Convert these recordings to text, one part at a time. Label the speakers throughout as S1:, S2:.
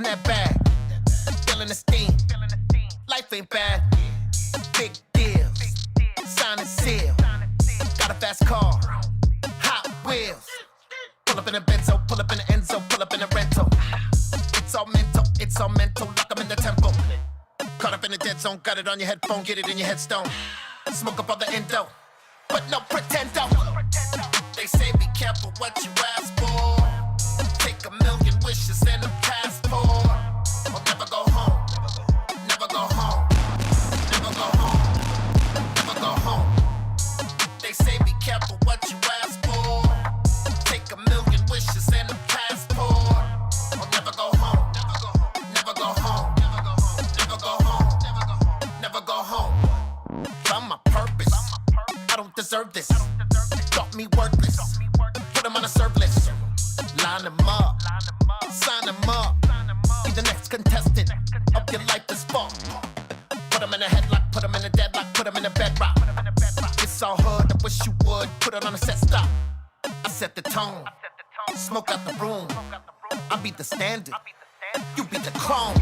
S1: that bag, feeling the steam. Life ain't bad, big deals, sign and seal. Got a fast car, Hot Wheels. Pull up in a Benzo, pull up in the Enzo, pull up in a rental. It's all mental, lock 'em in the tempo. Caught up in the dead zone, got it on your headphone, get it in your headstone. Smoke up all the endo, but no pretendo. They say be careful what you ask for. Take a million wishes and a passport. Or never go home, never go home, never go home, never go home. They say be careful what you ask for. Take a million wishes and a passport. Or never go home, never go home, never go home, never go home. Found my purpose, I don't deserve this. Thought me worthless, put them on a serve list. Line them up, sign them up. Be the next contestant of your life this fall. Put them in a headlock, put them in a deadlock, put them in a bedrock. It's all hood, I wish you would put it on a set stop. I set the tone, smoke out the room. I be the standard, you be the clone.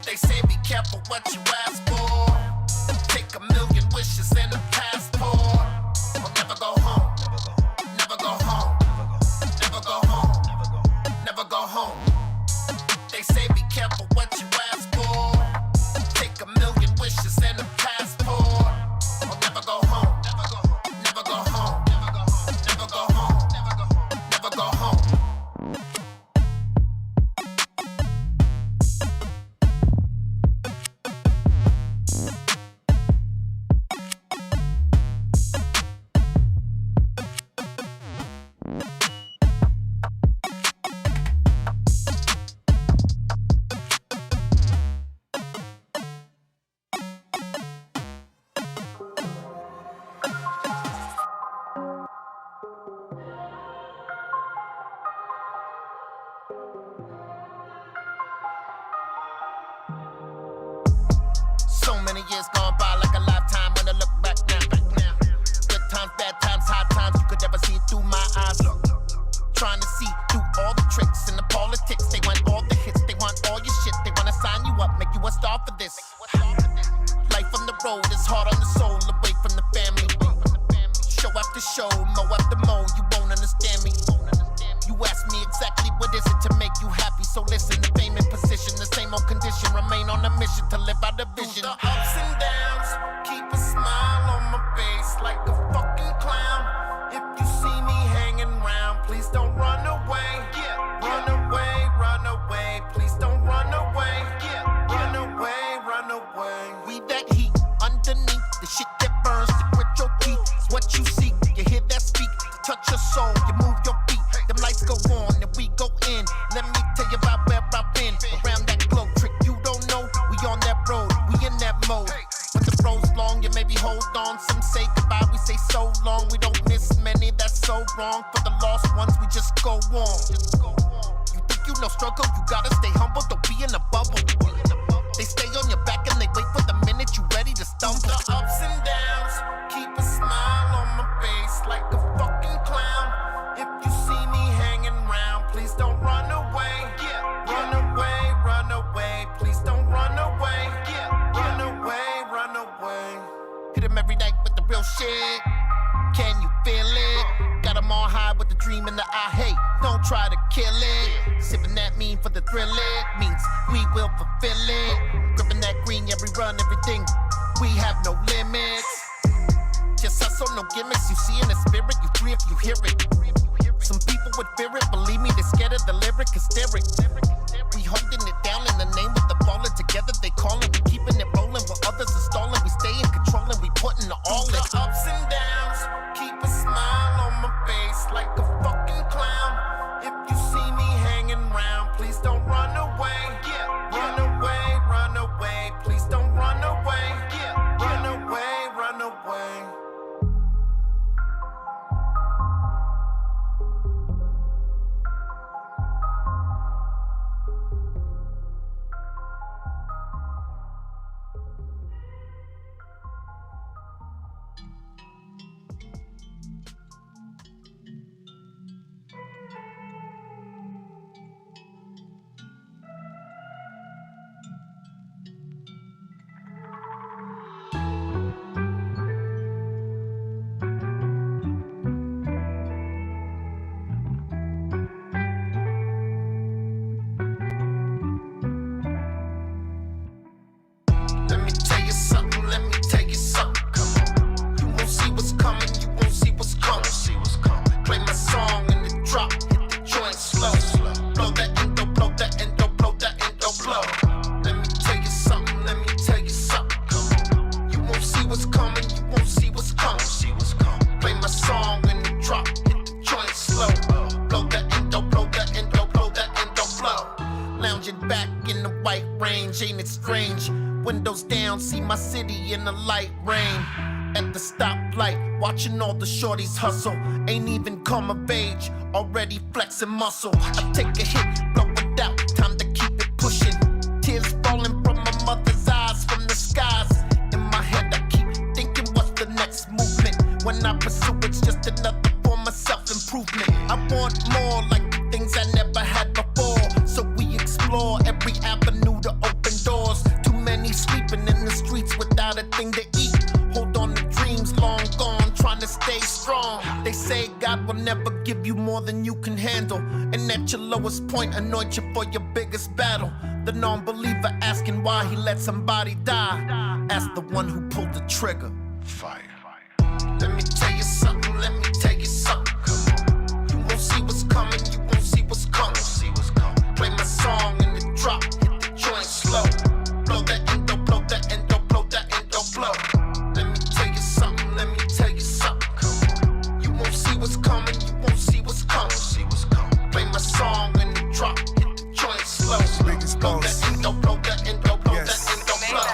S1: They say be careful what you ask for. Take a million wishes and a passport. Or never go home, never go home, never go home, never go home. They say be careful what you ask for. Take a million wishes and a passport. Or never go home, never go home, never go home, never go home. So many years gone by like a lifetime when I look back now. Good times, bad times, high times, you could never see it through my eyes. Trying to see through all the tricks and the politics. They want all the hits, they want all your shit. They wanna sign you up, make you a star for this. Life on the road is hard on the soul, away from the family. Show after show, mo after mo, you won't understand me. You ask me exactly what is it to make you happy. So listen, the fame and position, the same old condition. Remain on a mission to live out a vision. Through the ups and downs, keep a smile on my face like a fucking clown. If you see me hanging round, please don't run away. Run away, run away. Please don't run away. Run away, run away. We that heat underneath the shit that burns. To grit your teeth, it's what you seek. You hear that speak, to touch your soul. You move your feet. Them lights go on and we go in. Let me tell you about where I've been. Around that glow trick, you don't know. We on that road, we in that mode. When the road's long, you maybe hold on. Some say goodbye, we say so long. We don't miss many, that's so wrong. For the lost ones, we just go on. You think you know struggle, you gotta stay humble. Don't be in a bubble. They stay on your back and they wait for the minute you ready to stumble. The ups and downs, keep a smile on my face like a fucking clown. If you see me hanging round, please don't run away. Run away, run away. Please don't run away. Run away, run away. Hit him every night with the real shit. Can you feel it? Got 'em all high with the dream in the eye. Hey, don't try to kill it. Sipping that mean for the thrill, it means we will fulfill it. Gripping that green, yeah, we run everything. We have no limits. Just hustle, no gimmicks. You see in the spirit, you free if you hear it. Some people would fear it, believe me, they're scared of the lyric, hysteric. We holding it down in the name of the baller. Together they calling, we keeping it rolling. While others are stalling, we stay in control and we putting the all in. The ups and downs, keep a smile on my face like a fucking clown. If you see me hanging round, please don't run away. Run away, run away. Please don't run away. Run away, run away. change, ain't it strange? Windows down, see my city in the light rain. At the stoplight, watching all the shorties hustle. Ain't even come of age, already flexing muscle. I take a hit, blow it out, time to keep it pushing. Tears falling from my mother's eyes, from the skies. In my head I keep thinking, what's the next movement? When I pursue, it's just another form of self-improvement. I want more, like the things I never had before. So we explore every avenue to open doors. Too many sleeping in the streets without a thing to eat. Hold on to dreams long gone, trying to stay strong. They say God will never give you more than you can handle. And at your lowest point, anoint you for your biggest battle. The non-believer asking why he let somebody die. Ask the one who pulled the trigger. Fire. Let me tell you something, let me tell you something. You won't see what's coming, you won't see what's coming. Play my song in the drop, hit the joint slow. Blow the endo, blow the endo, blow the endo, blow. Let me tell you something, let me tell you something. You won't see what's coming, you won't see what's coming. Play my song in the drop, hit the joint slow. Blow the endo, blow the endo, blow the endo, blow.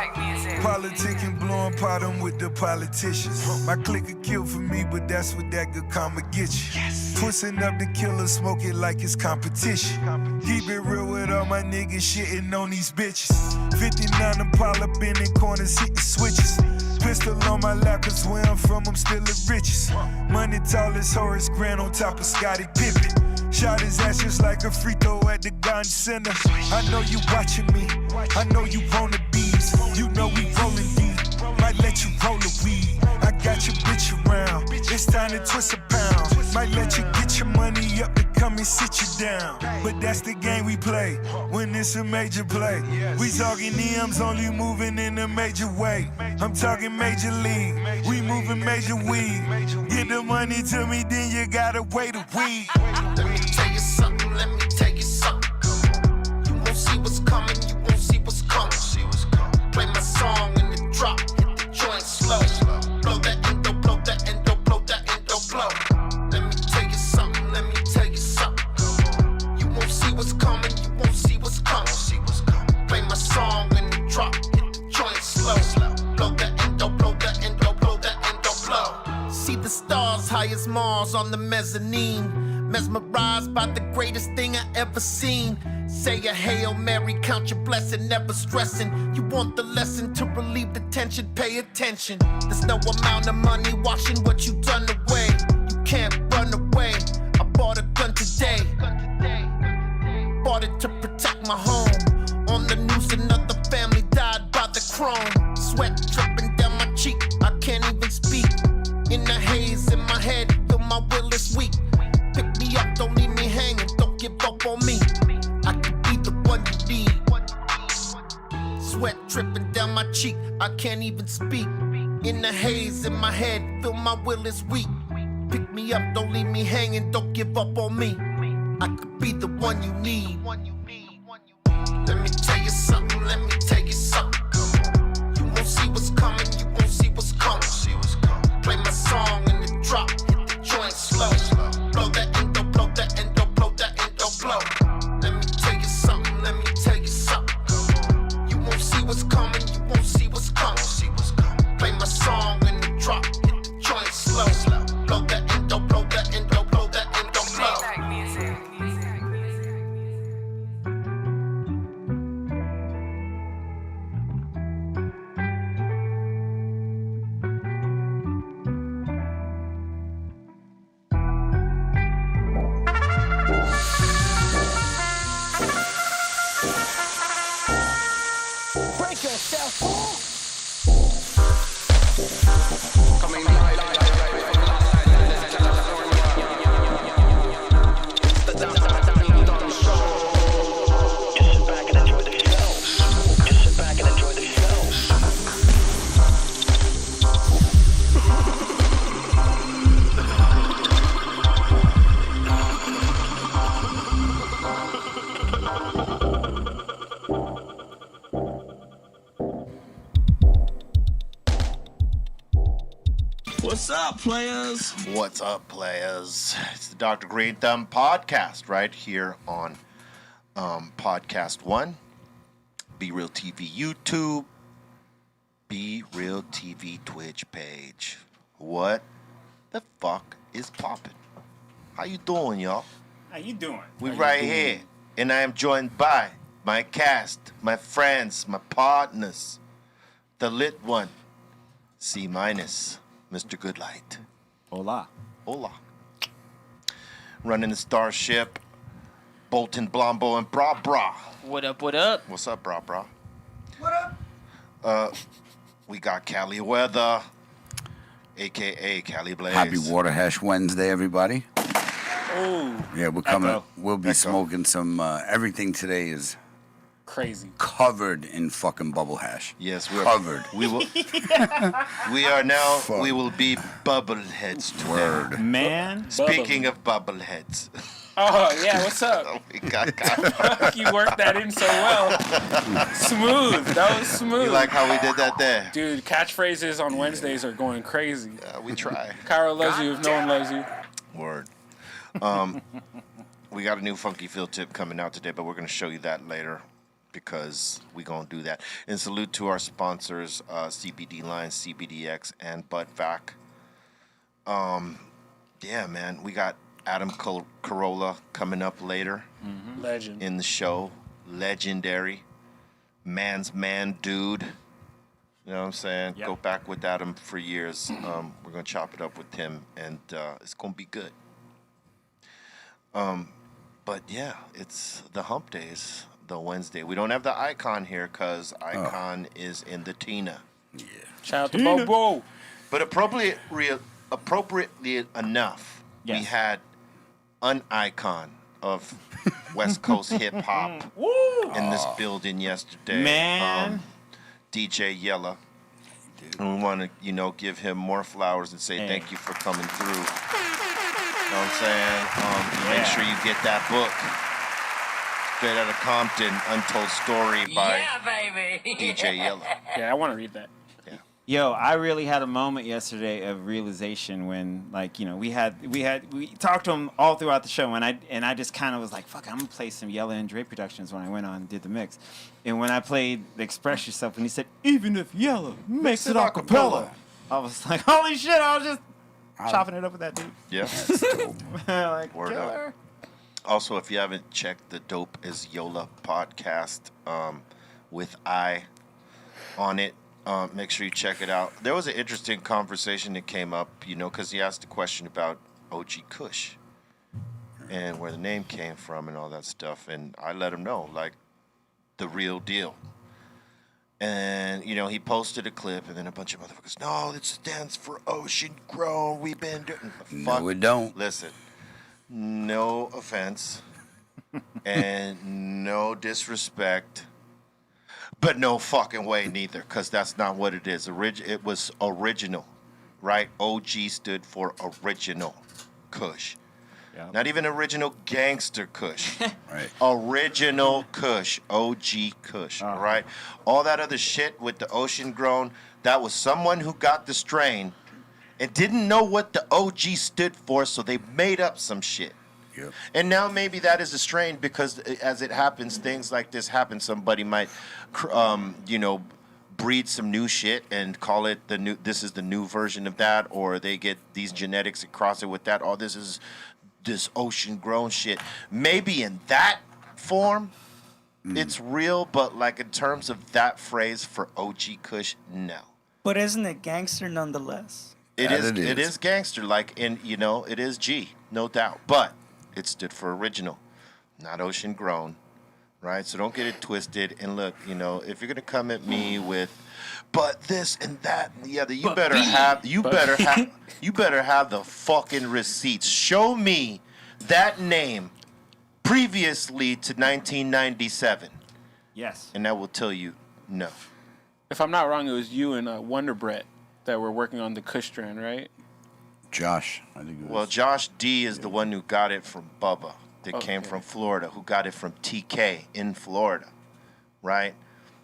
S2: Politicking, blowing bottom with the politicians. My clique a kill for me, but that's what that good karma get you. Twisting up the killer, smoke it like it's competition. Keep it real with all my niggas shitting on these bitches. 59 Impala bending corners, hitting switches. Pistol on my lap, cause where I'm from, I'm still the richest. Money tall as Horace Grant on top of Scottie Pippen. Shot his ass just like a free throw at the gun center. I know you watching me, I know you want the bees. You know we rolling deep, might let you roll the weed. I got your bitch around, it's time to twist a pound. Might let you get your money up to come and sit you down. But that's the game we play, when it's a major play. We talking EMs, only moving in a major way. I'm talking major league, we moving major weed. Get the money to me, then you gotta wait a week.
S1: Let me tell you something, let me tell you something. You won't see what's coming, you won't see what's coming. Play my song in the drop, hit the joint slow. Blow the endo, blow the endo, blow the endo, blow. Let me tell you something, let me tell you something. You won't see what's coming, you won't see what's coming. Play my song in the drop, hit the joint slow. Blow the endo, blow the endo, blow the endo, blow. See the stars high as Mars on the mezzanine. Mesmerized by the greatest thing I ever seen. Say a Hail Mary, count your blessing, never stressing. You want the lesson to relieve the tension, pay attention. There's no amount of money washing what you done away. You can't run away. I bought a gun today. Bought it to protect my home. On the news another family died by the chrome. Sweat dripping down my cheek, I can't even speak. In the haze in my head, feel my will is weak. Pick me up, don't leave me hanging, don't give up on me. I could be the one you need. Sweat dripping down my cheek, I can't even speak. In the haze in my head, feel my will is weak. Pick me up, don't leave me hanging, don't give up on me. I could be the one you need. Let me tell you something, let me tell you something. You won't see what's coming, you won't see what's coming. Play my song in the drop, hit the joint slow. Blow the endo, blow the endo, blow the endo, blow. Let me tell you something, let me tell you something. You won't see what's coming, you won't see what's coming. Play my song in the drop, hit the joint slow. Blow the endo, blow the endo, blow the endo, blow.
S3: What's up, players?
S4: What's up, players? It's the Dr. Greenthumb podcast right here on Podcast One. BRILTV YouTube, BRILTV Twitch page. What the fuck is poppin'? How you doing, y'all?
S3: How you doing?
S4: We right here, and I am joined by my cast, my friends, my partners, the lit one, C-, Mr. Goodlight.
S3: Hola.
S4: Hola. Running the starship, Bolton, Blombo, and Bra Bra.
S5: What up, what up?
S4: What's up, Bra Bra? What up? We got Cali Weather, a.k.a. Cali Blaze.
S6: Happy Water Hash Wednesday, everybody.
S3: Oh,
S6: Yeah, we're coming.
S3: Echo.
S6: We'll be
S4: Echo.
S6: smoking some. Everything today is
S3: crazy.
S6: covered in fucking bubble hash.
S4: Yes, we're
S6: Covered.
S4: We will. We are now.
S6: Fuck.
S4: We will be bubbleheads today.
S6: Word.
S3: Man.
S4: Speaking of bubbleheads,
S3: Oh, yeah, what's up?
S4: we got.
S3: You worked that in so well. Smooth. That was smooth.
S4: You like how we did that there?
S3: Dude, catchphrases on Wednesdays are going crazy.
S4: We try.
S3: Carolla loves you if no one loves you.
S4: Word. We got a new funky field tip coming out today, but we're going to show you that later because we're going to do that. And salute to our sponsors, CBD Line, CBDX, and BudVac. Yeah, man, we got Adam Carolla coming up later
S3: Legend.
S4: in the show. Legendary. Man's man dude. You know what I'm saying?
S3: Yep.
S4: Go back with Adam for years. We're going to chop it up with him, and it's going to be good. But yeah, it's the hump days, the Wednesday. We don't have the icon here because icon is in the Tina.
S3: Shout out to Bobo.
S4: But appropriately enough, we
S3: Yes.
S4: had an icon of West Coast hip hop
S3: Woo!
S4: in this building yesterday.
S3: Man.
S4: DJ Yella. And we want to, give him more flowers and say
S3: Hey.
S4: thank you for coming through. You know what I'm saying? Make sure you get that book. Straight out of Compton, Untold Story by DJ Yella.
S3: Yeah, I want to read that.
S5: Yo, I really had a moment yesterday of realization when, we talked to him all throughout the show, and I just kind of was like, fuck, I'm gonna play some Yella and Dre Productions when I went on and did the mix. And when I played the Express Yourself, and he said, even if Yella makes it a cappella, I was like, holy shit, I was just chopping it up with that dude.
S4: Yeah.
S5: Like,
S4: Word
S5: killer.
S4: up. Also, if you haven't checked the Dope is Yola podcast with I on it, make sure you check it out. There was an interesting conversation that came up, because he asked a question about OG KUSH and where the name came from and all that stuff. And I let him know, the real deal. And, he posted a clip, and then a bunch of motherfuckers, no, it stands for Ocean Grown. We've been doing...
S6: No, it don't.
S4: Listen, no offense and no disrespect, but no fucking way neither, because that's not what it is. It was original, right? OG stood for original Kush.
S3: Yep.
S4: Not even original gangster Kush.
S6: Right.
S4: Original Kush, OG Kush, right? All that other shit with the ocean grown, that was someone who got the strain and didn't know what the OG stood for, so they made up some shit.
S6: Yep.
S4: And now maybe that is a strain because as it happens, things like this happen. Somebody might, breed some new shit and call it this is the new version of that, or they get these genetics and cross it with that. Oh, this is this ocean grown shit. Maybe in that form, it's real, but in terms of that phrase for OG KUSH, no.
S7: But isn't it gangster nonetheless?
S4: It
S6: That
S4: is.
S6: it
S4: It
S6: is.
S4: is gangster, it is G, no doubt. But it stood for original, not ocean grown, right? So don't get it twisted. And look, if you're gonna come at me with, but this and that and the other, you better have the fucking receipts. Show me that name previously to 1997,
S5: Yes.
S4: and I will tell you no.
S3: If I'm not wrong, it was you and Wonder Brett that were working on the Kush strand, right?
S6: Josh, I think it was.
S4: Well, Josh D is the one who got it from Bubba, that came
S3: Okay.
S4: from Florida, who got it from TK in Florida, right?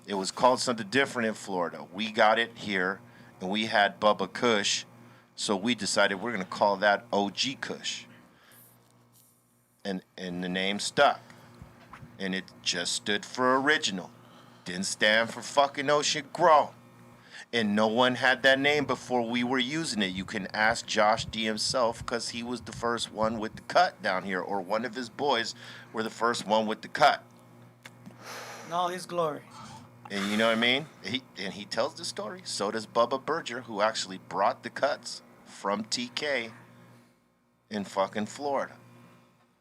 S4: It was called something different in Florida. We got it here, and we had Bubba Kush, so we decided we're going to call that OG KUSH. And the name stuck, and it just stood for original. Didn't stand for fucking Ocean Grow. And no one had that name before we were using it. You can ask Josh D himself because he was the first one with the cut down here, or one of his boys were the first one with the cut.
S7: In all his glory.
S4: And you know what I mean? He tells the story. So does Bubba Berger, who actually brought the cuts from TK in fucking Florida.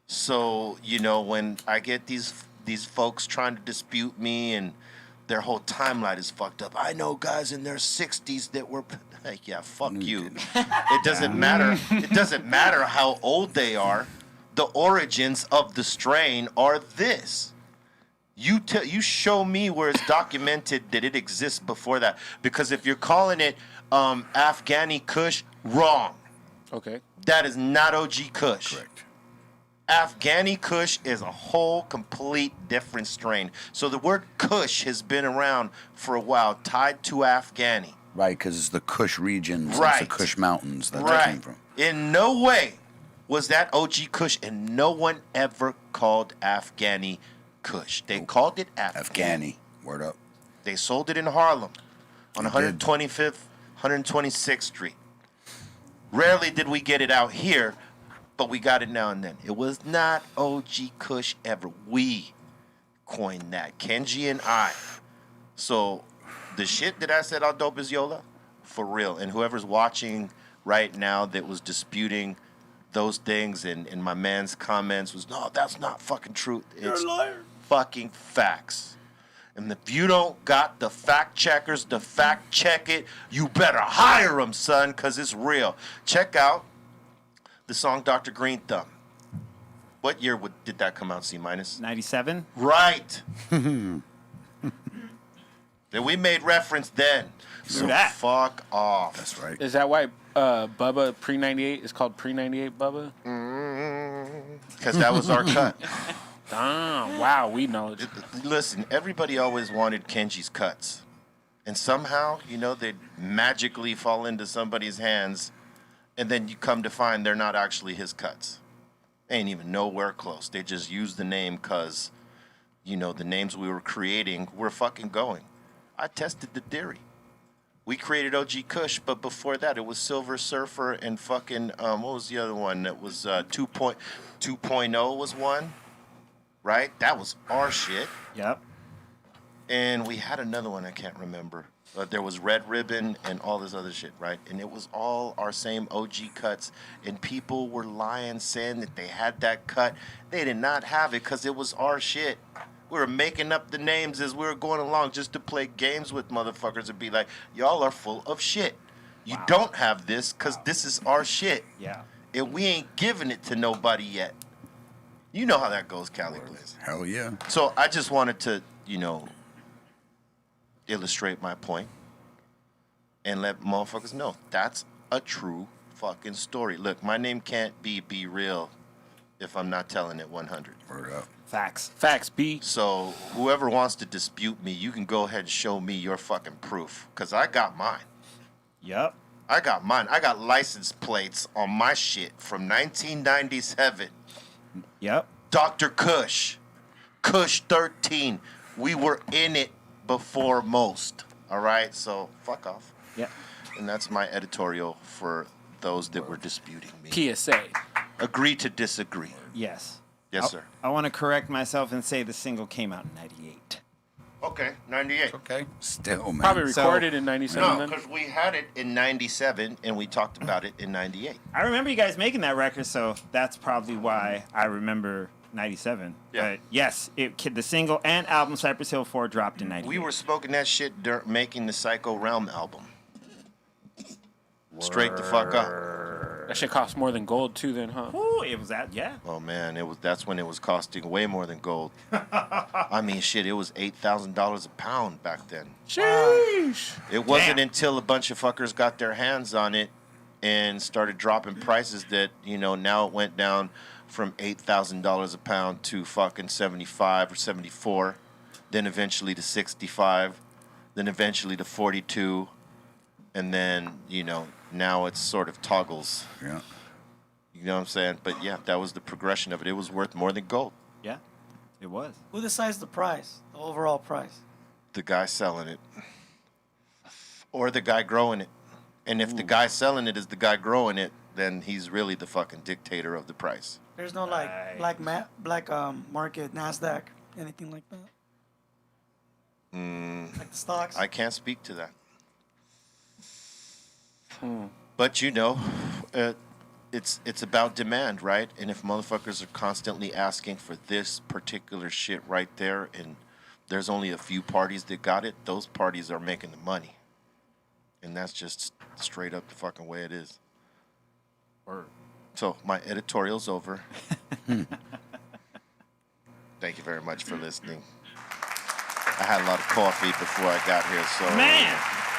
S4: So, you know, when I get these folks trying to dispute me and their whole timeline is fucked up. I know guys in their 60s that were like, yeah, fuck you. It doesn't matter. It doesn't matter how old they are. The origins of the strain are this. You show me where it's documented that it exists before that. Because if you're calling it Afghani Kush, wrong.
S3: Okay.
S4: That is not OG Kush.
S6: Correct.
S4: Afghani Kush is a whole complete different strain. So the word Kush has been around for a while, tied to Afghani.
S6: Right, because it's the Kush regions,
S4: Right.
S6: it's the Kush mountains that that came from.
S4: In no way was that OG Kush, and no one ever called Afghani Kush. They called it
S6: Afghani. Word up.
S4: They sold it in Harlem on
S6: They did.
S4: 125th, 126th Street. Rarely did we get it out here, but we got it now and then. It was not OG Kush ever. We coined that, Kenji and I. So the shit that I said on Dope is Yola, for real. And whoever's watching right now that was disputing those things and my man's comments was, no, that's not fucking true. It's
S7: You're a liar.
S4: fucking facts. And if you don't got the fact checkers to fact check it, you better hire them, son, because it's real. Check out the song Dr. Greenthumb. What year did that come out, C minus?
S5: 97.
S4: Right. That we made reference then. So
S5: that.
S4: fuck off.
S6: That's right.
S3: Is that why Bubba pre 98 is called pre 98 Bubba?
S4: Because that was our cut.
S3: Ah, wow, we know.
S4: Listen, everybody always wanted Kenji's cuts. And somehow, you know, they'd magically fall into somebody's hands, and then you come to find they're not actually his cuts. They ain't even nowhere close. They just used the name because, you know, the names we were creating were fucking going. I tested the theory. We created OG Kush, but before that, it was Silver Surfer and fucking, what was the other one? That was 2.0 was one, right? That was our shit.
S5: Yep.
S4: And we had another one, I can't remember. There was Red Ribbon and all this other shit, right? And it was all our same OG cuts. And people were lying, saying that they had that cut. They did not have it because it was our shit. We were making up the names as we were going along just to play games with motherfuckers and be like, y'all are full of shit. You don't have this because this is our shit.
S5: Yeah.
S4: And we ain't giving it to nobody yet. You know how that goes, Cali Blaze.
S6: Hell yeah.
S4: So I just wanted to, you know, illustrate my point and let motherfuckers know that's a true fucking story. Look, my name can't be Real if I'm not telling it 100.
S6: Word up.
S5: Facts.
S3: Facts, B.
S4: So whoever wants to dispute me, you can go ahead and show me your fucking proof, because I got mine.
S5: Yep.
S4: I got mine. I got license plates on my shit from 1997.
S5: Yep.
S4: Dr. Kush. Kush 13. We were in it before most. All right? So fuck off.
S5: Yep.
S4: And that's my editorial for those that were disputing me.
S3: PSA.
S4: Agree to disagree.
S5: Yes.
S4: Yes, sir.
S5: I want to correct myself and say the single came out in 98.
S4: Okay, 98.
S6: Okay. Still, man.
S3: Probably
S5: So-
S3: recorded in 97
S4: No,
S3: then.
S4: because we had it in 97 and we talked about it in 98.
S5: I remember you guys making that record, so that's probably why I remember 97.
S4: Yeah.
S5: But yes, the single and album Cypress Hill 4 dropped in 98.
S4: We were smoking that shit making the Psycho Realm album. Straight the fuck up.
S3: That shit cost more than gold too then, huh?
S5: Ooh, it was that, yeah.
S4: Oh man, that's when it was costing way more than gold. I mean, shit, it was $8,000 a pound back then.
S3: Sheesh.
S4: It wasn't
S5: Damn.
S4: until a bunch of fuckers got their hands on it and started dropping prices that, you know, now it went down from $8,000 a pound to fucking 75 or 74, then eventually to 65, then eventually to 42, and then, you know, now it's sort of toggles.
S6: Yeah.
S4: You know what I'm saying? But yeah, that was the progression of it. It was worth more than gold.
S5: Yeah, it was.
S7: Who decides the price, the overall price?
S4: the guy selling it or the guy growing it. And if the guy selling it is the guy growing it, then he's really the fucking dictator of the price.
S7: There's no like black market, NASDAQ, anything like that. Like the stocks.
S4: I can't speak to that. But you know, it's about demand, right? And if motherfuckers are constantly asking for this particular shit right there, and there's only a few parties that got it, those parties are making the money. And that's just straight up the fucking way it is. So my editorial's over. Thank you very much for listening. I had a lot of coffee before I got here, so
S5: Man,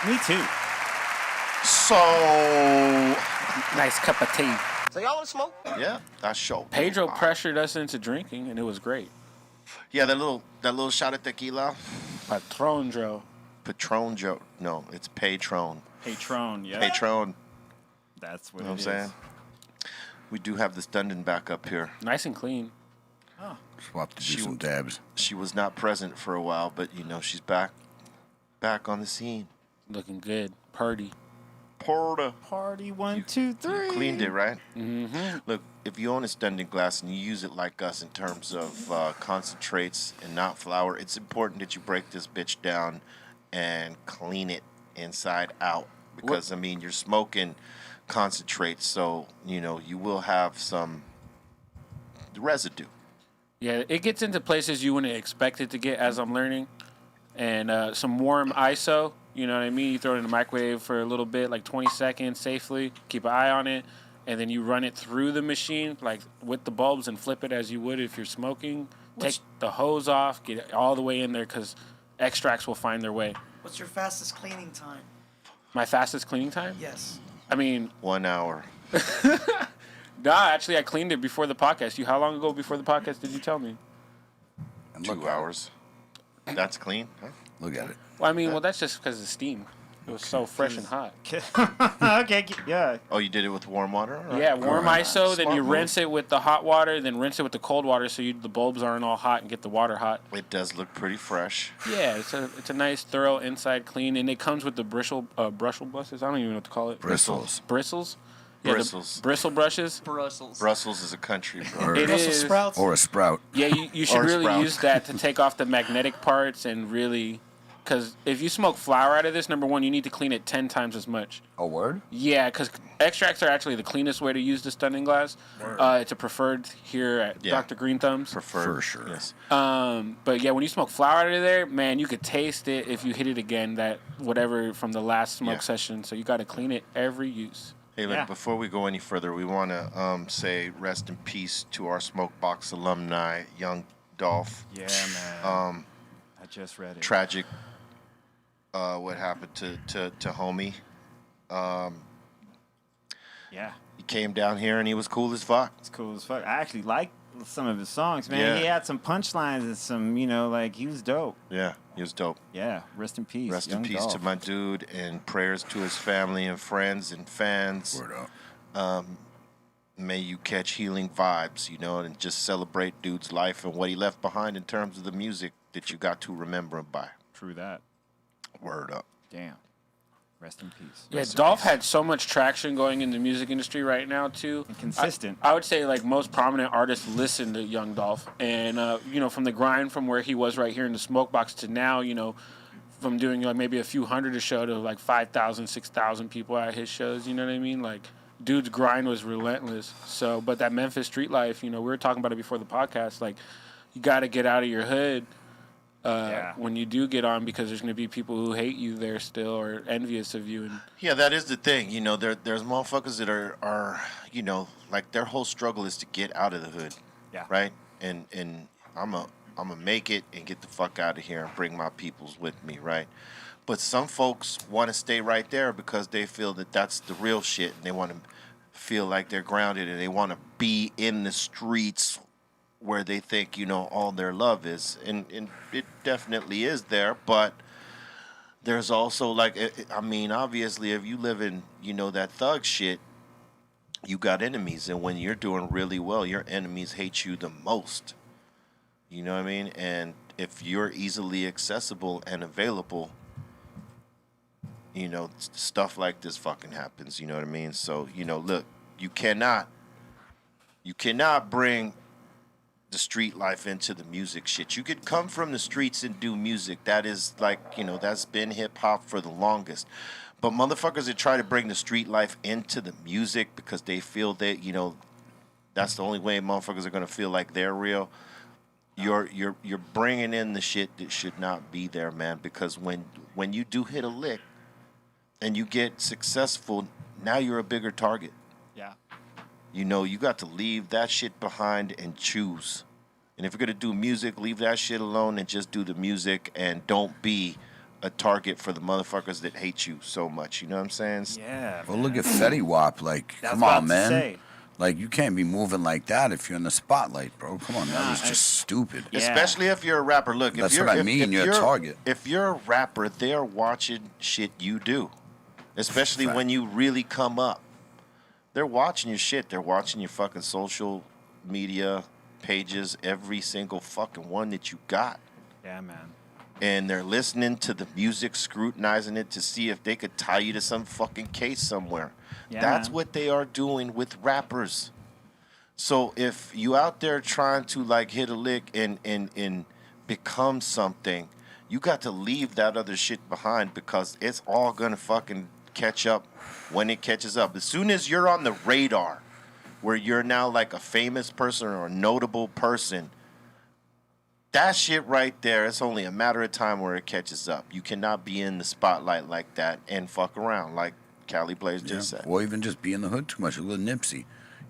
S5: me too.
S4: So
S3: Nice cup of tea.
S1: So y'all want to smoke?
S4: yeah, that's show.
S3: Pedro pressured us into drinking, and it was great.
S4: Yeah, that little shot of tequila.
S3: Patron Joe.
S4: Patron Joe. No, it's Patron.
S5: Patron, yeah.
S4: Patron.
S5: That's what
S4: You know what
S5: it
S4: I'm
S5: is.
S4: saying? We do have this Dundon back up here.
S3: Nice and clean.
S6: Swap to do
S4: She
S6: some
S4: w-
S6: dabs.
S4: She was not present for a while, but you know she's back on the scene.
S3: Looking good. Party.
S4: Porta.
S5: Party 1, 2, 3.
S4: You cleaned it, right?
S3: Mm-hmm.
S4: Look, if you own a Dundon glass and you use it like us in terms of concentrates and not flour, it's important that you break this bitch down and clean it inside out. Because, I mean, you're smoking concentrates, so, you know, you will have some residue.
S3: Yeah, it gets into places you wouldn't expect it to get, as I'm learning. And some warm ISO, you know what I mean? You throw it in the microwave for a little bit, like 20 seconds safely. Keep an eye on it. And then you run it through the machine, like with the bulbs, and flip it as you would if you're smoking. Take the hose off, get it all the way in there, because extracts will find their way.
S7: What's your fastest cleaning time?
S3: My fastest cleaning time?
S7: Yes.
S3: I mean,
S4: 1 hour.
S3: nah, actually, I cleaned it before the podcast. How long ago before the podcast did you tell me?
S6: And look
S4: 2
S6: at it.
S4: hours. That's clean, huh?
S6: Look at it.
S3: Well, I mean, that's just because of steam. It was so fresh and hot.
S5: Okay, yeah.
S4: Oh, you did it with warm water? All right.
S3: Yeah, warm ISO, then
S4: Smart
S3: you
S4: move.
S3: rinse it with the hot water, then rinse it with the cold water so the bulbs aren't all hot and get the water hot.
S4: It does look pretty fresh.
S3: Yeah, it's a nice, thorough inside clean, and it comes with the bristle brushes. I don't even know what to call it.
S6: Bristles.
S3: Bristles? Yeah, the
S4: Bristles.
S3: bristle brushes.
S7: Brussels.
S4: Brussels is a country, bro.
S3: It
S7: Brussels
S3: is.
S7: sprouts.
S6: Or a sprout.
S3: Yeah, you should
S4: Or
S3: really
S4: sprout.
S3: use that to take off the magnetic parts and really... Because if you smoke flour out of this, number one, you need to clean it 10 times as much.
S6: A word?
S3: Yeah, because extracts are actually the cleanest way to use the stunning glass. It's a preferred here at
S4: Yeah.
S3: Dr. Greenthumb's.
S4: Preferred.
S6: For sure.
S4: Yes.
S3: But yeah, when you smoke flour out of there, man, you could taste it if you hit it again, that whatever from the last smoke
S4: Yeah.
S3: session. So you got to clean it every use.
S4: Hey, look,
S5: Yeah.
S4: before we go any further, we want to say rest in peace to our Smokebox alumni, young Dolph.
S5: Yeah, man. I just read it.
S4: Tragic. What happened to homie?
S5: Yeah,
S4: He came down here and he was cool as fuck.
S5: it's cool as fuck. I actually like some of his songs, man.
S4: Yeah.
S5: He had some punchlines and some, like, he was dope.
S4: Yeah, he was dope.
S5: Yeah, rest in peace.
S4: Rest
S5: young
S4: in peace to
S5: Dolph.
S4: my dude, and prayers to his family and friends and fans.
S6: Word up.
S4: May you catch healing vibes, and just celebrate dude's life and what he left behind in terms of the music that you got to remember him by.
S5: True that.
S4: Word up.
S5: Damn. Rest in peace.
S3: Yeah, Dolph had so much traction going in the music industry right now, too.
S5: And consistent.
S3: I would say, like, most prominent artists listen to Young Dolph. And, from the grind from where he was right here in the Smokebox to now, from doing, like, maybe a few hundred a show to, like, 5,000, 6,000 people at his shows, you know what I mean? Like, dude's grind was relentless. So, but that Memphis street life, we were talking about it before the podcast, like, you got to get out of your hood. When you do get on, because there's going to be people who hate you there still or envious of you. And
S4: Yeah, that is the thing. There's motherfuckers that are like their whole struggle is to get out of the hood.
S5: Yeah.
S4: Right? And I'm a make it and get the fuck out of here and bring my peoples with me, right? But some folks want to stay right there because they feel that that's the real shit, and they want to feel like they're grounded, and they want to be in the streets where they think, all their love is. And it definitely is there, but there's also, like, obviously, if you live in, that thug shit, you got enemies. And when you're doing really well, your enemies hate you the most. You know what I mean? And if you're easily accessible and available, stuff like this fucking happens. You know what I mean? So, look, you cannot bring the street life into the music shit. You could come from the streets and do music. That is like, that's been hip hop for the longest. But motherfuckers that try to bring the street life into the music because they feel that, that's the only way motherfuckers are gonna feel like they're real. You're bringing in the shit that should not be there, man. Because when you do hit a lick and you get successful, now you're a bigger target.
S5: Yeah.
S4: You got to leave that shit behind and choose. And if you're gonna do music, leave that shit alone and just do the music, and don't be a target for the motherfuckers that hate you so much. You know what I'm saying?
S5: Yeah.
S6: Well, look at Fetty Wap. Like,
S5: That's
S6: come
S5: what I
S6: on,
S5: was about to
S6: man.
S5: say.
S6: Like, you can't be moving like that if you're in the spotlight, bro. Come on, that was just stupid.
S5: Yeah.
S4: Especially if you're a rapper. Look,
S6: That's
S4: if you're,
S6: what I
S4: if-
S6: mean,
S4: if
S6: you're a target.
S4: If you're a rapper, they're watching shit you do. Especially
S6: Fact.
S4: when you really come up. They're watching your shit. They're watching your fucking social media pages, every single fucking one that you got.
S5: Yeah, man.
S4: And they're listening to the music, scrutinizing it to see if they could tie you to some fucking case somewhere.
S5: Yeah,
S4: That's
S5: man.
S4: what they are doing with rappers. So if you out there trying to like hit a lick and become something, you got to leave that other shit behind, because it's all gonna fucking catch up when it catches up. As soon as you're on the radar, where you're now like a famous person or a notable person, that shit right there, it's only a matter of time where it catches up. You cannot be in the spotlight like that and fuck around, like Cali Blaze just said.
S6: Or even just be in the hood too much. Look at Nipsey.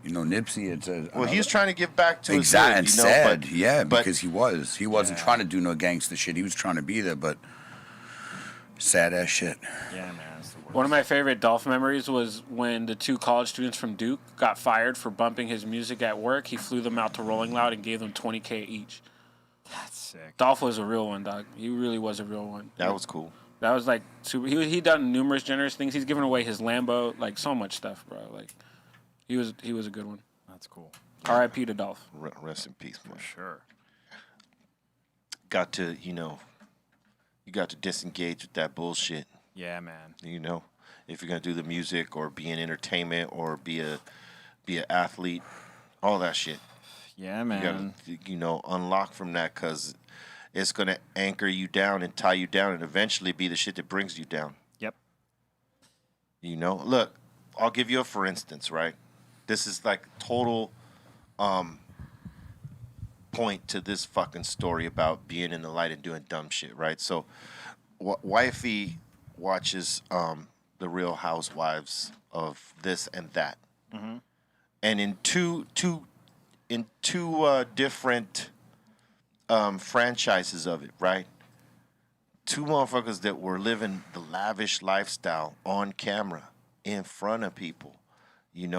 S6: Nipsey, it's a...
S4: Well, he was trying to give back to his
S6: Exactly,
S4: hood,
S6: and sad,
S4: but
S6: because he wasn't trying to do no gangster shit. He was trying to be there, but sad ass shit.
S5: Yeah, man. It's the worst.
S3: One of my favorite Dolph memories was when the 2 college students from Duke got fired for bumping his music at work. He flew them out to Rolling Loud and gave them $20K each.
S5: That's sick.
S3: Dolph was a real one, dog. He really was a real one.
S4: that was cool.
S3: That was like super. He done numerous generous things. He's given away his Lambo, like so much stuff, bro. Like he was a good one.
S5: That's cool.
S3: R.I.P. to Dolph.
S4: Rest in peace, man.
S5: Sure.
S4: Got to, you got to disengage with that bullshit.
S5: Yeah, man.
S4: If you're gonna do the music or be in entertainment or be an athlete, all that shit.
S5: Yeah,
S4: You
S5: man.
S4: gotta, unlock from that, because it's gonna anchor you down and tie you down, and eventually be the shit that brings you down.
S5: Yep.
S4: Look, I'll give you a for instance, right? This is like total point to this fucking story about being in the light and doing dumb shit, right? So, wifey watches the Real Housewives of this and that, and in two different franchises of it, right? 2 motherfuckers that were living the lavish lifestyle on camera in front of people,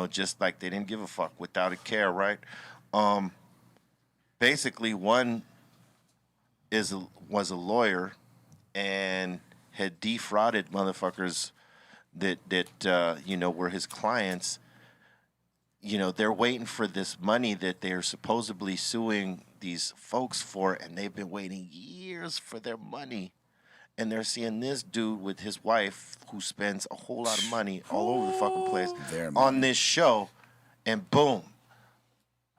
S4: just like they didn't give a fuck, without a care, right? Basically, one was a lawyer and had defrauded motherfuckers that were his clients. They're waiting for this money that they're supposedly suing these folks for, and they've been waiting years for their money. And they're seeing this dude with his wife, who spends a whole lot of money all over the fucking place, on this show, and boom,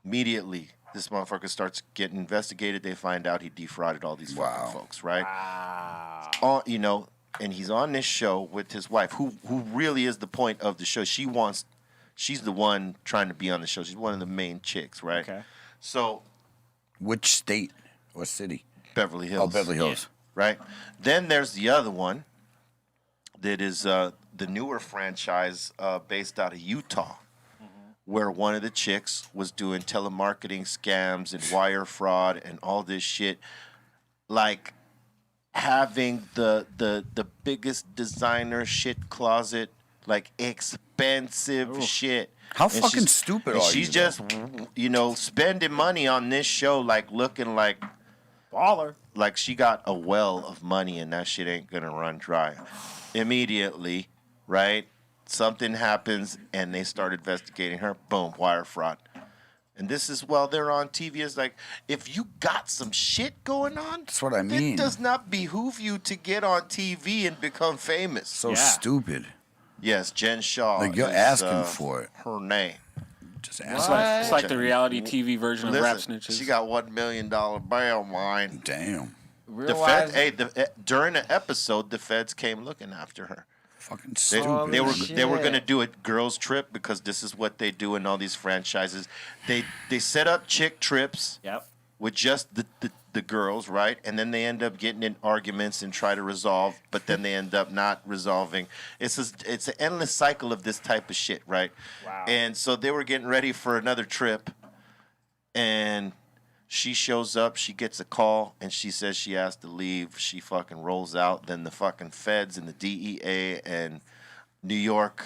S4: immediately this motherfucker starts getting investigated. They find out he defrauded all these fucking folks, right?
S5: Wow.
S4: And he's on this show with his wife, who really is the point of the show. She's the one trying to be on the show. She's one of the main chicks, right?
S5: Okay.
S4: So,
S6: Which state or city?
S4: Beverly Hills.
S6: Oh, Beverly Hills.
S4: Right? Then there's the other one that is the newer franchise based out of Utah, where one of the chicks was doing telemarketing scams and wire fraud and all this shit, like having the biggest designer shit closet, like expensive shit.
S6: How
S4: And
S6: fucking
S4: she's-
S6: stupid
S4: and
S6: are
S4: she's
S6: you,
S4: just, spending money on this show, like looking like
S5: Baller.
S4: she got a well of money, and that shit ain't gonna run dry. Immediately, right? Something happens, and they start investigating her. Boom, wire fraud. And this is while they're on TV. It's like, if you got some shit going on,
S6: That's what I mean.
S4: it does not behoove you to get on TV and become famous.
S6: So stupid.
S4: Yes, Jen Shaw.
S6: Like, you're
S4: is,
S6: asking for it.
S4: Her name.
S6: Just
S3: It's
S6: ask.
S3: like, it's like the reality TV version of rap
S4: Listen,
S3: snitches.
S4: she got $1 million bail, mine.
S6: Damn.
S5: Real
S4: The
S5: Wives-
S4: during the episode, the feds came looking after her.
S6: Fucking
S4: They,
S6: stupid.
S4: they were
S5: shit.
S4: they were gonna do a girls trip because this is what they do in all these franchises. They set up chick trips
S5: Yep.
S4: with just the girls, right? And then they end up getting in arguments and try to resolve, but then they end up not resolving. It's an endless cycle of this type of shit, right?
S5: Wow.
S4: And so they were getting ready for another trip, and she shows up, she gets a call, and she says she has to leave. She fucking rolls out. Then the fucking feds and the DEA and New York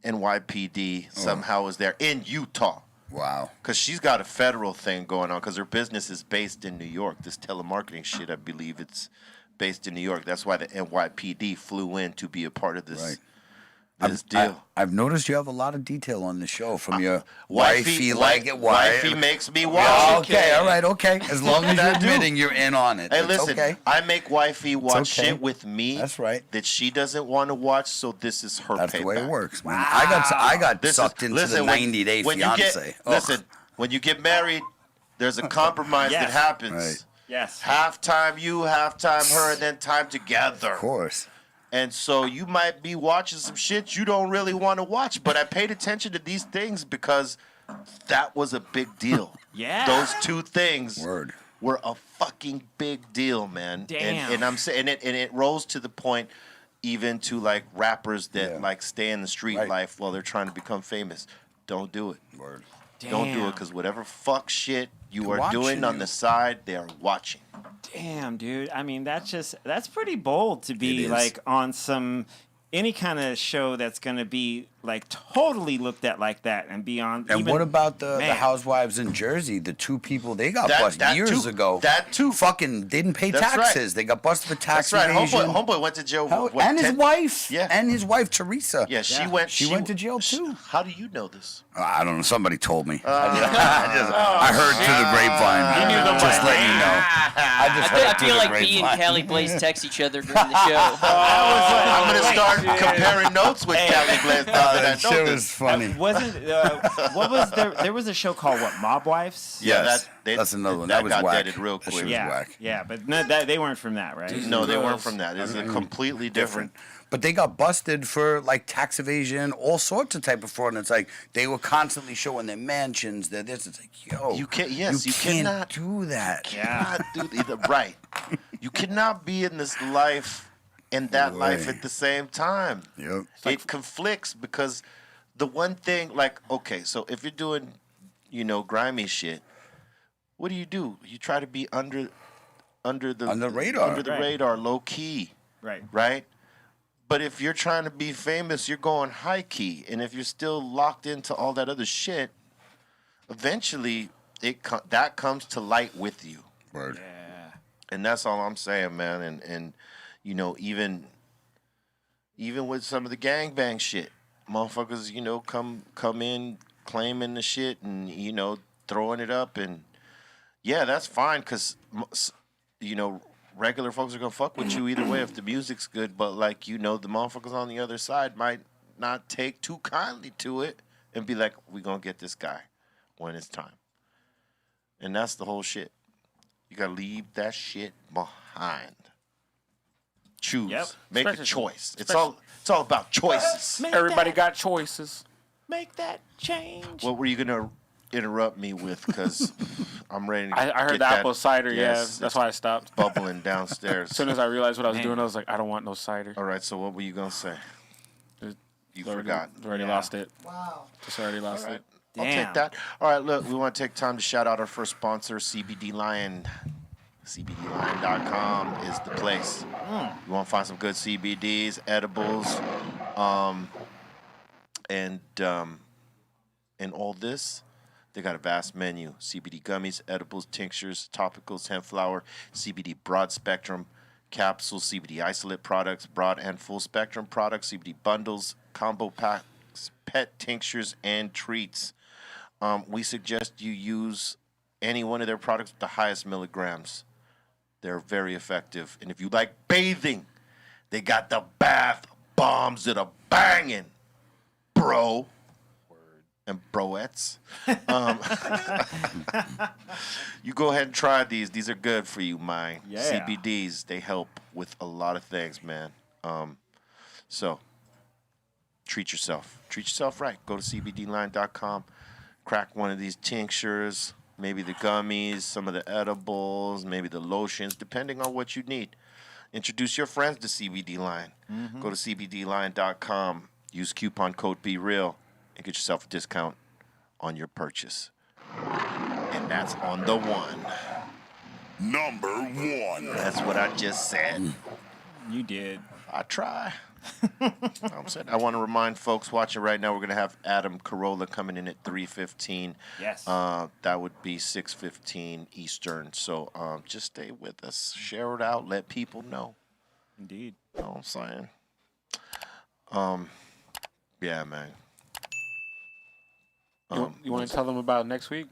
S4: NYPD somehow is there in Utah.
S6: Wow.
S4: Because she's got a federal thing going on because her business is based in New York. This telemarketing shit, I believe it's based in New York. That's why the NYPD flew in to be a part of this,
S6: Right.
S4: this deal.
S6: I've noticed you have a lot of detail on the show from your wifey like it.
S4: Wifey makes me watch
S6: Yeah,
S4: it.
S6: okay, all right, okay. As long as you're
S4: I do.
S6: admitting you're in on it.
S4: Hey,
S6: It's
S4: listen,
S6: okay.
S4: I make wifey watch
S6: okay.
S4: shit with me.
S6: That's right.
S4: That she doesn't want to watch, so this is her
S6: That's
S4: payback.
S6: the way it works, man. I got
S4: This
S6: sucked
S4: is,
S6: into
S4: listen,
S6: the 90-day
S4: when
S6: fiance.
S4: You get, listen, when you get married, there's a compromise that
S5: Yes.
S4: happens.
S6: Right.
S5: Yes.
S4: Half time you, half time her, and then time together.
S6: Of course.
S4: And so you might be watching some shit you don't really want to watch, but I paid attention to these things because that was a big deal.
S5: Yeah.
S4: Those two things
S6: Word.
S4: were a fucking big deal, man.
S5: Damn.
S4: And I'm saying it rose to the point even to like rappers that
S6: Yeah.
S4: like stay in the street
S6: Right.
S4: life while they're trying to become famous. Don't do it.
S6: Word.
S4: Don't do it because whatever fuck shit you
S6: They're
S4: are doing
S6: watching
S4: on
S6: you.
S4: the side, they are watching.
S5: Damn, dude. I mean, that's pretty bold to
S6: It
S5: be
S6: is.
S5: like on any kind of show that's gonna be like totally looked at like that and be on.
S6: And
S5: even-
S6: what about the
S5: Man.
S6: housewives in Jersey? The two people they got
S4: That-
S6: busted
S4: that
S6: years
S4: too.
S6: ago.
S4: That too.
S6: Fucking didn't pay
S4: That's right.
S6: taxes. They got busted for tax
S4: That's right.
S6: evasion.
S4: Homeboy went to jail.
S6: Hell,
S4: what,
S6: and his
S4: 10
S6: wife.
S4: Yeah.
S6: And his wife Teresa.
S4: Yeah, she
S5: Yeah.
S4: went.
S6: She went to jail, too.
S4: How do you know this?
S6: I don't know. Somebody told me. I heard through the grapevine.
S3: You knew the
S6: Just
S3: money.
S6: letting you know. I just
S8: I
S6: heard through
S8: feel
S6: the
S8: like B and
S6: grapevine.
S8: Callie Blaze text each other during the show.
S4: I'm gonna start comparing notes with Callie Blaze now that
S6: That
S4: I know
S6: shit
S4: this.
S6: was funny.
S5: Wasn't what was there? There was a show called what? Mob Wives.
S4: Yeah,
S6: Yes,
S4: that
S6: that's another one.
S4: That
S6: That was
S4: got
S6: whack.
S4: dated real
S6: That shit
S4: quick.
S6: was
S5: Yeah,
S6: whack.
S5: yeah, but no, they weren't from that, right?
S4: No, they weren't
S3: Girls.
S4: from that. It's a completely different.
S6: But they got busted for like tax evasion, all sorts of type of fraud. And it's like they were constantly showing their mansions, their this. It's like, yo,
S4: You can't. Yes, you
S6: can't
S4: cannot
S6: do that.
S5: Yeah.
S4: cannot do either. Right. You cannot be in this life and that life
S6: Way.
S4: at the same time.
S6: Yep.
S4: It conflicts because the one thing, like, okay, so if you're doing, grimy shit, what do? You try to be under the
S6: radar.
S4: under the
S5: Right.
S4: radar, low key,
S5: Right.
S4: right? But if you're trying to be famous, you're going high key, and if you're still locked into all that other shit, eventually that comes to light with you.
S6: Word.
S5: Yeah.
S4: And that's all I'm saying, man. And even with some of the gangbang shit, motherfuckers, come in claiming the shit and throwing it up, and yeah, that's fine because regular folks are gonna fuck with you either way if the music's good. But like the motherfuckers on the other side might not take too kindly to it and be like, "We gonna get this guy when it's time," and that's the whole shit. You gotta leave that shit behind. Choose.
S5: Yep.
S4: Make a
S3: Especially-
S4: choice. It's all about choices.
S3: Everybody got choices.
S5: Make that change.
S4: What were you gonna interrupt me with? Because I'm ready to
S3: I
S4: get
S3: heard the
S4: that-
S3: apple cider.
S4: Yes,
S3: That's why I stopped.
S4: bubbling downstairs.
S3: As soon as I realized what I was
S5: Man.
S3: doing, I was like, I don't want no cider.
S4: All right, so what were you gonna say? You forgot.
S3: Already
S5: Yeah.
S3: lost it.
S7: Wow.
S3: Just already lost
S4: All
S3: it.
S4: right. I'll
S5: Damn.
S4: take that. All right, look, we want to take time to shout out our first sponsor, CBD Lion. CBDLion.com is the place. You want to find some good CBDs, edibles, and all this. They got a vast menu: CBD gummies, edibles, tinctures, topicals, hemp flower, CBD broad spectrum capsules, CBD isolate products, broad and full spectrum products, CBD bundles, combo packs, pet tinctures, and treats. we suggest you use any one of their products with the highest milligrams. They're very effective. And if you like bathing, they got the bath bombs that are banging, bro. And broettes. You go ahead and try these. These are good for you, my CBDs. They help with a lot of things, man. So treat yourself. Treat yourself right. Go to cbdline.com. Crack one of these tinctures, maybe the gummies, some of the edibles, maybe the lotions, depending on what you need. Introduce your friends to CBD Line. Go to cbdline.com. Use coupon code BeReal. And get yourself a discount on your purchase. And that's on the one.
S9: Number 1.
S4: That's what I just said.
S5: You did.
S4: I try. I'm saying. I want to remind folks watching right now, we're going to have Adam Carolla coming in at 3:15.
S5: Yes.
S4: That would be 6:15 Eastern. So just stay with us. Share it out. Let people know.
S5: Indeed.
S4: You know what I'm saying? Yeah, man.
S3: You want to tell them about next week?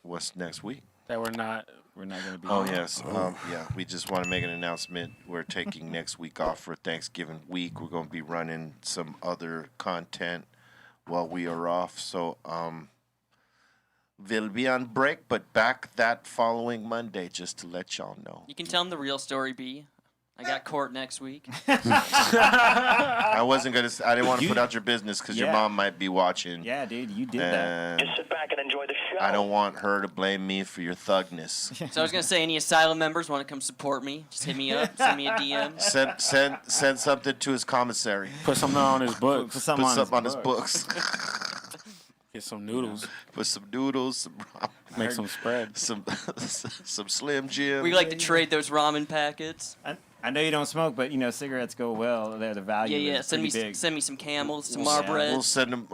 S4: What's next week?
S3: That we're not going to be.
S4: Oh, yes. Yeah, we just want to make an announcement. We're taking next week off for Thanksgiving week. We're going to be running some other content while we are off. So we'll be on break, but back that following Monday, just to let y'all know.
S8: You can tell them the real story, B. I got court next week.
S4: I wasn't going to. I didn't want to put out your business because your mom might be watching.
S5: Yeah, dude, you did that.
S10: Just sit back and enjoy the show.
S4: I don't want her to blame me for your thugness.
S8: So I was going to say, any asylum members want to come support me, just hit me up, send me a DM.
S4: Send something to his commissary.
S3: Put something on his books.
S4: Put something on his books.
S3: Get some noodles.
S4: Put some noodles.
S3: Make some spread.
S4: Some Slim Jim.
S8: We like to trade those ramen packets.
S5: I know you don't smoke, but cigarettes go well. They're the value.
S8: Yeah.
S5: Is pretty big.
S8: Send me some Camels, some Marlboros.
S4: We'll send him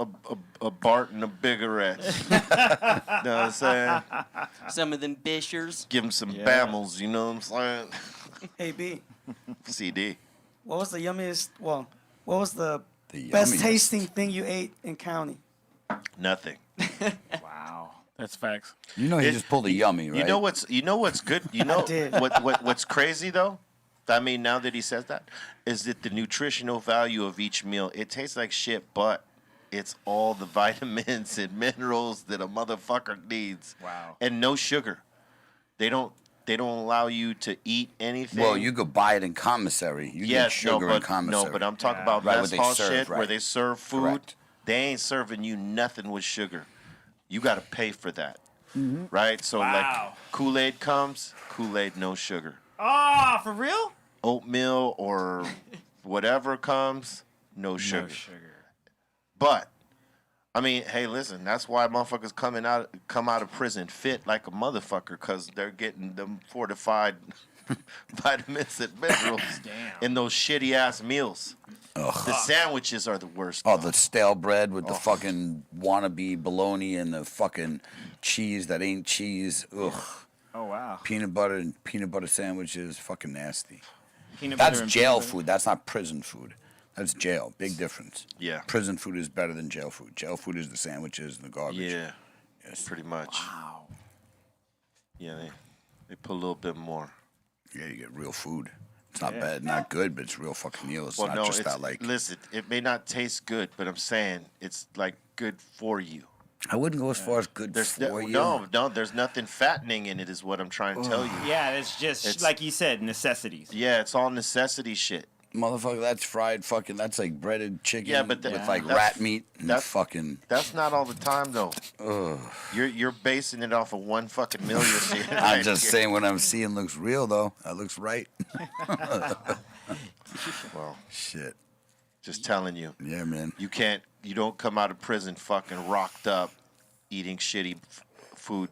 S4: a Bart and a Bigarette. Know what I'm saying?
S8: Some of them Bishers.
S4: Give him some Bamels. You know what I'm saying?
S7: Hey, B.
S4: CD.
S7: What was the yummiest? Well, what was the best tasting thing you ate in county?
S4: Nothing.
S5: Wow.
S3: That's facts.
S6: You know he just pulled a yummy, right?
S4: You know what's good? You know what's crazy though? I mean, now that he says that, is that the nutritional value of each meal, it tastes like shit, but it's all the vitamins and minerals that a motherfucker needs.
S5: Wow.
S4: And no sugar. They don't allow you to eat anything.
S6: Well, you could buy it in commissary. You get sugar in commissary.
S4: No, but I'm talking about
S6: Right,
S4: mess
S6: what they
S4: hall
S6: serve,
S4: shit
S6: right.
S4: where they serve food.
S6: Correct.
S4: They ain't serving you nothing with sugar. You got to pay for that.
S6: Mm-hmm.
S4: Right? So
S5: Wow.
S4: like Kool-Aid comes, Kool-Aid no sugar.
S5: Oh, for real?
S4: Oatmeal or whatever comes, no sugar. But I mean, hey, listen, that's why motherfuckers come out of prison fit like a motherfucker, because they're getting them fortified vitamins and minerals in those shitty ass meals.
S6: Ugh.
S4: The sandwiches are the worst.
S6: Oh, the stale bread with the fucking wannabe bologna and the fucking cheese that ain't cheese. Ugh.
S5: Oh, wow.
S6: Peanut butter sandwiches, fucking nasty.
S5: Peanut
S6: That's
S5: butter and
S6: jail
S5: peanut butter?
S6: food. That's not prison food. That's jail. Big difference.
S4: Yeah.
S6: Prison food is better than jail food. Jail food is the sandwiches and the garbage.
S4: Yeah,
S6: Yes.
S4: pretty much.
S5: Wow.
S4: Yeah, they put a little bit more.
S6: Yeah, you get real food. It's not bad, not good, but it's real fucking meal. It's not just that like.
S4: Listen, it may not taste good, but I'm saying it's like good for you.
S6: I wouldn't go as far as good for you.
S4: No, there's nothing fattening in it, is what I'm trying to tell you.
S5: Yeah, it's just, like you said, necessities.
S4: Yeah, it's all necessity shit.
S6: Motherfucker, that's fried fucking. That's like breaded chicken.
S4: Yeah, but
S6: with like
S4: that's-
S6: rat meat and
S4: that's-
S6: fucking.
S4: That's not all the time though.
S6: Ugh.
S4: You're basing it off of one fucking meal you're seeing.
S6: I'm
S4: right
S6: just
S4: here.
S6: saying what I'm seeing looks real though. That looks right.
S4: Well,
S6: Shit.
S4: just telling you.
S6: Yeah, man.
S4: You don't come out of prison fucking rocked up, eating shitty food,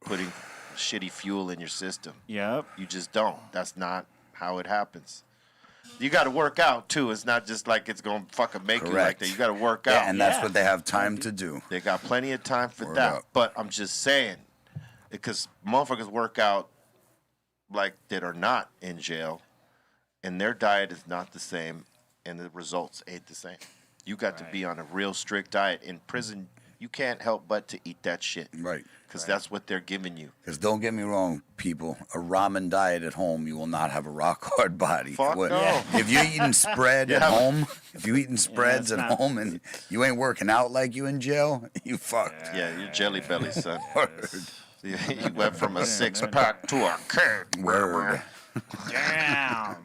S4: putting shitty fuel in your system.
S5: Yep.
S4: You just don't. That's not how it happens. You got to work out too. It's not just like it's gonna fucking make you like
S6: Correct.
S4: that. You got to work out.
S6: Yeah, and that's what they have time to do.
S4: They got plenty of time for
S6: Word
S4: that.
S6: up.
S4: But I'm just saying, because motherfuckers work out like that are not in jail, and their diet is not the same, and the results ain't the same. You got to be on a real strict diet. In prison, you can't help but to eat that shit.
S6: Right.
S4: Because that's what they're giving you.
S6: Because don't get me wrong, people, a ramen diet at home, you will not have a rock hard body.
S4: Fuck no.
S6: If you're eating spread at home, if you're eating spreads
S5: it's
S6: at
S5: not-
S6: home and you ain't working out like you in jail, you fucked.
S4: Yeah, you're jelly belly, son.
S6: Word.
S4: You went from a 6-pack to a keg.
S6: Word.
S5: Damn.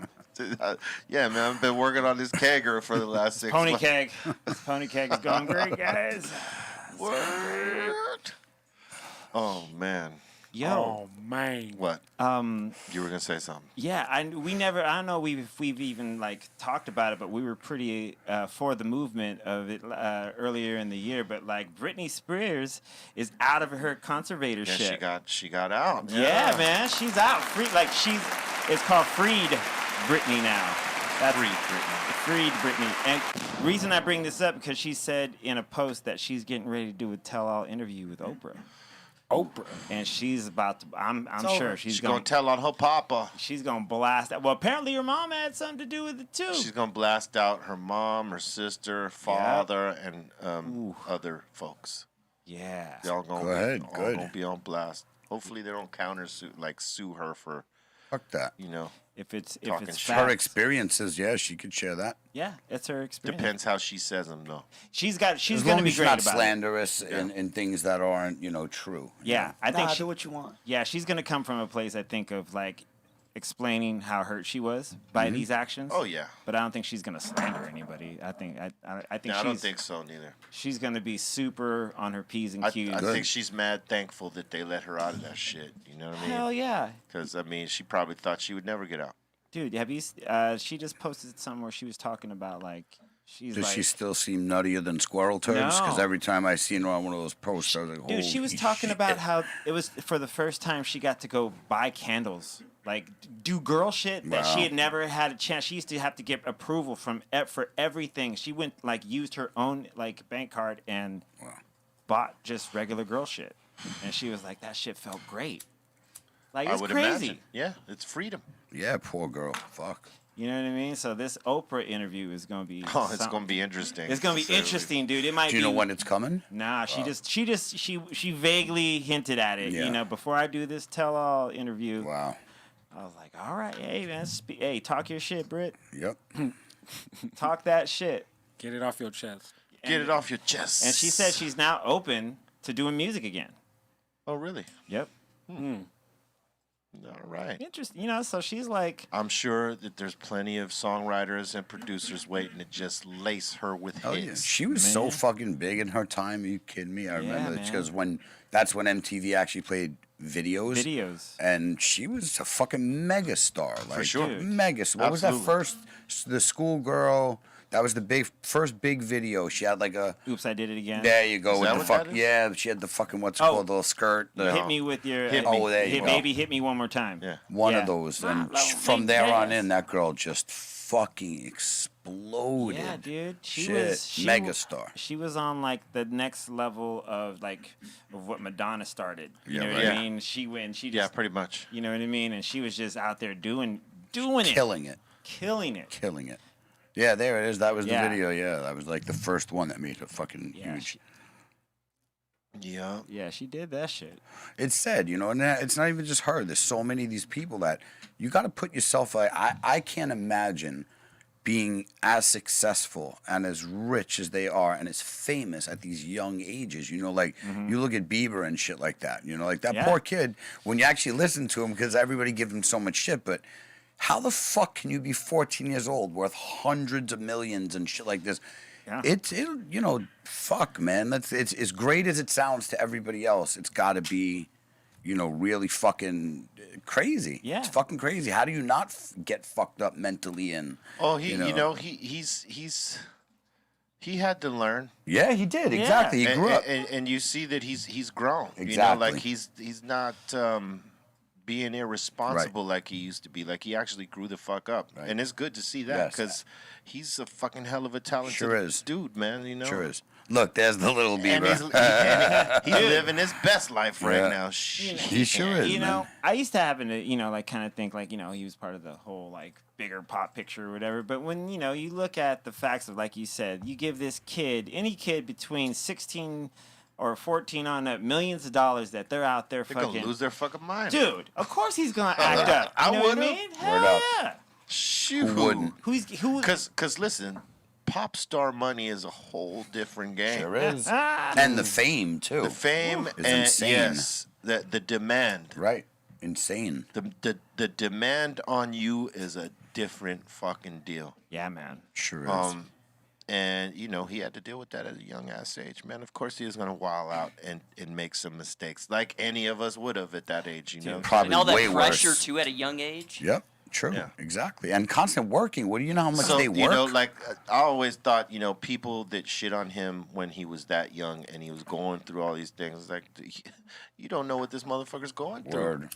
S4: Yeah, man, I've been working on this kegger for the last 6
S5: Pony
S4: months.
S5: keg. Pony keg is going great, guys.
S4: Word. Oh, man.
S5: Yo.
S3: Oh man.
S4: What? You were going to say something.
S5: Yeah, I don't know if we've even like talked about it, but we were pretty for the movement of it earlier in the year. But like Britney Spears is out of her conservatorship.
S4: Yeah, she got out.
S5: Yeah, man, she's out. Free, like it's called Freed Britney now. That's
S4: Freed Britney.
S5: Freed Britney. And reason I bring this up because she said in a post that she's getting ready to do a tell-all interview with Oprah. And she's about to. I'm sure
S4: She's going to tell on her papa.
S5: She's gonna blast that. Well, apparently your mom had something to do with it too.
S4: She's going to blast out her mom, her sister, father, and other folks.
S5: Yeah.
S4: They're all going
S6: Go ahead, good.
S4: to be on blast. Hopefully they don't sue her for,
S6: Fuck that.
S4: you know,
S5: If it's
S4: Talking
S5: facts.
S4: shit.
S6: Her experiences, yeah, she could share that.
S5: Yeah, it's her experience.
S4: depends how she says them, though.
S5: She's
S6: As
S5: gonna
S6: long
S5: be
S6: as she's
S5: great
S6: not
S5: about it.
S6: slanderous in things that aren't, true.
S5: Yeah, I think
S7: do what you want.
S5: Yeah, she's gonna come from a place I think of like explaining how hurt she was by these actions.
S4: Oh, yeah.
S5: But I don't think she's gonna slander anybody. I think
S4: No, I don't think so, neither.
S5: she's gonna be super on her P's and
S4: I
S5: Q's.
S4: think she's mad thankful that they let her out of that shit. You know what I mean?
S5: Hell yeah.
S4: Because, I mean, she probably thought she would never get out.
S5: Dude, have you? She just posted something where she was talking about like she's
S6: Does
S5: like,
S6: she still seem nuttier than squirrel turds? Because
S5: No.
S6: every time I seen her on one of those posts, I was like,
S5: dude, she was
S6: "Holy
S5: talking
S6: shit."
S5: about how it was for the first time she got to go buy candles, like do girl shit that she
S6: Wow.
S5: had never had a chance. She used to have to get approval from for everything. She went like used her own like bank card and bought just regular girl shit, and she was like, that shit felt great. Like
S4: I
S5: it's
S4: would
S5: crazy.
S4: imagine. Yeah, it's freedom.
S6: Yeah, poor girl. Fuck.
S5: You know what I mean? So this Oprah interview is gonna be.
S4: Oh, it's
S5: something.
S4: going to be interesting.
S5: It's gonna be
S4: to say the least.
S5: interesting, dude. It might.
S6: Do you
S5: be,
S6: know when it's coming?
S5: Nah, she vaguely hinted at it.
S6: Yeah.
S5: You know, before I do this tell-all interview,
S6: Wow.
S5: I was like, all right, hey man, hey, talk your shit, Britt.
S6: Yep.
S5: Talk that shit.
S3: Get it off your chest.
S4: Get it off your chest.
S5: And she said she's now open to doing music again.
S4: Oh, really?
S5: Yep.
S4: All right.
S5: Interesting. You know, so she's like,
S4: I'm sure that there's plenty of songwriters and producers waiting to just lace her with
S6: Oh, yeah.
S4: hits.
S6: She was so fucking big in her time. Are you kidding me? I remember
S5: man.
S6: because that's when MTV actually played videos. And she was a fucking megastar. Like,
S4: sure.
S6: Megastar. What was that
S4: Absolutely.
S6: the schoolgirl? That was the first big video. She had like a.
S5: oops, I did it again.
S6: There you go.
S4: Is
S6: With
S4: that
S6: the
S4: what
S6: fuck.
S4: that is?
S6: Yeah, she had the fucking what's it called, the little skirt. The,
S5: Hit me with your.
S4: Hit
S6: me. Oh, there you go.
S5: Baby, hit me one more time.
S4: Yeah.
S6: One
S5: Yeah.
S6: of those. And
S5: Wow,
S6: from
S5: big
S6: there on
S5: ass.
S6: in, that girl just fucking exploded.
S5: Yeah, dude. She
S6: Shit.
S5: was
S6: Megastar.
S5: She was on like the next level of what Madonna started. You
S6: Yeah,
S5: know what
S6: right.
S5: I mean? She just
S4: Yeah, pretty much.
S5: you know what I mean? And she was just out there doing it.
S6: Killing it.
S5: Killing it.
S6: Killing it. Yeah, there it is. That was the
S5: Yeah.
S6: video. Yeah, that was like the first one that made it fucking
S5: Yeah,
S6: huge.
S4: Yeah.
S5: Yeah, she did that shit.
S6: It's sad, and it's not even just her. There's so many of these people that you got to put yourself. I can't imagine being as successful and as rich as they are and as famous at these young ages. You look at Bieber and shit like that. Like that
S5: Yeah.
S6: poor kid. When you actually listen to him, because everybody gives him so much shit, but. How the fuck can you be 14 years old worth hundreds of millions and shit like this?
S5: Yeah.
S6: Fuck, man. It's as great as it sounds to everybody else. It's got to be, really fucking crazy.
S5: Yeah.
S6: It's fucking crazy. How do you not get fucked up mentally and?
S4: Oh, he had to learn.
S6: Yeah, he did
S5: Yeah.
S6: exactly. He grew up.
S4: And you see that he's grown.
S6: Exactly.
S4: Like he's not being irresponsible like he used to be. Like he actually grew the fuck up,
S6: Right.
S4: and it's good to see that
S6: Yes.
S4: because he's a fucking hell of a talented
S6: Sure is.
S4: dude, man.
S6: Sure is. Look, there's the little
S4: And
S6: Bieber.
S4: he's living his best life right
S6: Yeah.
S4: now. Shit.
S6: He sure is.
S5: You
S6: man.
S5: know, I used to happen to, kind of think he was part of the whole bigger pop picture or whatever. But when, you look at the facts of, like you said, you give this kid, any kid between 16 or 14 on up, millions of dollars that they're out there
S4: They're
S5: fucking
S4: gonna lose their fucking mind.
S5: Dude, of course he's gonna act up.
S4: I
S5: You know what I
S4: would've.
S5: mean?
S6: Word
S5: Hell
S6: up.
S5: yeah.
S4: Shoot.
S6: Who wouldn't?
S5: Who?
S4: Cause listen, pop star money is a whole different game.
S6: Sure is. And the fame too.
S4: The fame
S6: is
S4: and
S6: insane.
S4: yes, the demand.
S6: Right. Insane.
S4: The demand on you is a different fucking deal.
S5: Yeah, man.
S6: Sure is.
S4: And you know he had to deal with that at a young ass age, man. Of course he was gonna wild out and make some mistakes, like any of us would have at that age, you know.
S6: Probably
S8: And all that
S6: way
S8: pressure
S6: worse.
S8: too at a young age.
S6: Yep. True.
S4: Yeah.
S6: Exactly. And constant working. What do you know how much
S4: So
S6: they work?
S4: you know, like I always thought, you know, people that shit on him when he was that young and he was going through all these things, like you don't know what this motherfucker's going through.
S6: Word.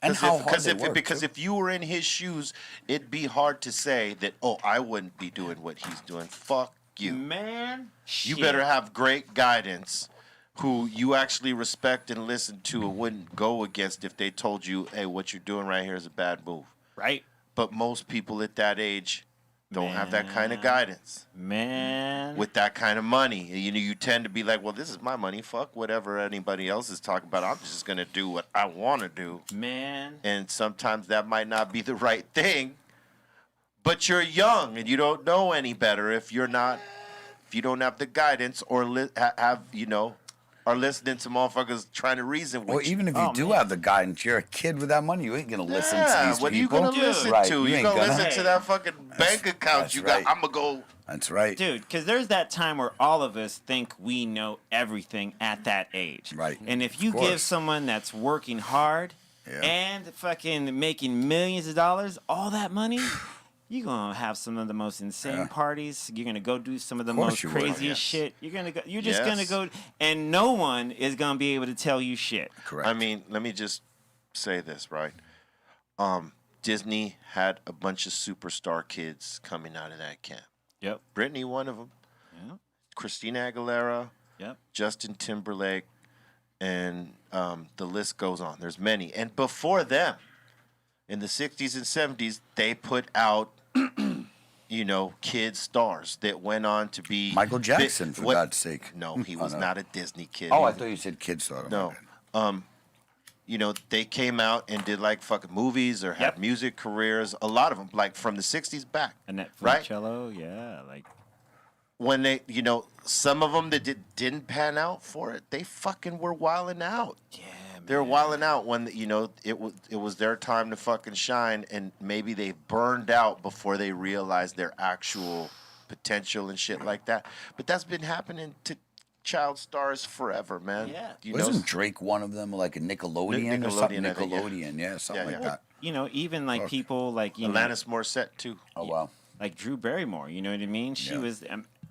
S6: And how hard they work,
S4: because
S6: too.
S4: if you were in his shoes, it'd be hard to say that, oh, I wouldn't be doing what he's doing. Fuck you.
S5: Man,
S4: You
S5: shit.
S4: better have great guidance who you actually respect and listen to and wouldn't go against if they told you, hey, what you're doing right here is a bad move.
S5: Right,
S4: But most people at that age don't have that kind of guidance.
S5: man.
S4: With that kind of money, you know, you tend to be like, well, this is my money. Fuck whatever anybody else is talking about. I'm just gonna do what I want to do.
S5: Man.
S4: And sometimes that might not be the right thing. But you're young and you don't know any better if you don't have the guidance or are listening to motherfuckers trying to reason with
S6: Or
S4: you.
S6: even if you do have the guidance, you're a kid with that money. You ain't gonna listen to these
S4: what
S6: people.
S4: are you gonna listen
S6: Right,
S4: to?
S6: you
S4: You
S6: ain't
S4: gonna
S6: gonna.
S4: listen to that fucking bank account
S6: that's
S4: you
S6: right.
S4: got? I'm gonna go.
S6: That's right.
S5: Dude, because there's that time where all of us think we know everything at that age.
S6: Right.
S5: And if you
S6: Of course.
S5: give someone that's working hard
S6: Yeah.
S5: and fucking making millions of dollars, all that money, you're going to have some of the most insane
S6: Yeah.
S5: parties. You're going to go do some of the
S6: Of course
S5: most
S6: you would.
S5: craziest
S4: Yes.
S5: shit. You're just going to
S4: Yes.
S5: go, and no one is going to be able to tell you shit.
S6: Correct.
S4: I mean, let me just say this, right? Disney had a bunch of superstar kids coming out of that camp.
S5: Yep.
S4: Brittany, one of them.
S5: Yep.
S4: Christina Aguilera,
S5: Yep.
S4: Justin Timberlake, and the list goes on. There's many. And before them, in the 60s and 70s, they put out, you know, kid stars that went on to be...
S6: Michael Jackson, for God's sake.
S4: No, he was
S6: no.
S4: not a Disney kid.
S6: Oh,
S4: He
S6: I
S4: was-
S6: thought you said kids star.
S4: No. You know, they came out and did like fucking movies or had
S5: Yep.
S4: music careers. A lot of them, like from the 60s back.
S5: Annette
S4: Right?
S5: Funicello, yeah. Like,
S4: When they, you know, some of them that didn't pan out for it, they fucking were wilding out.
S5: yeah, man.
S4: They were wilding out when, you know, it was their time to fucking shine, and maybe they burned out before they realized their actual potential and shit like that. But that's been happening to child stars forever, man.
S5: Yeah.
S4: You know,
S6: Wasn't Drake one of them, like a Nickelodeon or something?
S4: Nickelodeon, I think, yeah.
S6: Nickelodeon, yeah, something
S4: Yeah,
S6: like
S4: yeah.
S6: that.
S5: You know, even like
S6: Fuck.
S5: people like, you know,
S4: Alanis Morissette, too.
S6: Oh, wow.
S5: like Drew Barrymore, you know what I mean? She
S6: Yeah.
S5: was,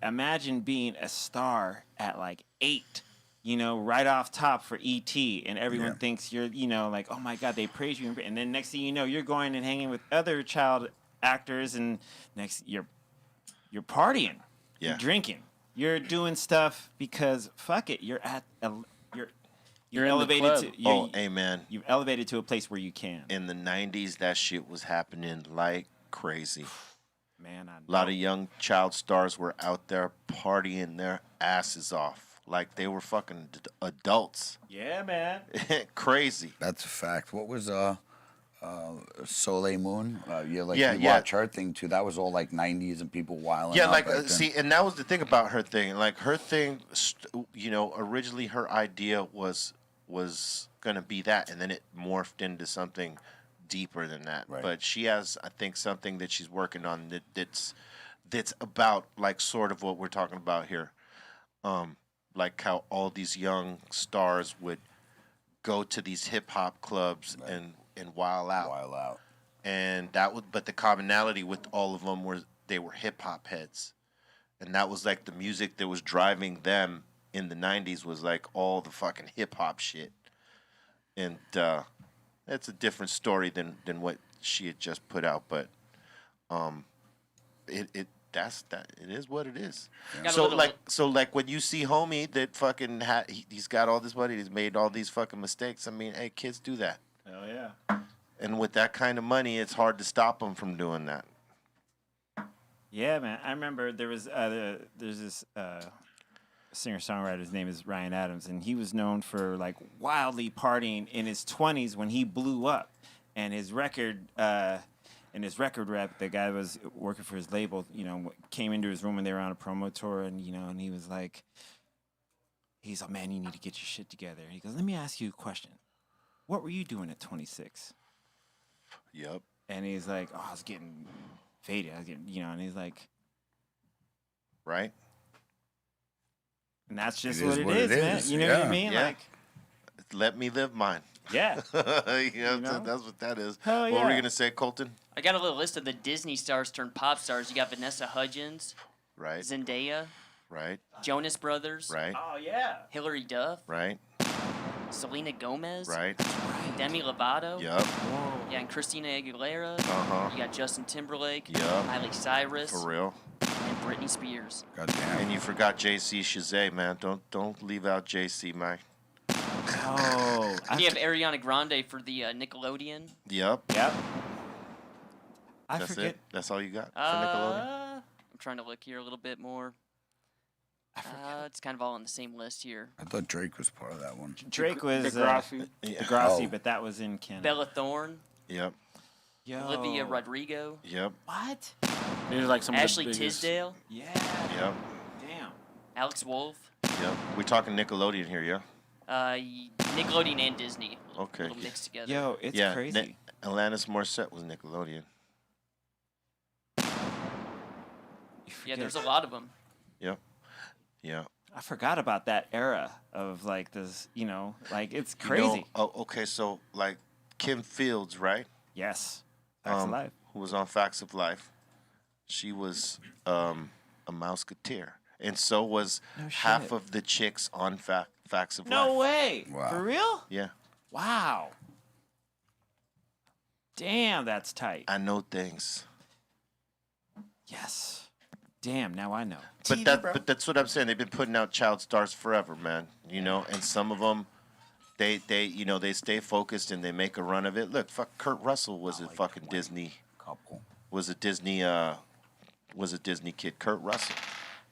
S5: imagine being a star at like 8, you know, right off top for E.T., and everyone
S6: Yeah.
S5: thinks you're, you know, like, oh my God, they praise you. And then next thing you know, you're going and hanging with other child actors, and next you're partying,
S4: Yeah.
S5: you're drinking, you're doing stuff because fuck it, you're
S3: You're in the
S5: elevated
S3: club.
S5: to you're,
S4: Oh, amen.
S5: you've elevated to a place where you can.
S4: In the 90s, that shit was happening like crazy.
S5: Man, I
S4: A lot of young child stars were out there partying their asses off. Like they were fucking adults.
S5: yeah, man.
S4: Crazy.
S6: That's a fact. What was Soleil Moon? You
S4: Yeah,
S6: you
S4: yeah.
S6: watch her thing too. That was all like '90s and people wilding.
S4: Yeah,
S6: out
S4: like
S6: back then.
S4: see, and that was the thing about her thing. Like her thing, you know, originally her idea was gonna be that, and then it morphed into something deeper than that.
S6: Right.
S4: But she has, I think, something that she's working on that's about like sort of what we're talking about here. Like how all these young stars would go to these hip hop clubs and wild out.
S6: Wild out.
S4: And that would, but the commonality with all of them was they were hip hop heads, and that was like the music that was driving them in the '90s was like all the fucking hip hop shit, and that's a different story than what she had just put out, but it is what it is.
S8: Got a
S4: So
S8: little-
S4: like when you see homie that fucking he's got all this money, he's made all these fucking mistakes. I mean, hey, kids do that.
S5: Hell yeah.
S4: And with that kind of money, it's hard to stop them from doing that.
S5: Yeah, man. I remember there's this singer-songwriter. His name is Ryan Adams, and he was known for like wildly partying in his 20s when he blew up. And his record, rep, the guy was working for his label, came into his room when they were on a promo tour, and and he was like, he's like, man, you need to get your shit together. He goes, let me ask you a question. What were you doing at 26?
S4: Yep.
S5: And he's like, oh, I was getting faded. I was getting, and he's like,
S4: right.
S5: And that's just
S6: It
S5: what
S6: is
S5: it
S6: what
S5: is,
S6: it
S5: man.
S6: is.
S5: You know what I
S6: Yeah.
S5: mean?
S4: Yeah.
S5: Like,
S4: Let me live mine.
S5: yeah.
S4: That's what that is.
S5: Hell
S4: What were
S5: yeah.
S4: you gonna say, Colton?
S8: I got a little list of the Disney stars turned pop stars. You got Vanessa Hudgens,
S4: Right.
S8: Zendaya,
S4: Right.
S8: Jonas Brothers,
S4: Right.
S5: Oh, yeah.
S8: Hilary Duff,
S4: Right.
S8: Selena Gomez,
S4: Right.
S8: Demi Lovato.
S4: Yup.
S8: Yeah, and Christina Aguilera.
S4: Uh-huh.
S8: You got Justin Timberlake,
S4: Yup.
S8: Miley Cyrus,
S4: For real.
S8: and Britney Spears.
S6: Goddamn.
S4: And you forgot JC Chazé, man. Don't leave out JC, man.
S5: Oh.
S8: And you have Ariana Grande for the Nickelodeon.
S4: Yep.
S5: Yep. I
S4: That's
S5: forget.
S4: it. That's all you got for Nickelodeon.
S8: I'm trying to look here a little bit more. It's kind of all on the same list here.
S6: I thought Drake was part of that one.
S5: Drake was
S3: Degrassi.
S5: Degrassi,
S6: Oh.
S5: but that was in Canada.
S8: Bella Thorne,
S4: Yep.
S5: Yo.
S8: Olivia Rodrigo,
S4: Yep.
S5: What?
S3: These are like some
S8: Ashley
S3: of the biggest.
S8: Tisdale,
S5: Yeah.
S4: Yep.
S5: Damn.
S8: Alex Wolff,
S4: Yep. We're talking Nickelodeon here, yeah.
S8: Nickelodeon and Disney.
S4: Okay.
S8: Little mixed together.
S5: Yo, it's
S4: yeah.
S5: crazy.
S4: Alanis Morissette was Nickelodeon.
S5: You
S8: Yeah,
S5: forget-
S8: there's a lot of them.
S4: Yep. Yeah.
S5: I forgot about that era of like this, like it's
S4: You
S5: crazy.
S4: know, oh, okay, so like Kim Fields, right?
S5: Yes. Facts of life.
S4: Who was on Facts of Life. She was a Mouseketeer. And so was
S5: No
S4: half
S5: shit.
S4: of the chicks on Facts of
S5: No
S4: Life.
S5: way.
S6: Wow.
S5: For real?
S4: Yeah.
S5: Wow. Damn, that's tight.
S4: I know things.
S5: Yes. Damn, now I know.
S7: TV, bro.
S4: But that's what I'm saying. They've been putting out child stars forever, man. And some of them, they stay focused and they make a run of it. Look, fuck, Kurt Russell was a fucking Disney,
S6: Couple.
S4: was a Disney kid. Kurt Russell.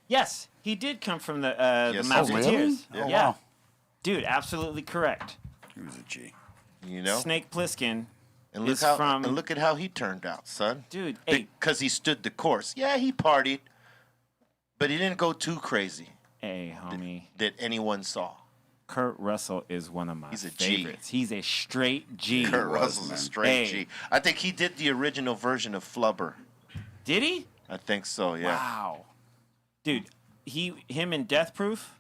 S5: Yes, he did come from the
S4: Yes,
S5: the
S4: he did.
S5: Mouseketeers.
S6: Oh,
S5: Yeah.
S6: wow.
S5: Dude, absolutely correct.
S6: He was a G.
S5: Snake Plissken
S4: And
S5: is
S4: look
S5: from...
S4: at how he turned out, son.
S5: Dude, hey,
S4: Because he stood the course. Yeah, he partied, but he didn't go too crazy
S5: hey, homie.
S4: that anyone saw.
S5: Kurt Russell is one of my
S4: He's a G.
S5: favorites. He's a straight G.
S4: Kurt Russell's a straight
S5: Hey.
S4: G. I think he did the original version of Flubber.
S5: Did he?
S4: I think so, yeah.
S5: Wow. Dude, him in Death Proof,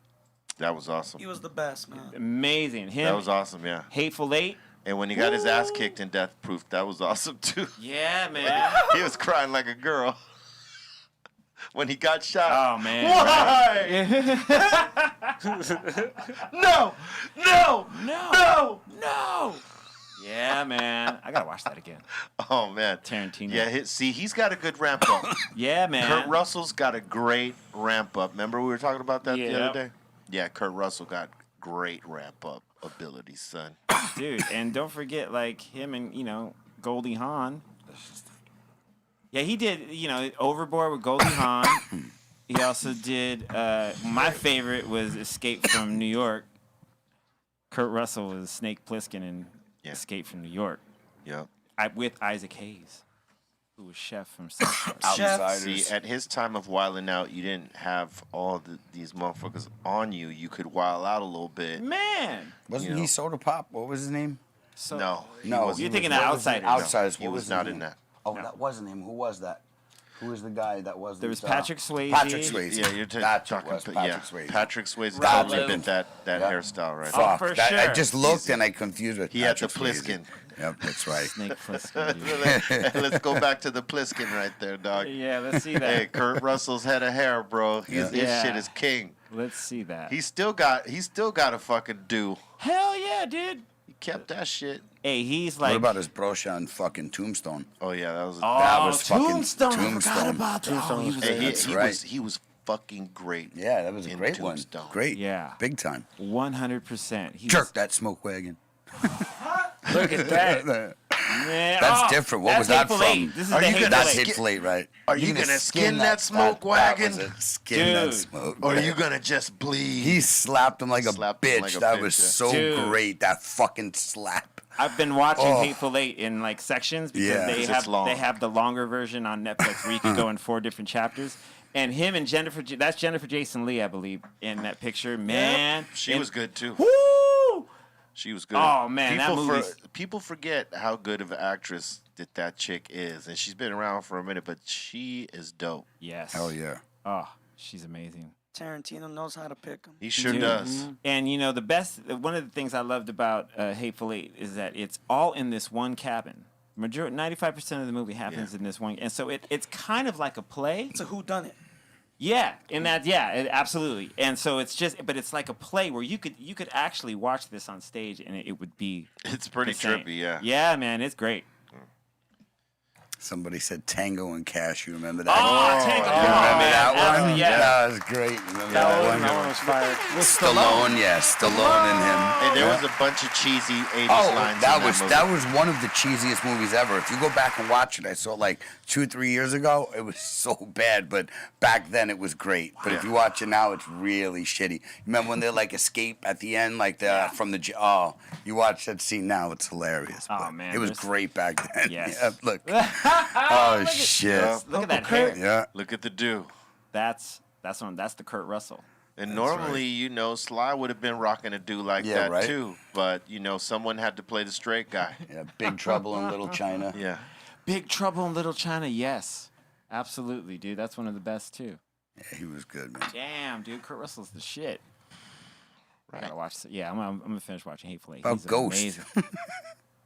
S4: That was awesome.
S7: He was the best, man.
S5: amazing. Him,
S4: That was awesome, yeah.
S5: Hateful Eight.
S4: And when he got his ass kicked in Death Proof, that was awesome too.
S5: Yeah, man.
S4: He was crying like a girl when he got shot.
S5: Oh, man.
S4: Why? No! No!
S5: No! No! Yeah, man. I gotta watch that again.
S4: Oh man,
S5: Tarantino.
S4: Yeah, he's got a good ramp up.
S5: Yeah, man.
S4: Kurt Russell's got a great ramp up. Remember we were talking about that the
S5: Yep.
S4: other day? Yeah, Kurt Russell got great ramp up ability, son.
S5: Dude, and don't forget, like, him and, Goldie Hawn. Yeah, he did, Overboard with Goldie Hawn. He also did, my favorite was Escape from New York. Kurt Russell was Snake Plissken in Escape from New York.
S4: Yeah.
S5: With Isaac Hayes, who was chef from South Park.
S6: Outsiders.
S4: See, at his time of wilding out, you didn't have all these motherfuckers on you. You could wild out a little bit.
S5: Man!
S6: Wasn't
S4: You
S6: he
S4: know.
S6: Soda Pop? What was his name?
S5: So,
S4: No. he
S6: No.
S4: wasn't.
S5: You're thinking
S6: What
S5: of
S6: was it?
S5: Outsiders.
S6: Outsiders.
S4: He
S6: What
S4: was
S6: his
S4: not
S6: name?
S4: in that.
S6: Oh, that wasn't him. Who was that? Who was the guy that was?
S5: There was Patrick Swayze.
S6: Patrick Swayze.
S4: Yeah, you're
S6: That's
S4: talking.
S6: what it was, Patrick Swayze.
S4: Patrick Swayze
S8: Rob
S4: totally
S8: Lowe.
S4: bit that
S6: Yeah.
S4: hairstyle right.
S5: Oh,
S6: Fuck.
S5: for
S6: that, I
S5: sure.
S6: just looked and I confused with
S4: He had the
S6: Patrick Swayze.
S4: Pliskin.
S6: Yep, that's right.
S5: Snake Plissken, dude.
S4: Let's go back to the Pliskin right there, dog.
S5: Yeah, let's see that.
S4: Hey, Kurt Russell's head of hair, bro. His
S5: Yeah.
S4: shit is king.
S5: Let's see that.
S4: He still got a fucking do.
S5: Hell yeah, dude.
S4: He kept that shit.
S5: Hey, he's like...
S6: What about his brosha on fucking Tombstone?
S4: Oh yeah, that was.
S5: Oh,
S6: That was fucking
S5: Tombstone. I forgot
S6: Tombstone.
S5: about that. Oh, he was
S4: Hey,
S6: That's
S4: he
S6: right.
S4: was fucking great.
S6: Yeah, that was a
S4: in
S6: great one.
S4: Tombstone.
S6: Great.
S5: Yeah.
S6: Big time.
S5: 100%.
S6: Jerk that smoke wagon.
S5: Look at that. Man,
S6: That's different. What was that
S5: Hateful
S6: from?
S5: Eight. This is
S4: Are
S5: the
S4: you
S5: Hateful
S4: gonna
S6: That's
S5: Eight.
S6: Hateful Eight, right?
S4: Are you gonna skin that smoke wagon?
S6: That was it. Skin that
S5: Dude.
S6: smoke
S4: Or are
S6: wagon.
S4: you gonna just bleed?
S6: He slapped him like a
S4: Slapped him
S6: bitch.
S4: like a
S6: That
S4: bitch,
S6: was
S4: yeah.
S6: so
S5: Dude.
S6: great. That fucking slap.
S5: I've been watching
S6: Oh.
S5: Hateful Eight in like sections because
S6: Yeah.
S5: they
S6: 'Cause
S4: it's
S5: have
S4: long.
S5: they have the longer version on Netflix where you can go in 4 different chapters. And him and that's Jennifer Jason Leigh, I believe, in that picture. Man,
S4: She was good too.
S5: Woo!
S4: She was good.
S5: Oh, man, that movie's-
S4: people forget how good of an actress that chick is, and she's been around for a minute, but she is dope.
S5: Yes.
S6: Hell yeah.
S5: Oh, she's amazing.
S7: Tarantino knows how to pick them.
S4: He sure
S5: Dude.
S4: does.
S5: And you know one of the things I loved about Hateful Eight is that it's all in this one cabin. 95% of the movie happens in this one, and so it's kind of like a play.
S7: It's a whodunit.
S5: Yeah, in that, absolutely. And so but it's like a play where you could actually watch this on stage and it would be.
S4: It's pretty
S5: the same.
S4: trippy, yeah.
S5: Yeah, man, it's great.
S6: Somebody said Tango and Cash. You remember that?
S5: Tango!
S6: You remember that one?
S5: Absolutely, yeah.
S6: That was great. Remember that
S3: That one
S6: one?
S3: was fire.
S6: Stallone, yeah, Stallone and him.
S4: And there
S6: Yeah.
S4: was a bunch of cheesy 80s
S6: Oh,
S4: lines
S6: that
S4: in
S6: was
S4: movie.
S6: that was one of the cheesiest movies ever. If you go back and watch it, I saw it like 2-3 years ago. It was so bad, but back then it was great. But if you watch it now, it's really shitty. Remember when they like escape at the end, like from the you watch that scene now, it's hilarious.
S5: Oh,
S6: but
S5: man,
S6: it was
S5: there's-
S6: great back then.
S5: Yes.
S6: Yeah, look. Oh shit.
S5: Look at that hair.
S6: Yeah.
S4: Look at the do.
S5: That's the Kurt Russell.
S4: And normally, Sly would have been rocking a do like
S6: Yeah,
S4: that
S6: right.
S4: too. But, someone had to play the straight guy.
S6: Yeah, Big Trouble in Little China.
S4: Yeah.
S5: Big Trouble in Little China, yes. Absolutely, dude. That's one of the best too.
S6: Yeah, he was good, man.
S5: Damn, dude, Kurt Russell's the shit. I gotta watch. Yeah, I'm gonna finish watching Hateful Eight.
S6: About
S5: He's
S6: Ghost.
S5: amazing.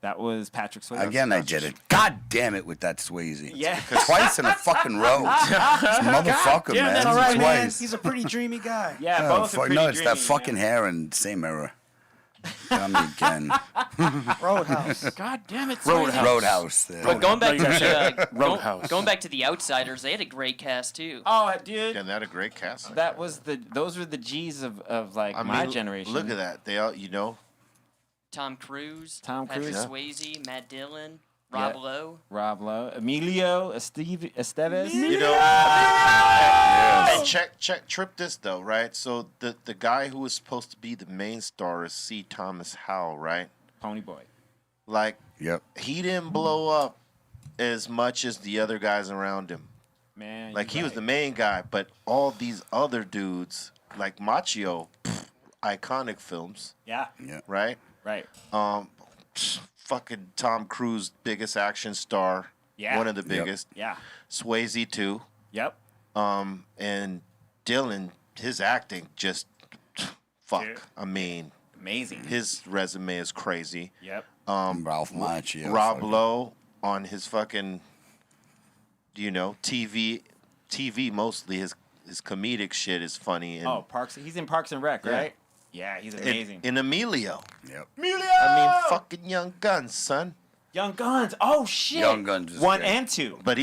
S5: That was Patrick Swayze.
S6: Again, I did it. God damn it with that Swayze.
S5: Yeah.
S6: Twice in a fucking row. This motherfucker,
S5: damn,
S6: man.
S5: that's
S7: All right, man.
S6: Twice.
S7: He's a pretty dreamy guy.
S5: Yeah,
S6: Oh,
S5: both are
S6: fuck,
S5: pretty
S6: no, it's that
S5: dreamy,
S6: fucking
S5: man.
S6: hair and same era. Got me again.
S7: Roadhouse.
S5: God damn it,
S6: Roadhouse. There.
S8: But going back
S3: No, you
S8: to
S3: Roadhouse.
S8: going back to the Outsiders, they had a great cast too.
S5: Oh, dude,
S4: And that a great cast.
S5: that was those were the G's of like my generation.
S4: Look at that. They all,
S8: Tom Cruise,
S5: Tom
S8: Patrick
S5: Cruise.
S8: Swayze, Matt Dillon, Rob
S5: Yeah.
S8: Lowe.
S5: Rob Lowe, Emilio Estevez.
S4: And trip this though, right? So the guy who was supposed to be the main star is C. Thomas Howell, right?
S5: Pony Boy.
S4: Like,
S6: Yep.
S4: he didn't blow up as much as the other guys around him.
S5: Man,
S4: Like,
S5: you're
S4: he was
S5: right.
S4: the main guy, but all these other dudes, like Machio, iconic films,
S5: Yeah,
S6: Yeah.
S4: right?
S5: right.
S4: Fucking Tom Cruise, biggest action star.
S5: Yeah.
S4: One of the biggest.
S5: Yeah.
S4: Swayze, too.
S5: Yep.
S4: And Dylan, his acting just, fuck.
S5: Dude.
S4: I mean,
S5: Amazing.
S4: his resume is crazy.
S5: Yep.
S6: Ralph Macchio.
S4: Rob
S6: fucking-
S4: Lowe on his fucking, TV mostly. His comedic shit is funny. And,
S5: Oh, Parks. He's in Parks and Rec,
S4: Yeah.
S5: right? Yeah, he's amazing.
S4: and Emilio.
S6: Yep.
S5: Emilio.
S4: I mean, fucking Young Guns, son.
S5: Young Guns. Oh shit.
S6: Young Guns is
S5: 1
S6: great.
S5: and 2.
S4: But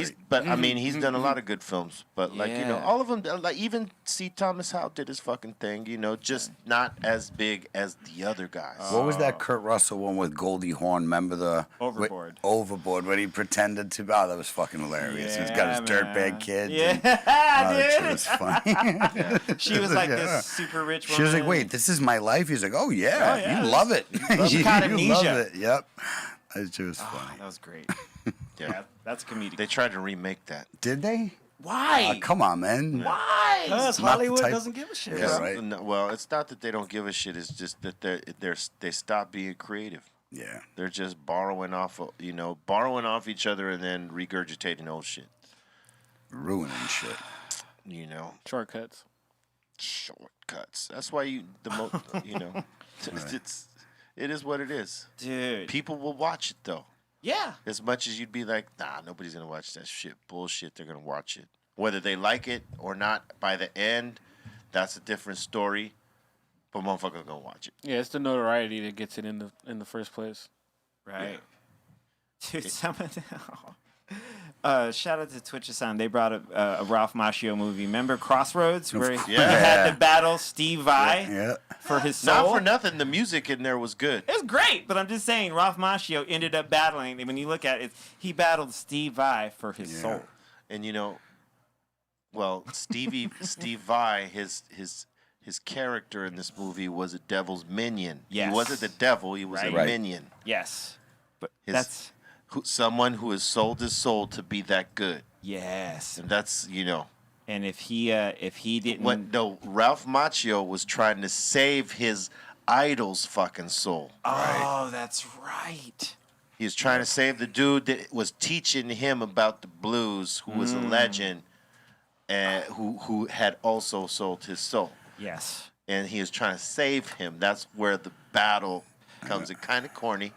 S4: I mean, he's done a lot of good films. But
S5: Yeah.
S4: all of them, like even C. Thomas Howell did his fucking thing. Just not as big as the other guys.
S6: What was that Kurt Russell one with Goldie Hawn? Remember the
S5: Overboard.
S6: Overboard when he pretended to. Oh, that was fucking hilarious. He's got his
S5: Yeah,
S6: dirtbag
S5: man.
S6: kids.
S5: Yeah,
S6: and- that shit
S5: dude.
S6: was funny.
S5: She was like
S6: Yeah.
S5: this super rich woman.
S6: She was like, "Wait, this is my life." He's like, "Oh yeah,
S5: Oh, yeah.
S6: you love it. you
S5: got
S6: love
S5: amnesia.
S6: it." Yep. That shit was
S5: Oh,
S6: funny.
S5: that was great.
S4: Yeah.
S5: That's a comedic.
S4: They tried to remake that.
S6: Did they?
S5: Why?
S6: Come on, man.
S5: Why?
S7: Because
S6: not the
S7: Hollywood
S6: type-
S7: doesn't give a shit.
S6: Yeah,
S7: bro.
S6: right.
S4: No, well, it's not that they don't give a shit. It's just that they stop being creative.
S6: Yeah.
S4: They're just borrowing off each other and then regurgitating old shit.
S6: Ruining shit.
S3: Shortcuts.
S4: Shortcuts. That's why it is what it is.
S5: Dude.
S4: People will watch it though.
S5: Yeah.
S4: As much as you'd be like, nah, nobody's gonna watch that shit. Bullshit. They're gonna watch it, whether they like it or not. By the end, that's a different story. But motherfuckers gonna watch it.
S3: Yeah, it's the notoriety that gets it in the first place.
S5: Right. Dude, some of the, shout out to Twitch-a-san. They brought a Ralph Macchio movie. Remember Crossroads, where he
S4: Yeah.
S5: had to battle Steve Vai
S6: Yeah.
S5: for his soul?
S4: Not for nothing, the music in there was good.
S5: It was great, but I'm just saying, Ralph Macchio ended up battling. When you look at it, he battled Steve Vai for his soul.
S4: And Steve Vai, his character in this movie was a devil's minion.
S5: Yes.
S4: He wasn't the devil; he was a
S6: Right.
S4: minion.
S5: Yes, but
S4: His- someone who has sold his soul to be that good.
S5: yes.
S4: And that's
S5: And if he didn't,
S4: Ralph Macchio was trying to save his idol's fucking soul.
S5: that's right.
S4: He was trying to save the dude that was teaching him about the blues, who was a legend, and who had also sold his soul.
S5: Yes.
S4: And he was trying to save him. That's where the battle comes in, kind of corny.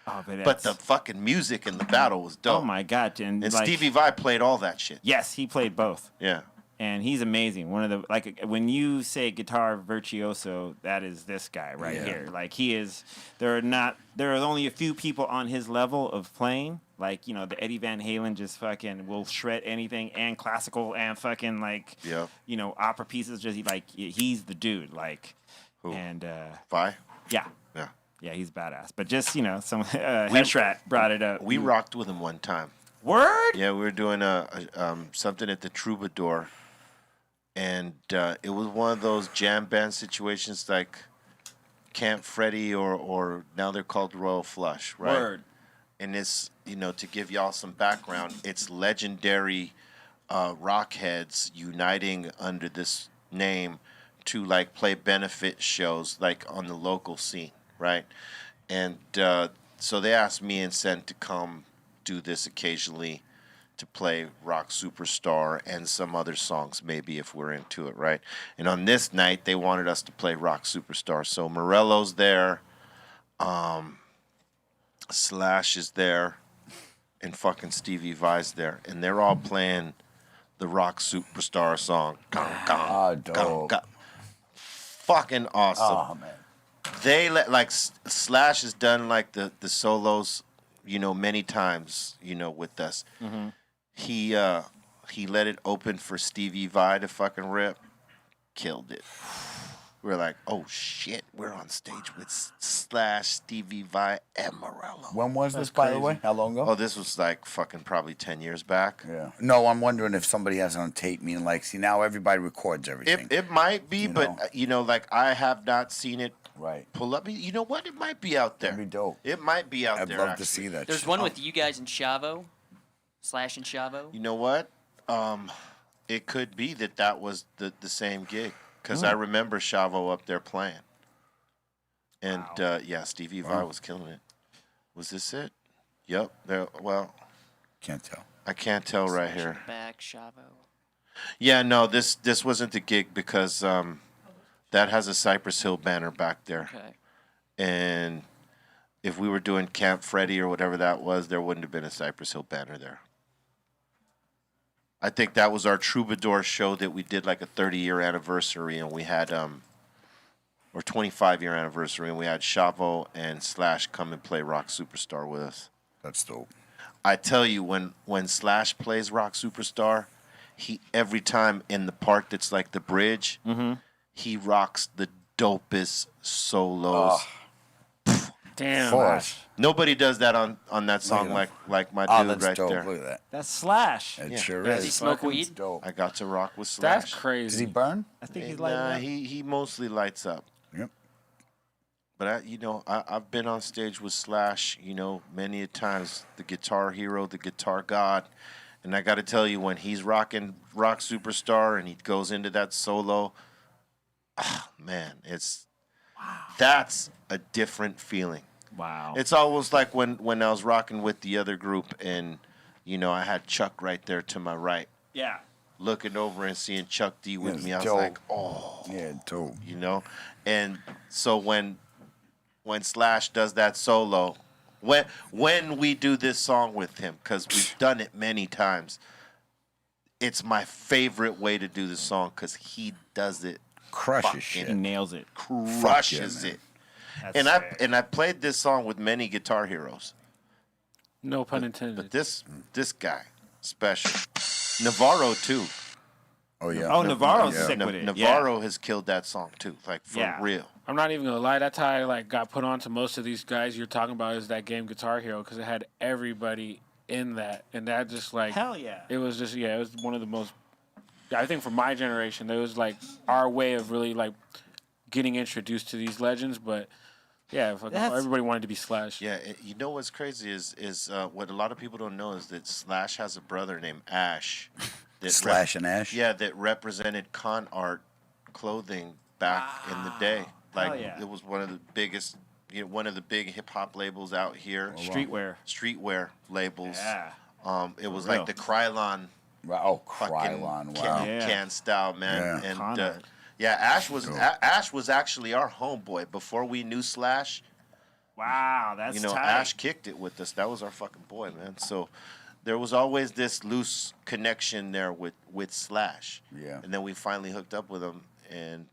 S5: Oh,
S4: But the fucking music in the battle was dope.
S5: Oh my god!
S4: And Stevie Vai played all that shit.
S5: Yes, he played both.
S4: Yeah.
S5: And he's amazing. One of the when you say guitar virtuoso, that is this guy right here. Like he is. There are only a few people on his level of playing. Like the Eddie Van Halen just fucking will shred anything, and classical and fucking opera pieces. Just he's the dude. Like
S4: Who?
S5: And
S4: Vai?
S5: yeah.
S4: Yeah.
S5: Yeah, he's badass. But just some Headstrat brought it up.
S4: We rocked with him one time.
S5: Word?
S4: Yeah, we were doing something at the Troubadour, and it was one of those jam band situations like Camp Freddy or now they're called Royal Flush, right?
S5: Word.
S4: And it's to give y'all some background, it's legendary rock heads uniting under this name to play benefit shows on the local scene, right? And so they asked me and Sen to come do this occasionally to play Rock Superstar and some other songs maybe if we're into it, right? And on this night they wanted us to play Rock Superstar. So Morello's there, Slash is there, and fucking Stevie Vai's there, and they're all playing the Rock Superstar song.
S6: Dope.
S4: Fucking awesome.
S6: Oh man.
S4: They Slash has done the solos, many times, with us.
S5: Mm-hmm.
S4: He let it open for Stevie Vai to fucking rip, killed it. We're like, oh shit, we're on stage with Slash, Stevie Vai, and Morello.
S6: When was this, by the way? How long ago?
S4: Oh, this was fucking probably 10 years back.
S6: Yeah. No, I'm wondering if somebody has it on tape. Meaning, see, now everybody records everything.
S4: It might be, but I have not seen it.
S6: Right.
S4: Pull up. You know what? It might be out there.
S6: That'd be dope.
S4: It might be out
S6: I'd
S4: there.
S6: love to see that.
S8: There's
S6: shit.
S8: one with you guys and Chavo, Slash and Chavo.
S4: You know what? It could be that was the same gig because I remember Chavo up there playing. And Stevie Vai was killing it. Was this it? Yep. Well,
S6: Can't tell.
S4: I can't tell right here.
S8: Back Chavo.
S4: Yeah, no, this wasn't the gig because that has a Cypress Hill banner back there.
S8: Okay.
S4: And if we were doing Camp Freddy or whatever that was, there wouldn't have been a Cypress Hill banner there. I think that was our Troubadour show that we did a 30-year anniversary, and we had or 25-year anniversary, and we had Chavo and Slash come and play Rock Superstar with us.
S6: That's dope.
S4: I tell you, when Slash plays Rock Superstar, he every time in the part that's the bridge, he rocks the dopest solos.
S5: Damn.
S6: Force.
S4: Nobody does that on that song like my
S6: Oh,
S4: dude
S6: that's
S4: right
S6: dope.
S4: there.
S6: Look at that.
S5: That's Slash.
S6: It
S4: Yeah.
S6: sure
S8: Does
S6: is.
S8: he smoke
S6: Fucking
S8: weed?
S6: Dope.
S4: I got to rock with Slash.
S3: That's crazy.
S6: Does he burn?
S5: I think he's
S4: Nah,
S5: like
S4: he mostly lights up.
S6: Yep.
S4: But I've been on stage with Slash, many a times, the guitar hero, the guitar god. And I got to tell you, when he's rocking Rock Superstar and he goes into that solo, man, that's a different feeling.
S5: wow.
S4: It's almost like when I was rocking with the other group and, I had Chuck right there to my right,
S5: yeah.
S4: looking over and seeing Chuck D with
S6: Yes,
S4: me. I was
S6: dope.
S4: like, oh.
S6: Yeah, dope.
S4: And so when Slash does that solo, when we do this song with him, because we've done it many times, it's my favorite way to do the song because he does it,
S6: Crushes
S4: Fucking
S6: shit.
S5: He nails it.
S4: crushes
S6: man.
S4: it.
S5: That's fair.
S4: And I played this song with many guitar heroes,
S3: No pun intended.
S4: but this guy, special. Navarro too.
S6: Oh yeah.
S5: Oh, Navarro's
S6: Yeah.
S5: sick with it.
S4: Navarro has killed that song too, like for real.
S3: I'm not even gonna lie. That's how I like got put on to most of these guys you're talking about is that game Guitar Hero because it had everybody in that, and that just like
S5: Hell yeah.
S3: It was just it was one of the most. I think for my generation, it was like our way of really like getting introduced to these legends, but. Yeah, everybody wanted to be Slash.
S4: Yeah, you know what's crazy is what a lot of people don't know is that Slash has a brother named Ash.
S6: Slash and Ash?
S4: Yeah, that represented con art clothing back in the day. Like it was one of the biggest, one of the big hip hop labels out here. Streetwear labels.
S5: Yeah.
S4: It was like the Krylon.
S6: Oh, Krylon! Wow.
S4: Can style, man.
S6: Yeah.
S4: And Ash was actually our homeboy before we knew Slash.
S5: Wow, that's tight.
S4: Ash kicked it with us. That was our fucking boy, man. So there was always this loose connection there with Slash.
S6: Yeah.
S4: And then we finally hooked up with him, and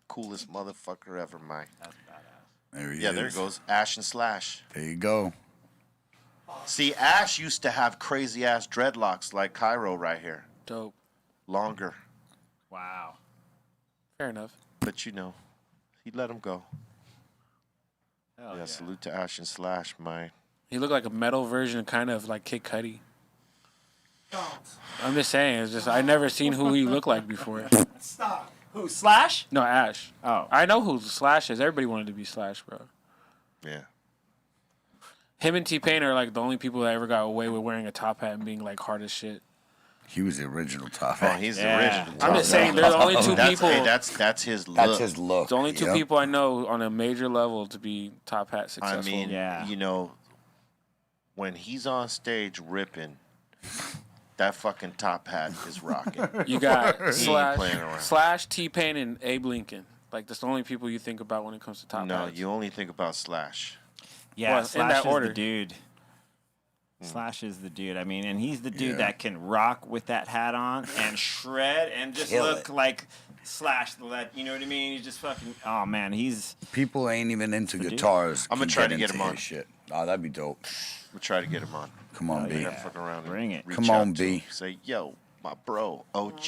S4: coolest motherfucker ever, Mike. That's badass.
S6: There he is.
S4: Yeah, there it goes. Ash and Slash.
S6: There you go.
S4: See, Ash used to have crazy ass dreadlocks like Cairo right here.
S3: Dope.
S4: Longer.
S5: Wow.
S3: Fair enough.
S4: But he let him go. Yeah, salute to Ash and Slash, man.
S3: He looked like a metal version, kind of like Kid Cudi. I'm just saying, it's just I never seen who he looked like before.
S7: Stop.
S5: Who, Slash?
S3: No, Ash.
S5: Oh.
S3: I know who Slash is. Everybody wanted to be Slash, bro.
S4: Yeah.
S3: Him and T-Pain are like the only people that ever got away with wearing a top hat and being like hard as shit.
S6: He was the original top
S4: Oh,
S6: hat.
S4: he's the original.
S3: I'm just saying, they're the only two people.
S4: Hey, that's his look.
S6: That's his look.
S3: The only two people I know on a major level to be top hat successful.
S4: I mean, when he's on stage ripping, that fucking top hat is rocking.
S3: You got
S4: playing around.
S3: Slash, T-Pain, and Abe Lincoln. Like, that's the only people you think about when it comes to top hats.
S4: No, you only think about Slash.
S5: Yeah,
S3: Well,
S5: Slash
S3: in that
S5: is
S3: order.
S5: the dude. Slash is the dude. I mean, and he's the dude that can rock with that hat on and shred and just look like Slash. You know what I mean? He's just fucking. Oh man, he's.
S6: People ain't even into guitars.
S4: I'm gonna try to get him on.
S6: Shit. Oh, that'd be dope.
S4: We'll try to get him on.
S6: Come on, B.
S4: Fucking around and
S5: Bring it.
S4: reach
S6: Come
S4: out
S6: on,
S4: to
S6: B.
S4: him. Say, yo, my bro, OG.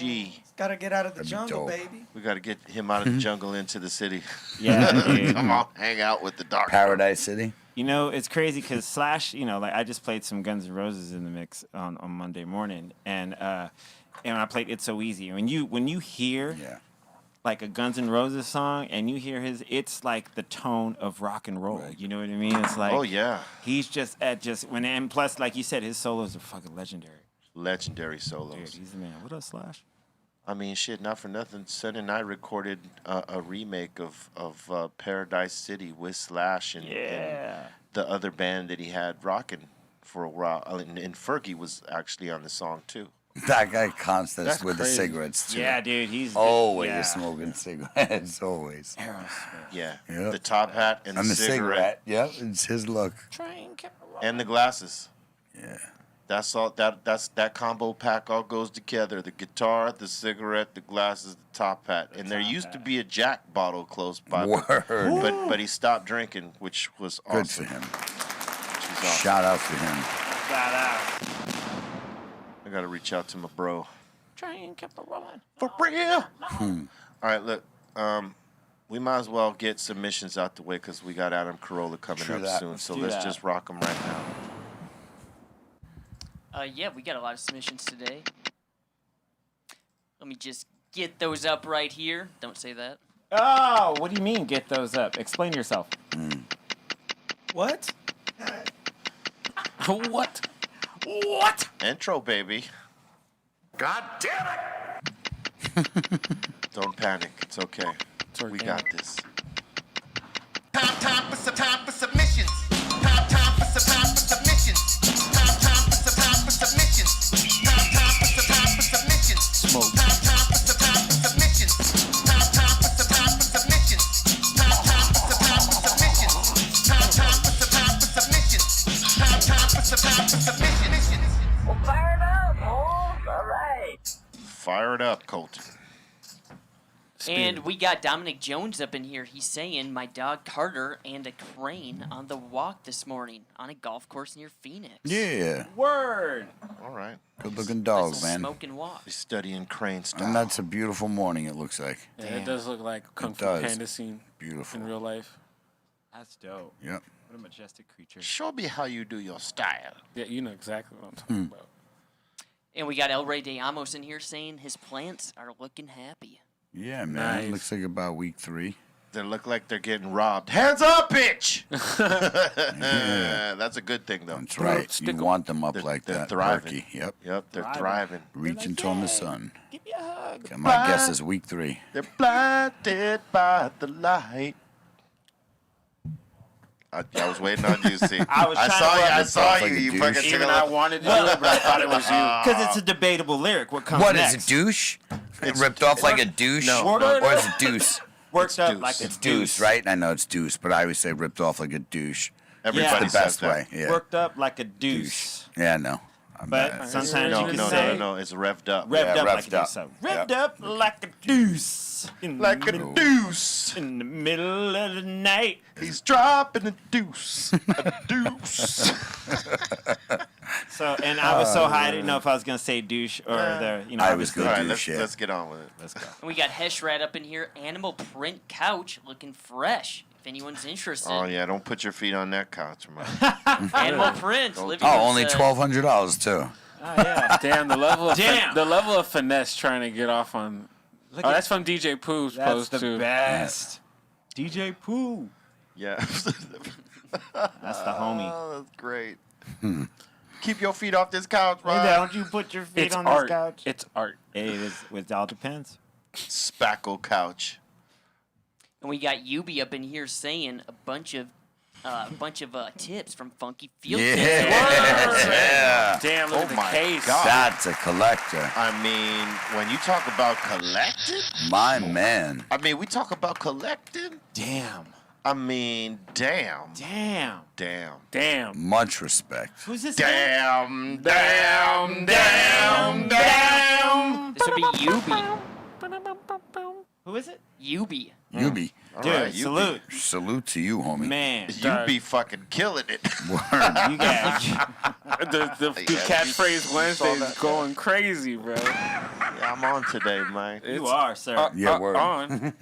S7: Gotta get out of the
S6: That'd be
S7: jungle,
S6: dope.
S7: baby.
S4: We got to get him out of the jungle into the city.
S5: Yeah, dude.
S4: Come on, hang out with the doctor.
S6: Paradise City.
S5: You know, it's crazy because Slash, like I just played some Guns N' Roses in the mix on Monday morning, and I played "It's So Easy." When you hear like a Guns N' Roses song and you hear it's like the tone of rock and roll.
S6: Right.
S5: You know what I mean? It's like he's just and plus, like you said, his solos are fucking legendary.
S4: Legendary solos.
S5: Dude, he's the man. What up, Slash?
S4: I mean, shit, not for nothing. Son and I recorded a remake of Paradise City with Slash and the other band that he had rocking for a while. And Fergie was actually on the song, too.
S6: That guy constant
S3: That's
S6: with
S3: crazy.
S6: the cigarettes, too.
S5: Yeah, dude, he's
S6: Always smoking cigarettes, always.
S4: Yeah.
S6: Yep.
S4: The top hat and the cigarette.
S6: Yep, it's his look.
S4: And the glasses.
S6: Yeah.
S4: That's all. That combo pack all goes together. The guitar, the cigarette, the glasses, the top hat. And there used to be a Jack bottle close by.
S6: Word.
S4: But he stopped drinking, which was
S6: Good
S4: awesome.
S6: for him.
S4: Which was awesome.
S6: Shout out to him.
S4: I gotta reach out to my bro.
S5: Try and keep it rolling.
S4: For real. All right, look. We might as well get submissions out the way because we got Adam Carolla coming
S6: True
S4: up
S6: that.
S4: soon.
S6: Let's
S4: So
S5: do
S4: let's
S5: that.
S4: just rock them right now.
S8: Yeah, we got a lot of submissions today. Let me just get those up right here. Don't say that.
S5: Oh, what do you mean? Get those up. Explain yourself.
S7: What?
S3: What?
S5: What?
S4: Intro, baby.
S9: God damn it!
S4: Don't panic. It's okay. We got this.
S1: Time for submissions. Time for submissions. Time for submissions. Time for submissions.
S3: Smoke.
S1: Time for submissions. Time for submissions. Time for submissions. Time for submissions. Time for submissions.
S10: Well, fire it up, Paul. All right.
S4: Fire it up, Colton.
S8: And we got Dominic Jones up in here. He's saying, my dog Carter and a crane on the walk this morning on a golf course near Phoenix.
S6: Yeah.
S5: Word.
S4: All right.
S6: Good looking dog,
S8: Nice
S6: man.
S8: smoke and walk.
S4: He's studying crane style.
S6: And that's a beautiful morning, it looks like.
S3: Yeah, it does look like Kung Fu
S6: does.
S3: Panda scene
S6: Beautiful.
S3: in real life.
S5: That's dope.
S6: Yep.
S5: What a majestic creature.
S4: Show me how you do your style.
S3: Yeah, you know exactly what I'm talking about.
S8: And we got El Rey de Amos in here saying his plants are looking happy.
S6: Yeah, man.
S3: Nice.
S6: Looks like about week 3.
S4: They look like they're getting robbed. Hands up, bitch! That's a good thing, though.
S6: That's right.
S3: stick
S6: You
S3: 'em.
S6: want them up
S4: They're-
S6: like
S4: they're
S6: that.
S4: thriving.
S6: Perky. Yep.
S4: Yep, they're thriving.
S6: Reaching toward the sun.
S5: Give me a hug.
S6: Okay, my guess is week 3.
S4: They're blinded by the light. I was waiting on you, see.
S5: I
S4: saw you. I
S5: rub
S4: saw
S6: like
S4: you.
S6: a
S4: You
S6: douche.
S4: fucking took
S3: Even
S4: a
S3: I
S4: look.
S3: wanted to do it, but I thought it was you.
S5: Because it's a debatable lyric. What comes
S6: What
S5: next?
S6: is it, douche? Ripped off like a douche?
S4: No.
S6: Or is it deuce?
S5: Worked up
S4: deuce.
S5: like a
S6: It's deuce, right? I know it's deuce, but I always say ripped off like a douche.
S4: Everybody
S6: The
S4: says
S6: best
S4: that.
S6: way. Yeah.
S5: Worked up like a deuce.
S6: Yeah, I know.
S5: But sometimes
S4: No,
S5: you can
S4: no,
S5: say
S4: no. It's revved up.
S5: revved
S6: Yeah,
S5: up like
S6: revved
S5: a
S6: up.
S5: deuce. So revved
S6: Yep.
S5: up like a deuce. In the
S4: Like a
S5: middle-
S4: deuce.
S5: In the middle of the night.
S4: He's dropping a deuce. A deuce.
S5: So, and I was so high, I didn't know if I was going to say douche or the, you know,
S6: I was
S5: obviously-
S4: All
S6: gonna
S4: right,
S6: do
S4: let's,
S6: shit.
S4: let's get on with it.
S5: Let's go.
S8: And we got Heshrat up in here, animal print couch looking fresh. If anyone's interested.
S4: Oh, yeah, don't put your feet on that couch, man.
S8: Animal print. Living
S6: Oh,
S8: with,
S6: only $1,200 too.
S5: Oh, yeah.
S3: Damn, the level of
S5: Damn.
S3: the level of finesse trying to get off on.
S5: Look
S3: Oh,
S5: at-
S3: that's from DJ Pooh's
S5: That's
S3: post
S5: the
S3: too.
S5: best. DJ Pooh.
S4: Yeah.
S5: That's the homie.
S4: Oh, that's great. Keep your feet off this couch,
S5: Hey,
S4: man.
S5: don't you put your feet
S3: It's
S5: on
S3: art.
S5: this couch?
S3: It's art.
S5: It all depends.
S4: Spackle couch.
S8: And we got Yubi up in here saying a bunch of tips from Funky Field
S6: Yeah.
S8: Tips.
S6: Yeah.
S3: Damn, look
S4: Oh
S3: at the
S4: my
S3: case.
S4: God.
S6: That's a collector.
S4: I mean, when you talk about collecting,
S6: My man.
S4: I mean, we talk about collecting.
S5: Damn.
S4: I mean, damn.
S5: Damn.
S4: Damn.
S3: Damn.
S6: Much respect.
S5: Who's this?
S4: Damn, damn, damn, damn.
S8: This would be Yubi.
S5: Who is it?
S8: Yubi.
S6: You be.
S4: All
S5: Dude,
S4: right, you
S5: salute.
S6: Salute to you, homie.
S5: Man.
S4: You be fucking killing it.
S5: You got
S3: The catchphrase Wednesday is going crazy, bro.
S4: Yeah, I'm on today, man.
S5: You are, sir.
S6: Yeah, word.
S3: On.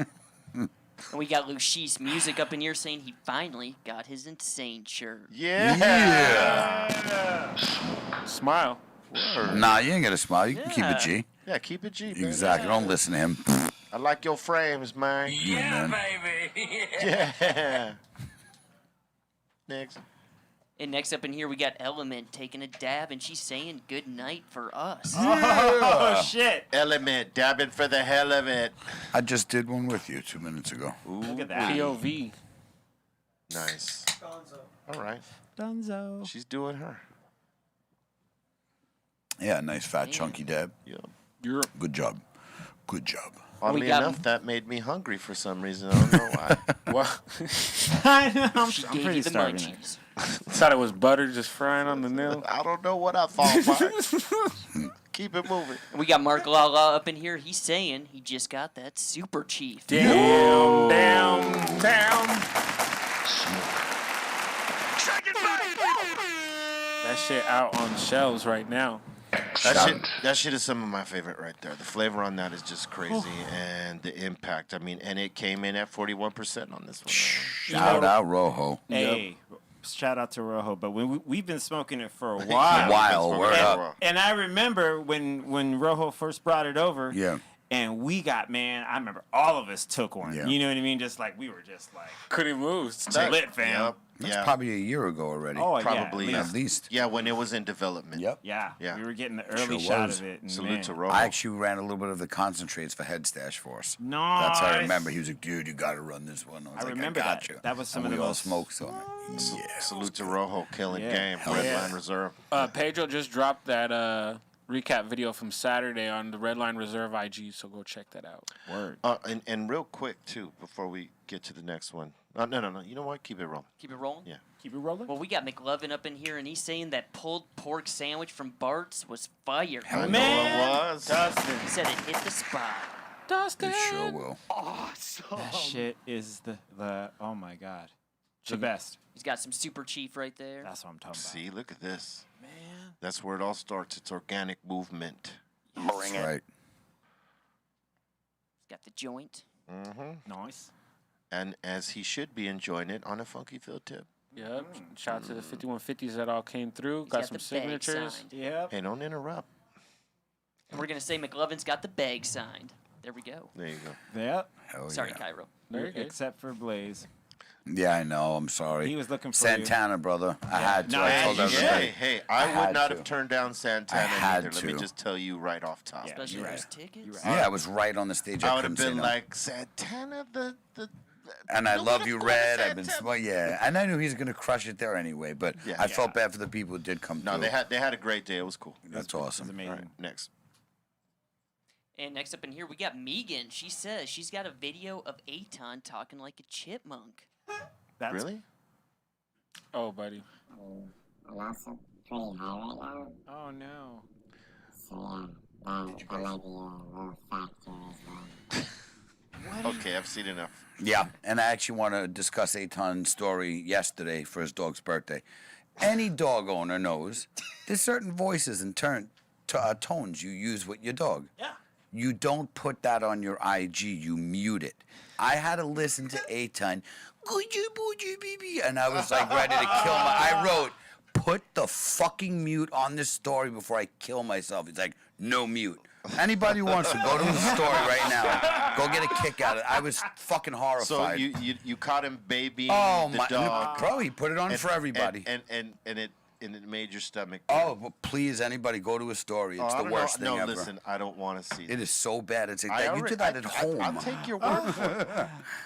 S8: And we got Lucius Music up in here saying he finally got his Insane shirt.
S4: Yeah.
S3: Smile.
S6: Nah, you ain't got to smile. You can keep it G.
S4: Yeah, keep it G, man.
S6: Exactly. Don't listen to him.
S4: I like your frames, man.
S6: Yeah, man.
S4: Yeah. Next.
S8: And next up in here we got Element taking a dab and she's saying good night for us.
S5: Oh, shit.
S4: Element, dabbing for the hell of it.
S6: I just did one with you 2 minutes ago.
S5: Look at that.
S3: POV.
S4: Nice. All right.
S5: Dunzo.
S4: She's doing her.
S6: Yeah, nice fat chunky dab.
S4: Yeah.
S3: You're
S6: Good job. Good job.
S4: Oddly
S8: got-
S4: enough, that made me hungry for some reason. I don't know why.
S3: what?
S5: I know. I'm
S8: She gave
S5: pretty
S8: you the
S5: starving.
S8: munchies.
S3: Thought it was butter just frying on the nail.
S4: I don't know what I thought. Mark. Keep it moving.
S8: And we got Mark Lala up in here. He's saying he just got that Super Chief.
S3: Damn, damn, damn. That shit out on shelves right now.
S4: That shit is some of my favorite right there. The flavor on that is just crazy, and the impact. I mean, and it came in at 41% on this one.
S6: Shout out Rojo.
S5: Hey, shout out to Rojo. But we've been smoking it for a while.
S6: While, word up.
S5: And I remember when Rojo first brought it over.
S6: Yeah.
S5: And we got, man, I remember all of us took one.
S6: Yeah.
S5: You know what I mean? Just like, we were just like,
S3: Couldn't move.
S5: lit, fam.
S4: Yep.
S6: That's
S4: Yeah.
S6: probably a year ago already.
S5: Oh,
S4: Probably,
S5: yeah.
S6: At least.
S4: Yeah, when it was in development.
S6: Yep.
S5: Yeah.
S4: Yeah.
S5: We were getting the early
S6: Sure
S5: shot
S6: was.
S5: of it. And
S4: Salute
S5: man,
S4: to Rojo.
S6: I actually ran a little bit of the concentrates for Head Stash for us.
S5: Nice.
S6: That's how I remember. He was like, dude, you got to run this one. I was like,
S5: remember
S6: I got
S5: that.
S6: you.
S5: That was some
S6: and
S5: of the
S6: we all
S5: most-
S6: smoked some. Yeah.
S4: Salute to Rojo, killing
S5: Yeah.
S4: game.
S6: Hell
S4: Red
S6: yeah.
S4: Line Reserve.
S3: Pedro just dropped that recap video from Saturday on the Red Line Reserve IG, so go check that out.
S5: Word.
S4: And real quick, too, before we get to the next one. No. You know what? Keep it rolling.
S8: Keep it rolling?
S4: Yeah.
S5: Keep it rolling.
S8: Well, we got McLovin up in here, and he's saying that pulled pork sandwich from Bart's was fire.
S4: I know
S5: Man.
S4: it was.
S5: Dustin.
S8: He said it hit the spot.
S3: Dustin.
S6: It sure will.
S5: That shit is the oh my god, the best.
S8: He's got some Super Chief right there.
S5: That's what I'm talking about.
S4: See, look at this.
S5: Man.
S4: That's where it all starts. It's organic movement.
S6: That's right.
S8: He's got the joint.
S5: Nice.
S4: And as he should be enjoying it on a funky field tip.
S3: Yep. Shout out to the 5150s that all came through.
S8: He's
S3: Got some
S8: the bag
S3: signatures.
S8: signed.
S5: Yep.
S4: Hey, don't interrupt.
S8: And we're gonna say McLovin's got the bag signed. There we go.
S4: There you go.
S5: Yep.
S6: Hell
S8: Sorry,
S6: yeah.
S8: Cairo.
S3: Very good.
S5: Except for Blaze.
S6: Yeah, I know. I'm sorry.
S5: He was looking for
S6: Santana, brother. I had to.
S5: No,
S6: I
S5: as
S6: told
S5: you
S6: everybody.
S4: Hey, I
S6: had
S4: would not
S6: to.
S4: have turned down Santana
S6: I had
S4: either. Let me
S6: to.
S4: just tell you right off top.
S5: Yeah.
S8: Especially
S5: you're
S8: those
S5: right.
S8: tickets.
S5: You're right.
S6: Yeah, I was right on the stage.
S4: I
S6: I
S4: would have
S6: couldn't say
S4: been
S6: no.
S4: like, Santana, the
S6: And I
S4: You
S6: love
S4: would've
S6: you,
S4: gone
S6: Red.
S4: to
S6: I've been,
S4: Santana.
S6: well, yeah, and I knew he was gonna crush it there anyway. But
S4: Yeah.
S6: I felt bad for the people who did come
S4: No,
S6: through.
S4: they had a great day. It was cool.
S6: That's
S5: It's
S6: awesome.
S5: amazing.
S4: All right, next.
S8: And next up in here, we got Megan. She says she's got a video of Aton talking like a chipmunk.
S5: That's
S4: Really?
S3: Oh, buddy.
S10: I'm also pretty high right now,
S5: Oh no.
S10: so yeah, that might be a little factor as well.
S4: Okay, I've seen enough.
S6: Yeah, and I actually want to discuss Aton's story yesterday for his dog's birthday. Any dog owner knows there's certain voices and tones you use with your dog.
S5: Yeah.
S6: You don't put that on your IG. You mute it. I had to listen to Aton, and I was like ready to kill I wrote, put the fucking mute on this story before I kill myself. He's like, no mute. Anybody who wants to go to his story right now, go get a kick out of it. I was fucking
S4: So
S6: horrified.
S4: you caught him babying
S6: Oh
S4: the
S6: my,
S4: dog.
S6: bro! He put it on for everybody.
S4: And it made your stomach.
S6: Oh, well, please, anybody, go to his story. It's
S4: I
S6: the
S4: don't
S6: worst
S4: know.
S6: thing
S4: No,
S6: ever.
S4: listen, I don't want to see
S6: It is so bad. It's like
S4: I
S6: you
S4: already-
S6: did that at home.
S4: I'll take your word for it.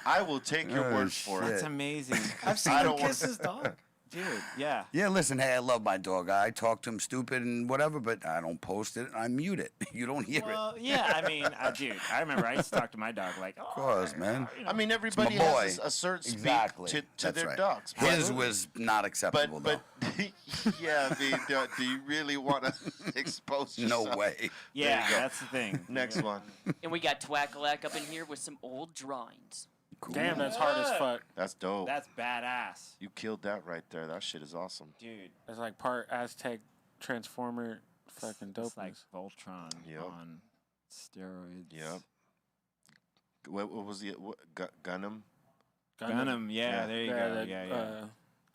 S4: I will take your
S6: Oh,
S4: word for
S5: That's
S4: it.
S5: amazing.
S7: I've seen
S4: I
S7: him
S4: don't wanna-
S7: kiss his dog.
S5: Dude, yeah.
S6: Yeah, listen, hey, I love my dog. I talk to him stupid and whatever, but I don't post it. I mute it. You don't hear it.
S5: Well, yeah, I mean, dude, I remember I used to talk to my dog like, oh,
S6: Of course, man.
S4: I mean, everybody
S6: my boy.
S4: has a certain speed
S6: Exactly.
S4: to
S6: That's
S4: their
S6: right.
S4: dogs.
S6: His
S4: But-
S6: was not acceptable,
S4: But yeah, I mean, do you really want to expose
S6: though.
S4: yourself?
S6: No way.
S5: yeah,
S4: you go.
S5: that's the thing.
S4: Next one.
S8: And we got Twackalack up in here with some old drawings.
S6: Cool.
S3: Damn, that's hard as fuck.
S4: That's dope.
S5: That's badass,
S4: You killed that right there. That shit is awesome.
S5: dude.
S3: That's like part Aztec Transformer fucking dope.
S5: It's like Voltron
S4: Yep.
S5: on steroids.
S4: Yep. What was the Gundam?
S5: Gundam, yeah, there you go. Yeah.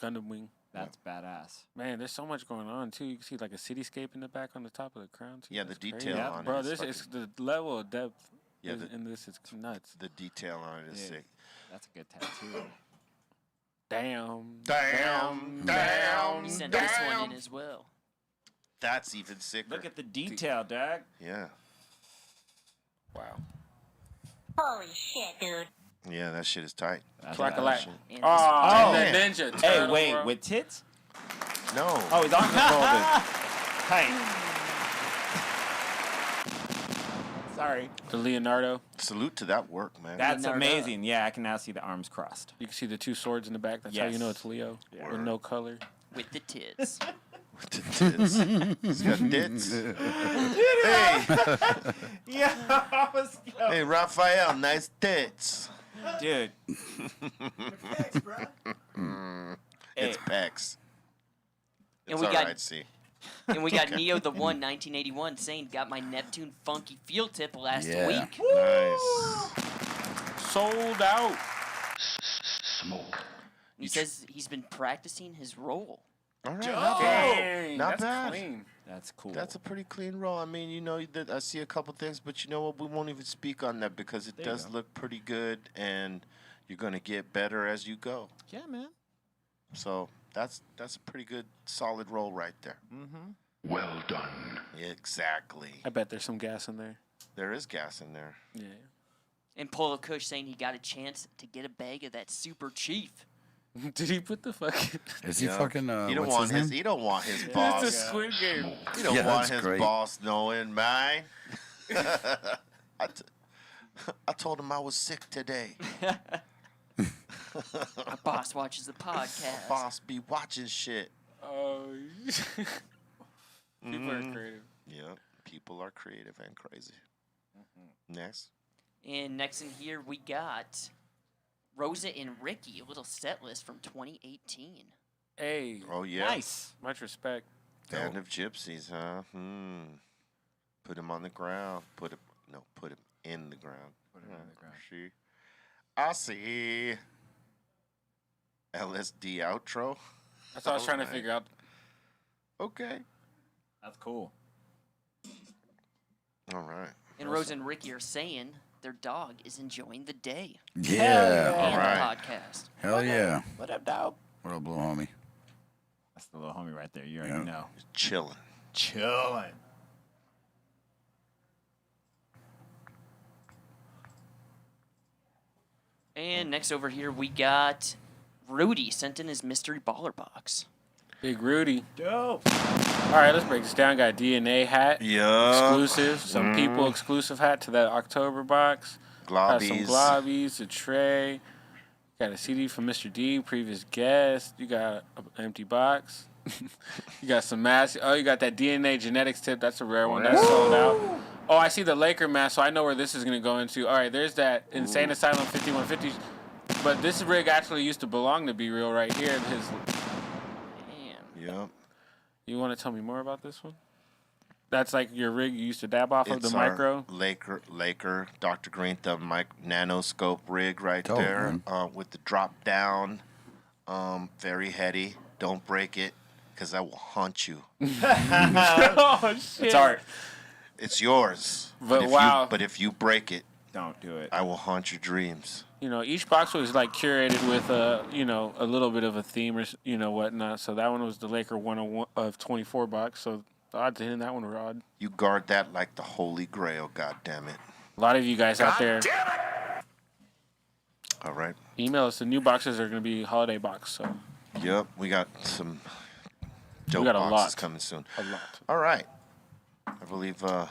S3: Gundam Wing.
S5: That's badass.
S3: Man, there's so much going on too. You can see like a cityscape in the back on the top of the crown too.
S4: Yeah, the
S3: That's crazy.
S4: detail
S5: Yeah,
S4: on
S3: Bro,
S4: it.
S3: this is the level of depth.
S4: Yeah,
S3: in this is nuts.
S4: the detail on it is
S5: Dude.
S4: sick.
S5: That's a good tattoo.
S3: Damn.
S8: He sent this one in as well.
S4: That's even sicker.
S5: Look at the detail, dog.
S4: Yeah.
S3: Wow.
S10: Holy shit, dude.
S4: Yeah, that shit is tight.
S5: That's
S3: Twackalack.
S4: shit.
S8: And
S3: Oh,
S4: man.
S3: Ninja.
S5: Hey,
S3: Turtle,
S5: wait,
S3: bro.
S5: with tits?
S4: No.
S5: Oh, he's on
S4: Golden.
S5: Tight. Sorry.
S3: The Leonardo.
S4: Salute to that work, man.
S5: That's
S8: Leonardo.
S5: amazing. Yeah, I can now see the arms crossed.
S3: You can see the two swords in the back. That's how you
S5: Yes.
S3: know it's Leo.
S5: Yeah.
S3: With no color.
S8: with the tits.
S4: With the tits. He's got tits. Hey,
S5: Yeah, I was
S4: hey, Raphael, nice tits.
S5: dude.
S4: It's pecs.
S8: And
S4: It's
S8: we
S4: all
S8: got-
S4: right, see.
S8: And we got Neo the One 1981 saying, got my Neptune funky field tip last
S6: Yeah.
S8: week.
S4: Nice.
S3: Sold out.
S9: Smoke.
S8: He says he's been practicing his role.
S4: All right, not bad.
S3: Dang,
S4: Not
S3: that's
S4: bad.
S3: clean.
S5: That's cool.
S4: That's a pretty clean roll. I mean, you know, I see a couple things, but you know what? We won't even speak on that because it
S5: There you
S4: does
S5: go.
S4: look pretty good, and you're going to get better as you go.
S5: yeah, man.
S4: So that's a pretty good, solid roll right there.
S9: Well done.
S4: Exactly.
S3: I bet there's some gas in there.
S4: There is gas in there.
S3: Yeah.
S8: And Polo Kush saying he got a chance to get a bag of that Super Chief.
S3: Did he put the fucking?
S6: Is he
S4: Yeah.
S6: fucking?
S4: You don't
S6: What's
S4: want
S6: his
S4: his.
S6: name?
S4: You don't want his
S3: It's
S4: boss.
S3: the Squid Game.
S4: You don't
S6: Yeah,
S4: want
S6: that's
S4: his
S6: great.
S4: boss knowing, man. I told him I was sick today.
S8: Our boss watches the podcast.
S4: Boss be watching shit.
S3: Oh. People are creative.
S4: Yeah, people are creative and crazy. Next.
S8: And next in here, we got Rosa and Ricky, a little set list from 2018.
S3: Hey.
S4: Oh, yeah.
S5: Nice.
S3: Much respect.
S4: Band of Gypsies, huh? Put him on the ground. Put him in the ground.
S5: Put him in the ground.
S4: See? I see. LSD outro.
S3: That's what I was trying to
S4: Alright.
S3: figure out.
S4: Okay.
S5: That's cool.
S4: All right.
S8: And Rosa and Ricky are saying their dog is enjoying the day
S6: Yeah.
S8: and
S4: Alright.
S8: the podcast.
S6: Hell yeah.
S5: What up, dog?
S6: What up, little homie?
S5: That's the little homie right there. You already
S6: Yeah.
S5: know.
S4: Chilling.
S5: Chilling.
S8: And next over here, we got Rudy sent in his mystery baller box.
S3: Big Rudy.
S5: Dope.
S3: All right, let's break this down. Got a DNA hat.
S4: Yeah.
S3: Exclusive. Some people exclusive hat to that October box. Got some
S4: Globbies.
S3: globbies, a tray. Got a CD from Mr. D, previous guest. You got an empty box. You got some masks. Oh, you got that DNA genetics tip. That's a rare one. That's sold out. Oh, I see the Laker mask, so I know where this is going to go into. All right, there's that Insane Asylum 5150. But this rig actually used to belong to Be Real right here.
S8: Damn.
S4: Yep.
S3: You want to tell me more about this one? That's like your rig you used to dab off of,
S4: It's
S3: the
S4: our
S3: micro?
S4: Laker, Dr. Greenthumb nanoscope rig right
S6: Dope,
S4: there
S6: man.
S4: with the drop down. Very heady. Don't break it because I will haunt you.
S3: Oh, shit.
S5: It's art.
S4: It's yours.
S3: But
S4: if
S3: wow.
S4: but if you break it,
S5: Don't do it.
S4: I will haunt your dreams.
S3: You know, each box was like curated with a little bit of a theme or whatnot. So that one was the Laker 101 of 24 box. So the odds of hitting that one were odd.
S4: You guard that like the Holy Grail, goddammit.
S3: A lot of you guys out there,
S4: All right.
S3: email us. The new boxes are going to be holiday box. So
S4: Yep, we got some dope
S3: got a
S4: boxes
S3: lot.
S4: coming soon.
S3: a lot.
S4: All right. I believe, are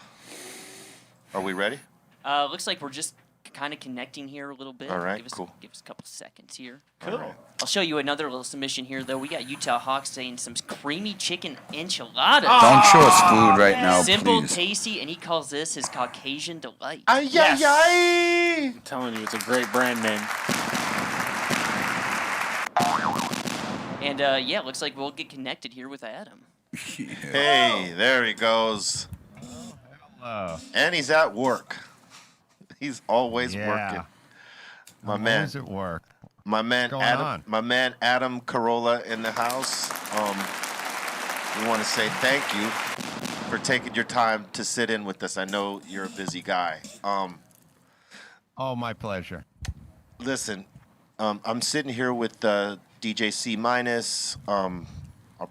S4: we ready?
S8: Looks like we're just kind of connecting here a little bit.
S4: All right,
S8: give us,
S4: cool.
S8: Give us a couple seconds here.
S4: All right.
S8: I'll show you another little submission here, though. We got Utah Hawks saying some creamy chicken enchiladas.
S6: Don't show us food right now,
S8: Simple,
S6: please.
S8: tasty, and he calls this his Caucasian delight.
S4: Ay,
S3: Yes.
S4: ay,
S3: I'm telling you, it's a great brand name.
S8: And yeah, looks like we'll get connected here with Adam.
S4: Hey, there he goes.
S11: Hello.
S4: And he's at work. He's always working. My man.
S11: Always at work.
S4: My man
S11: going
S4: Adam.
S11: on?
S4: My man Adam Carolla in the house. We want to say thank you for taking your time to sit in with us. I know you're a busy guy.
S11: Oh, my pleasure.
S4: Listen, I'm sitting here with DJ C minus, our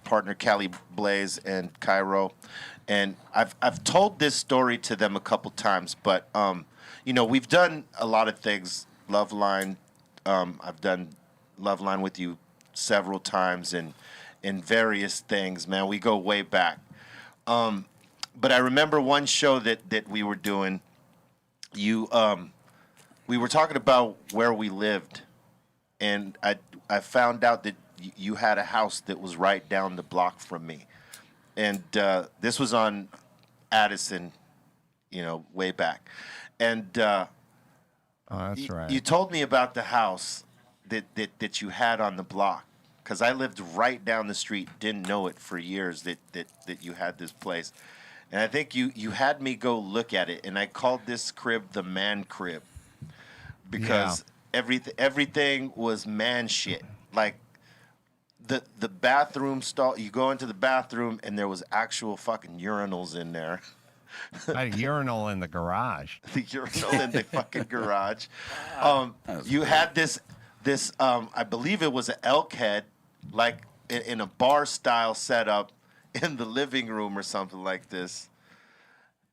S4: partner Cali Blaze and Cairo, and I've told this story to them a couple times, but we've done a lot of things. Love Line, I've done Love Line with you several times and in various things. Man, we go way back. But I remember one show that we were doing. We were talking about where we lived, and I found out that you had a house that was right down the block from me, and this was on Addison, way back, and
S11: Oh, that's right.
S4: you told me about the house that you had on the block, because I lived right down the street, didn't know it for years that you had this place, and I think you had me go look at it, and I called this crib the man crib. Because everything was man shit. Like the bathroom stall, you go into the bathroom and there was actual fucking urinals in there.
S11: I had a urinal in the garage.
S4: The urinal in the fucking garage. You had this I believe it was an elk head, like in a bar style setup in the living room or something like this.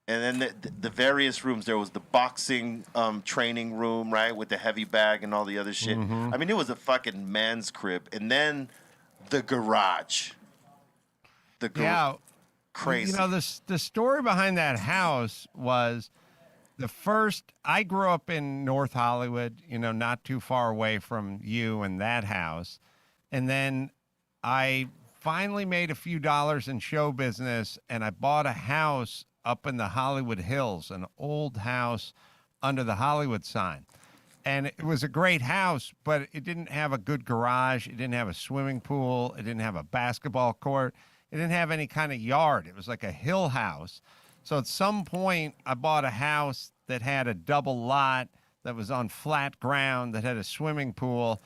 S4: And then the various rooms, there was the boxing training room, right, with the heavy bag and all the other shit. I mean, it was a fucking man's crib. And then the garage.
S11: Yeah.
S4: Crazy.
S11: The story behind that house was I grew up in North Hollywood, not too far away from you and that house. And then I finally made a few dollars in show business, and I bought a house up in the Hollywood Hills, an old house, under the Hollywood sign. And it was a great house, but it didn't have a good garage. It didn't have a swimming pool. It didn't have a basketball court. It didn't have any kind of yard. It was like a hill house. So at some point, I bought a house that had a double lot that was on flat ground that had a swimming pool,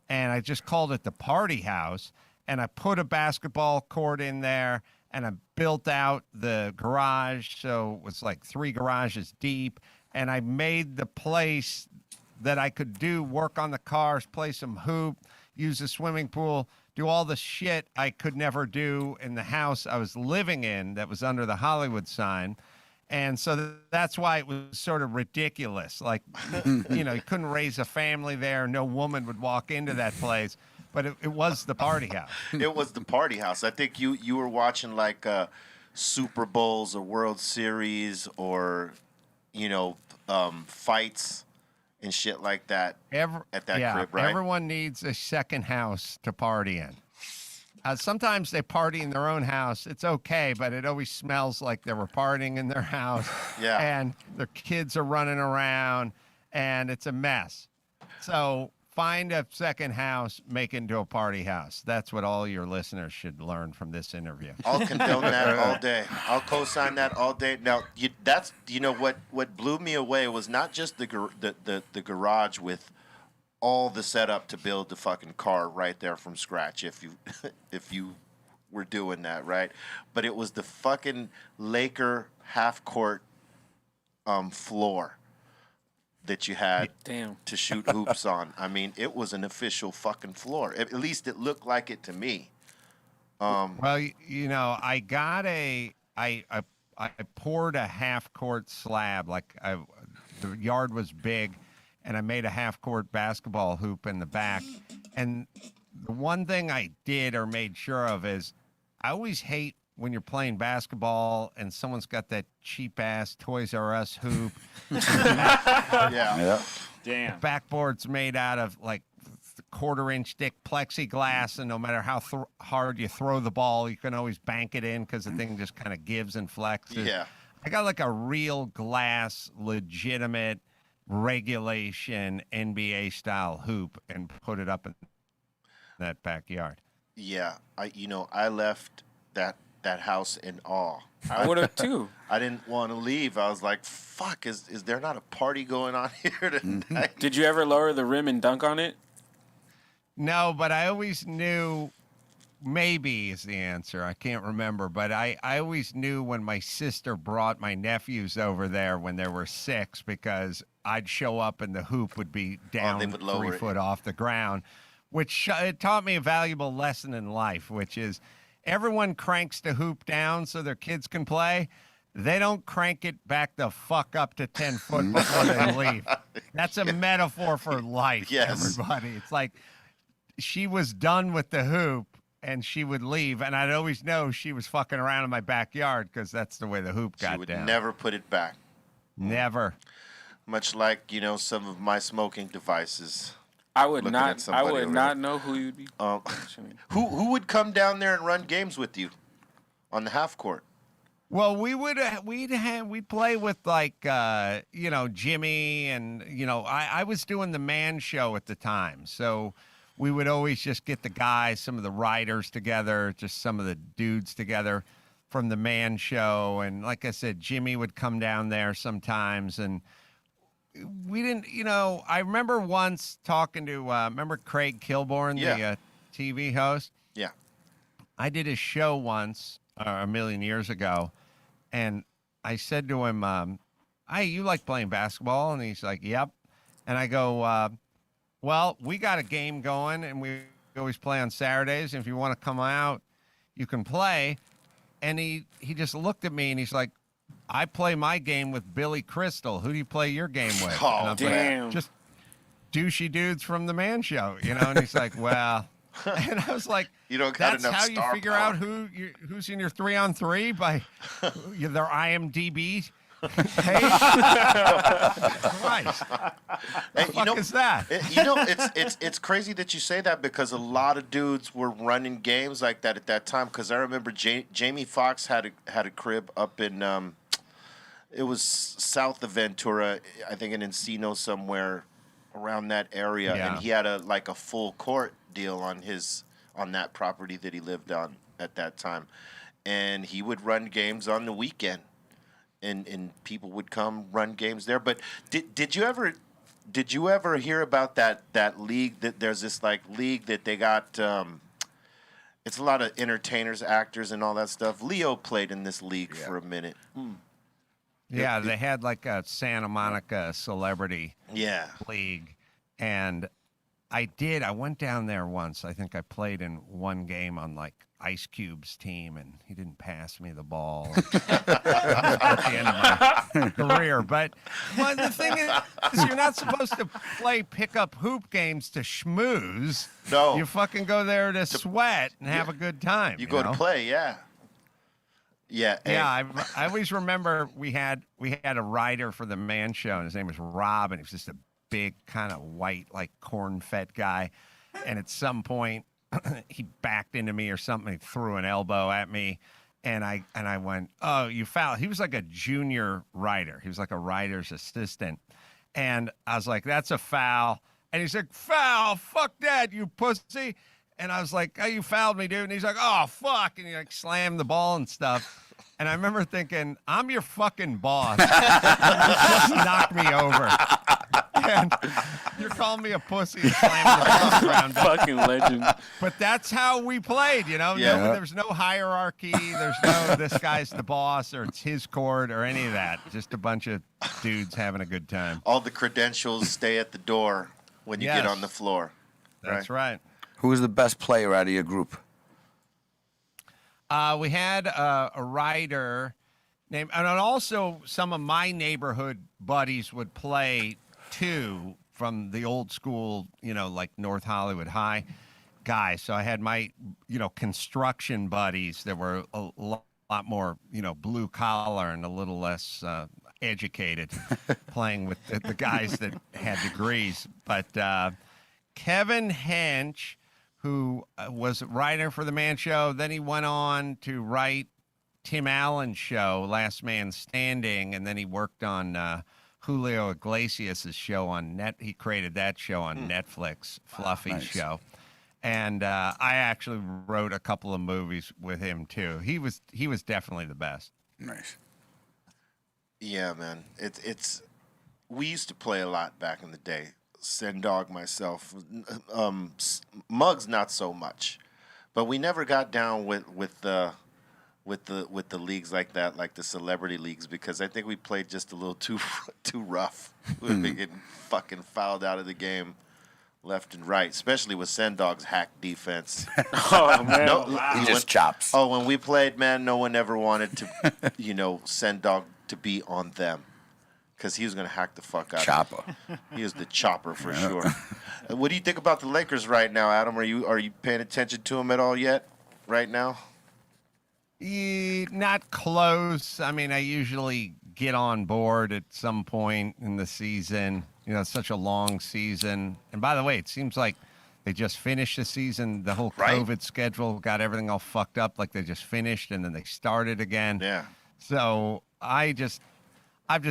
S11: and I just called it the party house. And I put a basketball court in there, and I built out the garage, so it was like 3 garages deep. And I made the place that I could do work on the cars, play some hoop, use the swimming pool, do all the shit I could never do in the house I was living in that was under the Hollywood sign. And so that's why it was sort of ridiculous. Like, you know, you couldn't raise a family there. No woman would walk into that place. But it was the party house.
S4: It was the party house. I think you were watching like Super Bowls or World Series or, you know, fights and shit like that at that crib, right?
S11: Everyone needs a second house to party in. Sometimes they party in their own house. It's okay, but it always smells like they were partying in their house.
S4: Yeah.
S11: And their kids are running around, and it's a mess. So find a second house, make it into a party house. That's what all your listeners should learn from this interview.
S4: I'll condone that all day. I'll co-sign that all day. Now, what blew me away was not just the garage with all the setup to build the fucking car right there from scratch. If you were doing that, right? But it was the fucking Laker half court floor that you had to shoot hoops on. I mean, it was an official fucking floor. At least it looked like it to me.
S11: Well, you know, I poured a half court slab. The yard was big, and I made a half court basketball hoop in the back. And the one thing I did or made sure of is I always hate when you're playing basketball and someone's got that cheap ass Toys R Us hoop.
S4: Yeah.
S3: Damn.
S11: The backboard's made out of like quarter-inch thick plexiglass, and no matter how hard you throw the ball, you can always bank it in because the thing just kind of gives and flexes.
S4: Yeah.
S11: I got like a real glass, legitimate regulation NBA style hoop and put it up in that backyard.
S4: Yeah. I left that house in awe.
S3: I would have too.
S4: I didn't want to leave. I was like, fuck, is there not a party going on here tonight?
S3: Did you ever lower the rim and dunk on it?
S11: No, but I always knew, maybe is the answer. I can't remember. But I always knew when my sister brought my nephews over there when they were 6, because I'd show up and the hoop would be down
S4: they would lower
S11: 3
S4: it.
S11: foot off the ground, which it taught me a valuable lesson in life, which is everyone cranks the hoop down so their kids can play. They don't crank it back the fuck up to 10 foot before they leave. That's a metaphor for life,
S4: Yes.
S11: everybody. It's like she was done with the hoop and she would leave, and I'd always know she was fucking around in my backyard because that's the way the hoop got
S4: She would
S11: down.
S4: never put it back.
S11: Never.
S4: Much like, some of my smoking devices.
S3: I would
S4: Looking at
S3: not. I
S4: somebody
S3: would
S4: over
S3: not
S4: there.
S3: know who you'd be. mentioning.
S4: Who would come down there and run games with you on the half court?
S11: Well, we'd play with like Jimmy, and I was doing the man show at the time, so we would always just get the guys, some of the writers together, just some of the dudes together from the man show, and like I said, Jimmy would come down there sometimes, and we didn't, I remember once talking to remember Craig Kilborn, the TV host.
S4: Yeah.
S11: I did a show once a million years ago, and I said to him, hey, you like playing basketball? And he's like, yep. And I go, well, we got a game going, and we always play on Saturdays. And if you want to come out, you can play. And he just looked at me, and he's like, I play my game with Billy Crystal. Who do you play your game with?
S4: Oh,
S11: and I was
S3: damn.
S11: like, just douchey dudes from the man show, And he's like, well... And I was like,
S4: You don't got
S11: that's
S4: enough
S11: how you
S4: star
S11: figure
S4: power.
S11: out who's in your 3-on-3 by their IMDb page? Christ.
S4: And
S11: What the fuck is that?
S4: It's crazy that you say that, because a lot of dudes were running games like that at that time. Because I remember Jamie Foxx had a crib up in it was south of Ventura, I think in Encino somewhere around that area,
S11: Yeah.
S4: and he had a full court deal on that property that he lived on at that time, and he would run games on the weekend, and people would come run games there. But did you ever hear about that league? That there's this like league that they got. It's a lot of entertainers, actors, and all that stuff. Leo played in this league for a minute.
S11: Yeah, they had like a Santa Monica celebrity
S4: Yeah.
S11: league, and I went down there once. I think I played in one game on like Ice Cube's team, and he didn't pass me the ball at the end of my career. But the thing is, you're not supposed to play pickup hoop games to schmooze.
S4: No.
S11: You fucking go there to sweat and have a good time.
S4: You go
S11: know?
S4: to play, yeah. Yeah.
S11: Yeah, I always remember we had a writer for the Man Show, and his name was Rob, and he was just a big kind of white, like corn-fed guy. And at some point, he backed into me or something. He threw an elbow at me, and I went, "Oh, you fouled." He was like a junior writer. He was like a writer's assistant, and I was like, "That's a foul." And he's like, "Foul? Fuck that, you pussy!" And I was like, "Oh, you fouled me, dude." And he's like, "Oh, fuck!" And he like slammed the ball and stuff. And I remember thinking, "I'm your fucking boss. You just knocked me over." And you're calling me a pussy and slamming the ball around.
S3: Fucking legend.
S11: But that's how we played, you know?
S4: Yeah.
S11: No, there's no hierarchy. There's no this guy's the boss or it's his court or any of that. Just a bunch of dudes having a good time.
S4: All the credentials stay at the door when you get on the floor.
S11: That's right.
S6: Who was the best player out of your group?
S11: We had a writer named, and also some of my neighborhood buddies would play too from the old school, you know, like North Hollywood High guys. So I had my, you know, construction buddies that were a lot more, you know, blue collar and a little less educated, playing with the guys that had degrees. But Kevin Hench, who was a writer for the Man Show, then he went on to write Tim Allen's show, Last Man Standing, and then he worked on Julio Iglesias' show on net. He created that show on Netflix, Fluffy
S6: Nice.
S11: show. And I actually wrote a couple of movies with him too. He was definitely the best.
S6: Nice.
S4: Yeah, man. It's we used to play a lot back in the day. Sendog, myself, Muggs not so much, but we never got down with the leagues like that, like the celebrity leagues, because I think we played just a little too rough. We'd be getting fucking fouled out of the game left and right, especially with Sendog's hack defense.
S3: Oh man,
S6: He just chops.
S4: Oh, when we played, man, no one ever wanted to, Sendog to be on them. Because he was going to hack the fuck out
S6: Chopper.
S4: of him. He was the chopper for sure. What do you think about the Lakers right now, Adam? Are you paying attention to them at all yet? Right now?
S11: Not close. I mean, I usually get on board at some point in the season. You know, it's such a long season. And by the way, it seems like they just finished the season. The whole
S4: Right.
S11: COVID schedule got everything all fucked up. Like they just finished and then they started again.
S4: Yeah.
S11: So I've just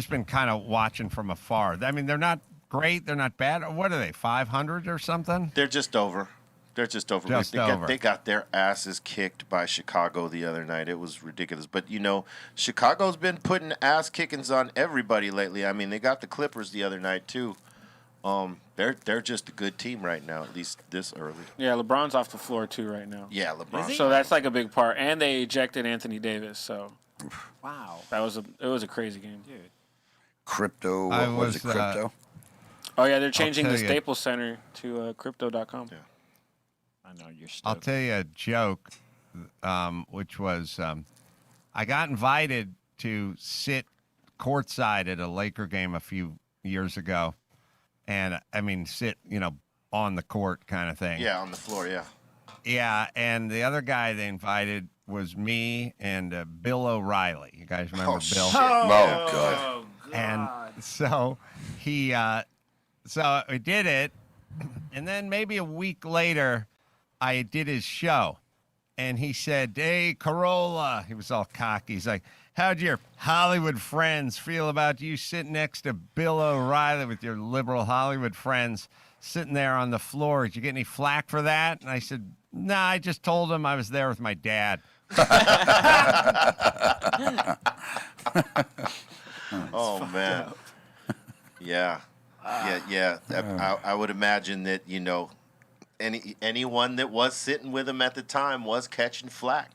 S11: been kind of watching from afar. I mean, they're not great. They're not bad. What are they, 500 or something?
S4: They're just over.
S11: Just over.
S4: They got their asses kicked by Chicago the other night. It was ridiculous. But, Chicago's been putting ass kickings on everybody lately. I mean, they got the Clippers the other night, too. They're just a good team right now, at least this early.
S3: yeah, LeBron's off the floor too right now.
S4: Yeah, LeBron.
S3: So that's like a big part, and they ejected Anthony Davis. So
S5: Wow.
S3: it was a crazy game.
S5: Dude.
S6: Crypto.
S11: I
S6: What was
S11: was,
S6: it? Crypto.
S3: Oh yeah, they're changing
S11: tell
S3: the
S11: you.
S3: Staples Center to crypto.com.
S4: Yeah.
S5: I know you're
S11: I'll
S5: stoked.
S11: tell you a joke, which was I got invited to sit courtside at a Laker game a few years ago. And I mean, sit, on the court kind of thing.
S4: Yeah, on the floor, yeah.
S11: Yeah. And the other guy they invited was me and Bill O'Reilly. You guys remember Bill?
S4: Shit.
S6: Oh, God.
S11: And so so I did it. And then maybe a week later, I did his show. and he said, "Hey, Carolla." He was all cocky. He's like, "How'd your Hollywood friends feel about you sitting next to Bill O'Reilly with your liberal Hollywood friends sitting there on the floor? Did you get any flack for that?" And I said, "Nah, I just told him I was there with my dad."
S4: Oh man. Yeah. I would imagine that, you know, anyone that was sitting with him at the time was catching flack.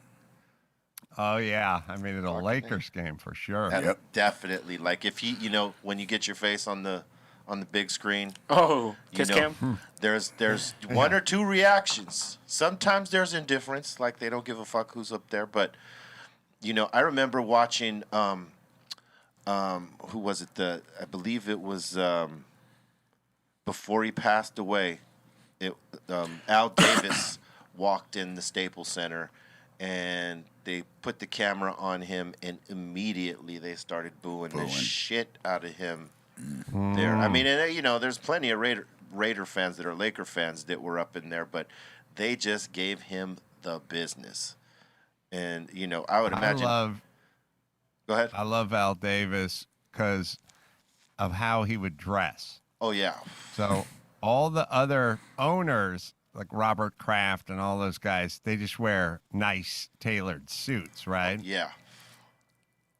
S11: Oh yeah, I mean at a Lakers game for sure.
S4: Definitely. Like if he, you know, when you get your face on the big screen,
S3: Oh,
S4: you
S3: kiss
S4: know,
S3: cam.
S4: there's one or two reactions. Sometimes there's indifference, like they don't give a fuck who's up there. But you know, I remember watching who was it? I believe it was before he passed away. Al Davis walked in the Staples Center, and they put the camera on him, and immediately they started booing the shit out of him. There, I mean, and, you know, there's plenty of Raider fans that are Laker fans that were up in there, but they just gave him the business. And you know, I would imagine. Go ahead.
S11: I love Al Davis because of how he would dress.
S4: Oh yeah.
S11: So all the other owners, like Robert Kraft and all those guys, they just wear nice tailored suits, right?
S4: Yeah.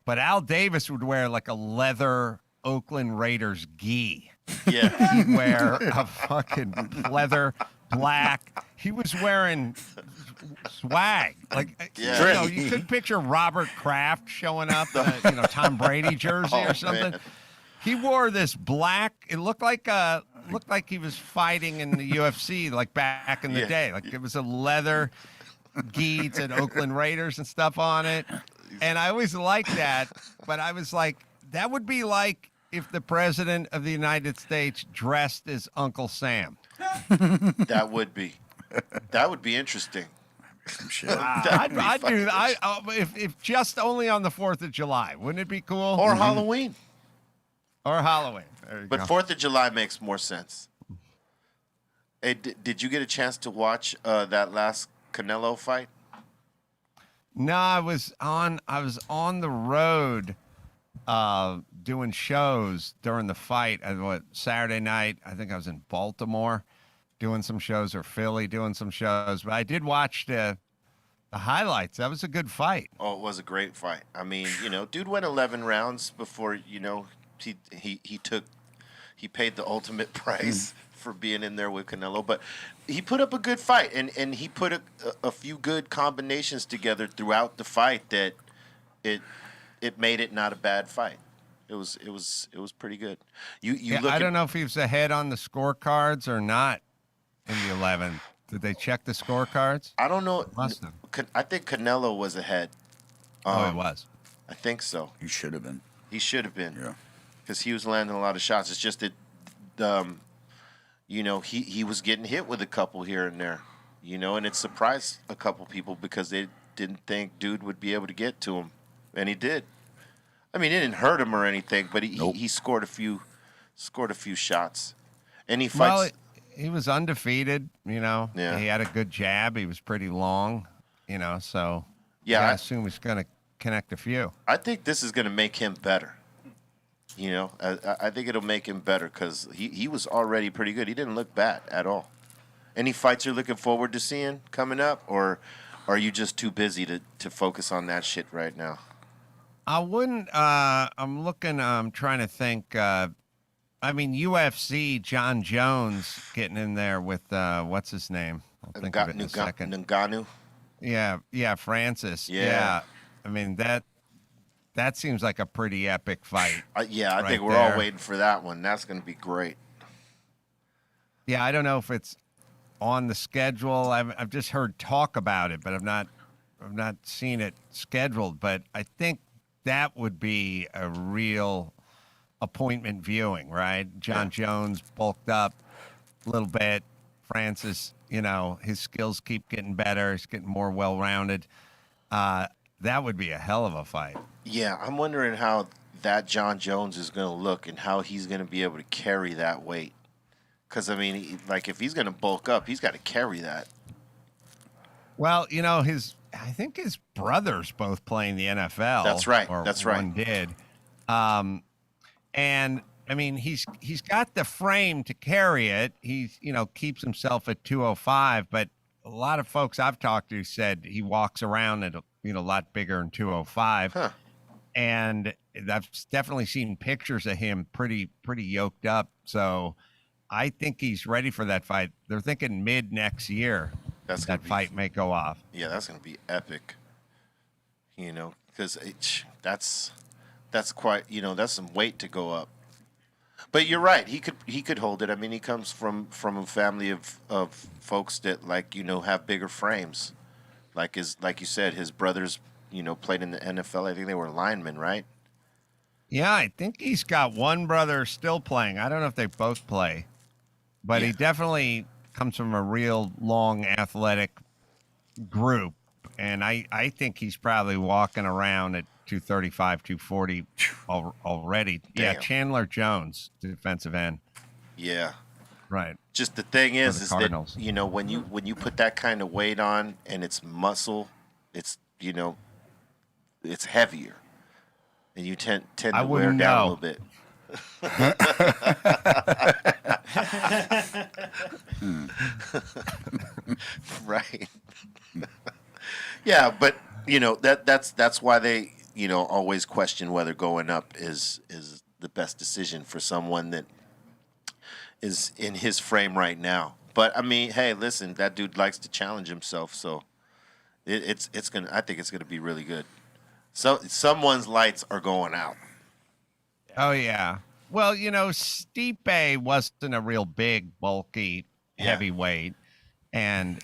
S11: But Al Davis would wear like a leather Oakland Raiders gi.
S4: Yeah.
S11: He'd wear a fucking leather black. He was wearing swag. Like,
S4: Yeah.
S11: you know, you could picture Robert Kraft showing up in a, you know, Tom Brady jersey or something.
S4: Man.
S11: He wore this black. It looked like he was fighting in the UFC, like back in the day. Like it was a leather gi, it said Oakland Raiders and stuff on it. And I always liked that, but I was like, that would be like if the president of the United States dressed as Uncle Sam.
S4: That would be interesting.
S11: I'd do that. If just only on the 4th of July, wouldn't it be cool?
S4: Or Halloween.
S11: Or Halloween. There you
S4: But
S11: go.
S4: 4th of July makes more sense. Hey, did you get a chance to watch that last Canelo fight?
S11: No, I was on the road doing shows during the fight. Saturday night, I think I was in Baltimore doing some shows, or Philly doing some shows. But I did watch the highlights. That was a good fight.
S4: Oh, it was a great fight. I mean, you know, dude went 11 rounds before, you know, he paid the ultimate price for being in there with Canelo, but he put up a good fight, and he put a few good combinations together throughout the fight that it made it not a bad fight. It was pretty good.
S11: I don't know if he was ahead on the scorecards or not in the 11. Did they check the scorecards?
S4: I don't know.
S11: Must have.
S4: I think Canelo was ahead.
S11: It was.
S4: I think so.
S6: He should have been.
S4: He should have been.
S6: Yeah.
S4: Because he was landing a lot of shots. It's just that, you know, he was getting hit with a couple here and there, you know, and it surprised a couple people because they didn't think dude would be able to get to him, and he did. I mean, it didn't hurt him or anything, but he scored a few shots, and he fights.
S11: Well, he was undefeated, you know.
S4: Yeah.
S11: He had a good jab. He was pretty long, you know. So
S4: Yeah,
S11: I
S4: I-
S11: assume he's going to connect a few.
S4: I think this is going to make him better. You know, I think it'll make him better because he was already pretty good. He didn't look bad at all. Any fights you're looking forward to seeing coming up, or are you just too busy to focus on that shit right now?
S11: I wouldn't. I'm looking. I'm trying to think. I mean, UFC. John Jones getting in there with what's his name? I'll think of it in a second.
S4: Ngannou.
S11: Yeah, Francis.
S4: Yeah.
S11: I mean that seems like a pretty epic fight.
S4: I
S11: right
S4: think we're
S11: there.
S4: all waiting for that one. That's going to be great.
S11: Yeah, I don't know if it's on the schedule. I've just heard talk about it, but I've not seen it scheduled. But I think that would be a real appointment viewing, right? John Jones bulked up a little bit. Francis, you know, his skills keep getting better. He's getting more well-rounded. That would be a hell of a fight.
S4: Yeah, I'm wondering how that John Jones is going to look and how he's going to be able to carry that weight. Because, I mean, like, if he's going to bulk up, he's got to carry that.
S11: Well, I think his brothers both play in the NFL.
S4: That's right.
S11: Or
S4: That's right.
S11: one did. And I mean, he's got the frame to carry it. He's, keeps himself at 205, but a lot of folks I've talked to said he walks around at a lot bigger than 205.
S4: Huh.
S11: And I've definitely seen pictures of him pretty yoked up. So I think he's ready for that fight. They're thinking mid next year. That fight may go off.
S4: Yeah, that's gonna be epic. Because that's quite. That's some weight to go up. But you're right. He could hold it. I mean, he comes from a family of folks that have bigger frames. Like you said, his brothers played in the NFL. I think they were linemen, right?
S11: Yeah, I think he's got one brother still playing. I don't know if they both play, but he definitely comes from a real long athletic group. And I think he's probably walking around at 235, 240 already.
S4: Damn.
S11: Yeah, Chandler Jones, defensive end.
S4: Yeah.
S11: Right.
S4: Just the thing is
S11: Cardinals.
S4: that when you put that kind of weight on and it's muscle, it's it's heavier, and you tend to wear down a little bit. Right. Yeah, but that's why they always question whether going up is the best decision for someone that is in his frame right now. But I mean, hey, listen, that dude likes to challenge himself, so it's gonna. I think it's gonna be really good. So someone's lights are going out.
S11: Oh yeah. Well, Stipe wasn't a real big, bulky heavyweight, and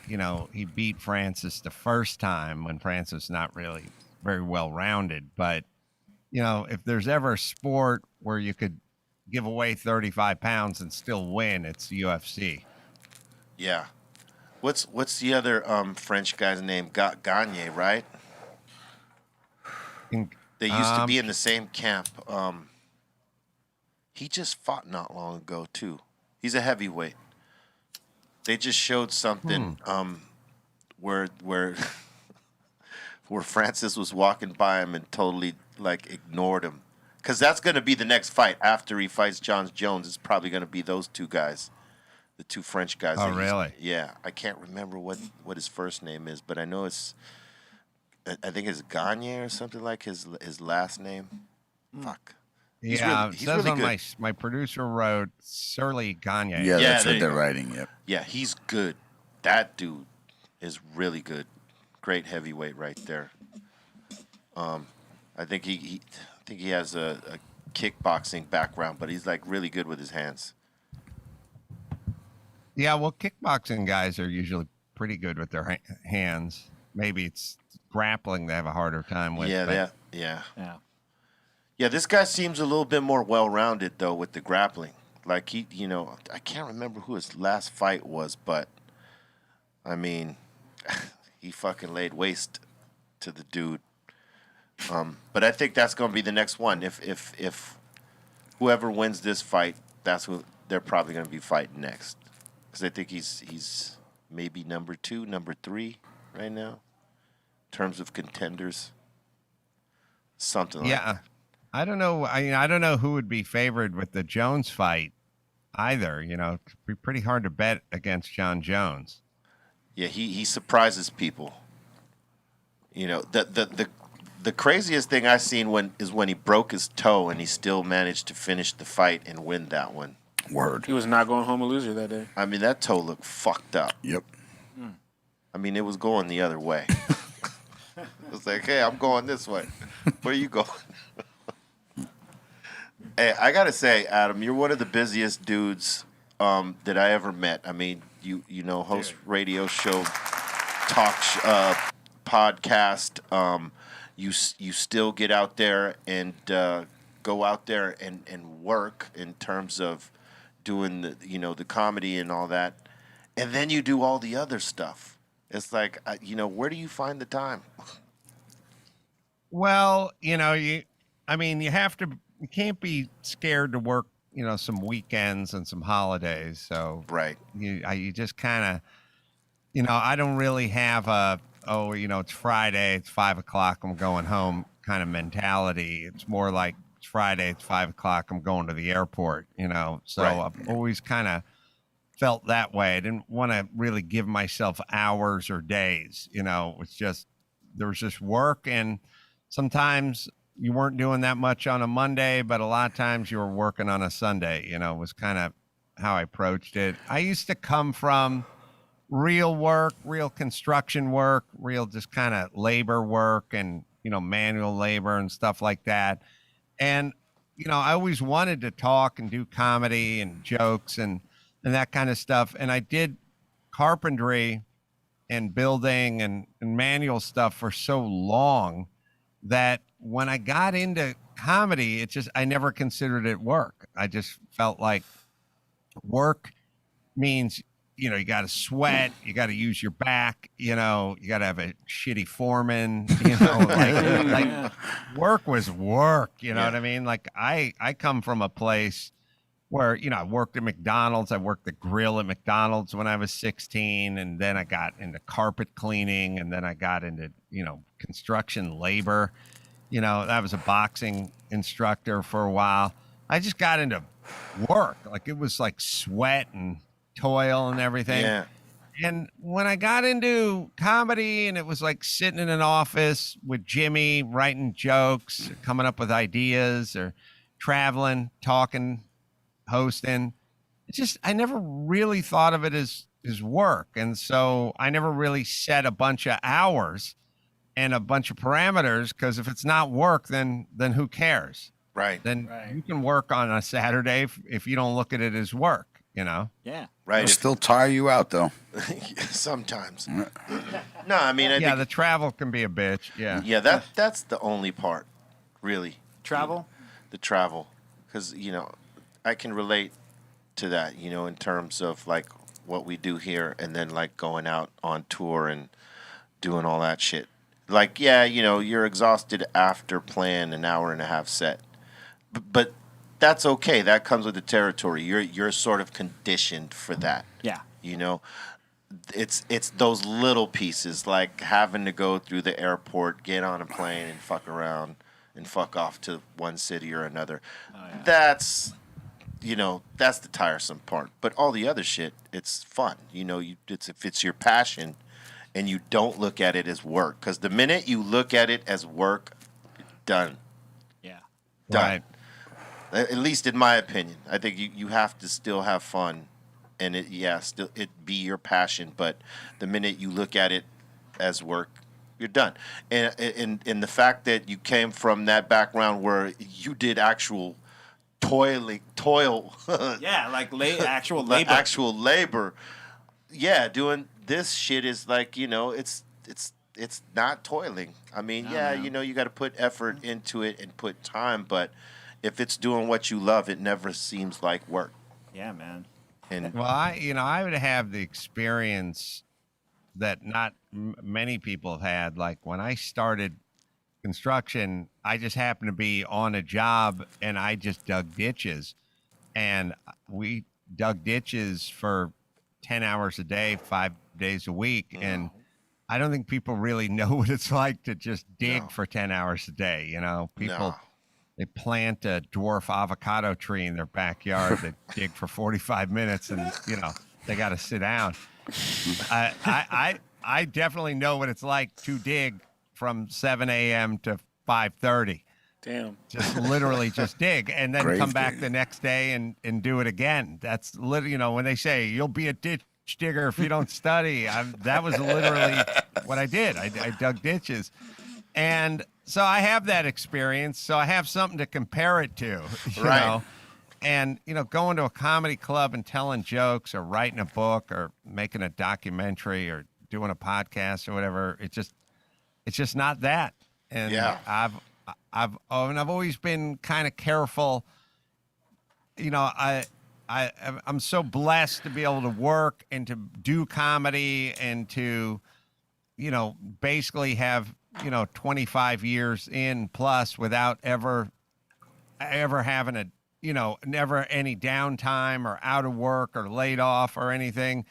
S11: he beat Francis the first time when Francis not really very well rounded. But if there's ever a sport where you could give away 35 pounds and still win, it's the UFC.
S4: Yeah. What's the other French guy's name? Gagne, right? They used to be in the same camp. He just fought not long ago too. He's a heavyweight. They just showed something where where Francis was walking by him and totally ignored him. Because that's going to be the next fight after he fights John Jones. It's probably going to be those two guys, the two French guys.
S11: Oh, really?
S4: Yeah, I can't remember what his first name is, but I know I think it's Gagne or something like his last name. Fuck. He's
S11: Yeah,
S4: he's
S11: it says
S4: really
S11: on
S4: good.
S11: my producer wrote Surly Gagne.
S6: Yeah, that's
S4: there
S6: what
S4: you
S6: they're
S4: go.
S6: writing. Yep.
S4: Yeah, he's good. That dude is really good. Great heavyweight right there. I think he has a kickboxing background, but he's really good with his hands.
S11: Yeah, well, kickboxing guys are usually pretty good with their hands. Maybe it's grappling they have a harder time with.
S4: Yeah,
S11: but
S4: yeah. This guy seems a little bit more well-rounded though with the grappling. I can't remember who his last fight was, but I mean, he fucking laid waste to the dude. But I think that's going to be the next one. If whoever wins this fight, that's who they're probably going to be fighting next. Because I think he's maybe number 2, number 3 right now in terms of contenders. Something like that.
S11: I don't know. I don't know who would be favored with the Jones fight either. It'd be pretty hard to bet against John Jones.
S4: Yeah, he surprises people. The craziest thing I've seen is when he broke his toe and he still managed to finish the fight and win that one.
S6: Word.
S3: He was not going home a loser that day.
S4: I mean, that toe looked fucked up.
S6: Yep.
S4: I mean, it was going the other way. It was like, hey, I'm going this way. Where are you going? Hey, I gotta say, Adam, you're one of the busiest dudes that I ever met. I mean, you host radio show, podcast. You still get out there and go out there and work in terms of doing the comedy and all that, and then you do all the other stuff. It's like, where do you find the time?
S11: Well, you can't be scared to work, some weekends and some holidays. So
S4: Right.
S11: you just kind of I don't really have it's Friday, it's 5 o'clock, I'm going home kind of mentality. It's more like it's Friday, it's 5 o'clock, I'm going to the airport, So
S4: Right.
S11: I've always kind of felt that way. I didn't want to really give myself hours or days, it's just, there was just work. And sometimes you weren't doing that much on a Monday, but a lot of times you were working on a Sunday, was kind of how I approached it. I used to come from real work, real construction work, real just kind of labor work and, manual labor and stuff like that. And, I always wanted to talk and do comedy and jokes and that kind of stuff. And I did carpentry and building and manual stuff for so long that when I got into comedy, I never considered it work. I just felt like work means, you got to sweat, you got to use your back, you got to have a shitty foreman, like work was work, you know what I mean? Like I come from a place where, I worked at McDonald's. I worked the grill at McDonald's when I was 16. And then I got into carpet cleaning. And then I got into, construction labor. I was a boxing instructor for a while. I just got into work. Like it was like sweat and toil and everything.
S4: Yeah.
S11: And when I got into comedy and it was like sitting in an office with Jimmy, writing jokes, coming up with ideas or traveling, talking, hosting, I never really thought of it as work. And so I never really set a bunch of hours and a bunch of parameters, because if it's not work, then who cares?
S4: Right.
S11: Then you can work on a Saturday if you don't look at it as work,
S5: Yeah.
S4: Right.
S6: It'll still tire you out, though.
S4: Sometimes. No, I mean, I think,
S11: the travel can be a bitch. Yeah.
S4: yeah, that's the only part, really.
S5: Travel?
S4: The travel. Because, I can relate to that, in terms of like what we do here and then like going out on tour and doing all that shit. Like, yeah, you're exhausted after playing an hour and a half set. But that's okay. That comes with the territory. You're sort of conditioned for that.
S5: Yeah.
S4: It's those little pieces, like having to go through the airport, get on a plane and fuck around and fuck off to one city or another. Oh, yeah. That's the tiresome part. But all the other shit, it's fun. If it's your passion and you don't look at it as work. Because the minute you look at it as work, done.
S5: Yeah.
S4: Done.
S11: Right.
S4: At least in my opinion. I think you have to still have fun and it be your passion. But the minute you look at it as work, you're done. And the fact that you came from that background where you did actual toil.
S5: Yeah, like actual labor.
S4: Actual labor. Yeah, doing this shit is like, it's not toiling. I mean, no. You got to put effort into it and put time, but if it's doing what you love, it never seems like work.
S5: Yeah, man.
S4: And
S11: Well, I would have the experience that not many people have had. Like when I started construction, I just happened to be on a job and I just dug ditches, and we dug ditches for 10 hours a day, 5 days a week. And I don't think people really know what it's like to just dig for 10 hours a day. People, they plant a dwarf avocado tree in their backyard. They dig for 45 minutes and, they got to sit down. I definitely know what it's like to dig from 7 a.m. to 5:30.
S3: Damn.
S11: Just literally just dig and then
S6: Grave
S11: come back
S6: dig.
S11: the next day and do it again. That's literally, when they say you'll be a ditch digger if you don't study, that was literally what I did. I dug ditches. And so I have that experience. So I have something to compare it to, you know. And, going to a comedy club and telling jokes or writing a book or making a documentary or doing a podcast or whatever, it's just not that. And I've always been kind of careful. I'm so blessed to be able to work and to do comedy and to, basically have, 25 years in plus without ever having a, never any downtime or out of work or laid off or anything.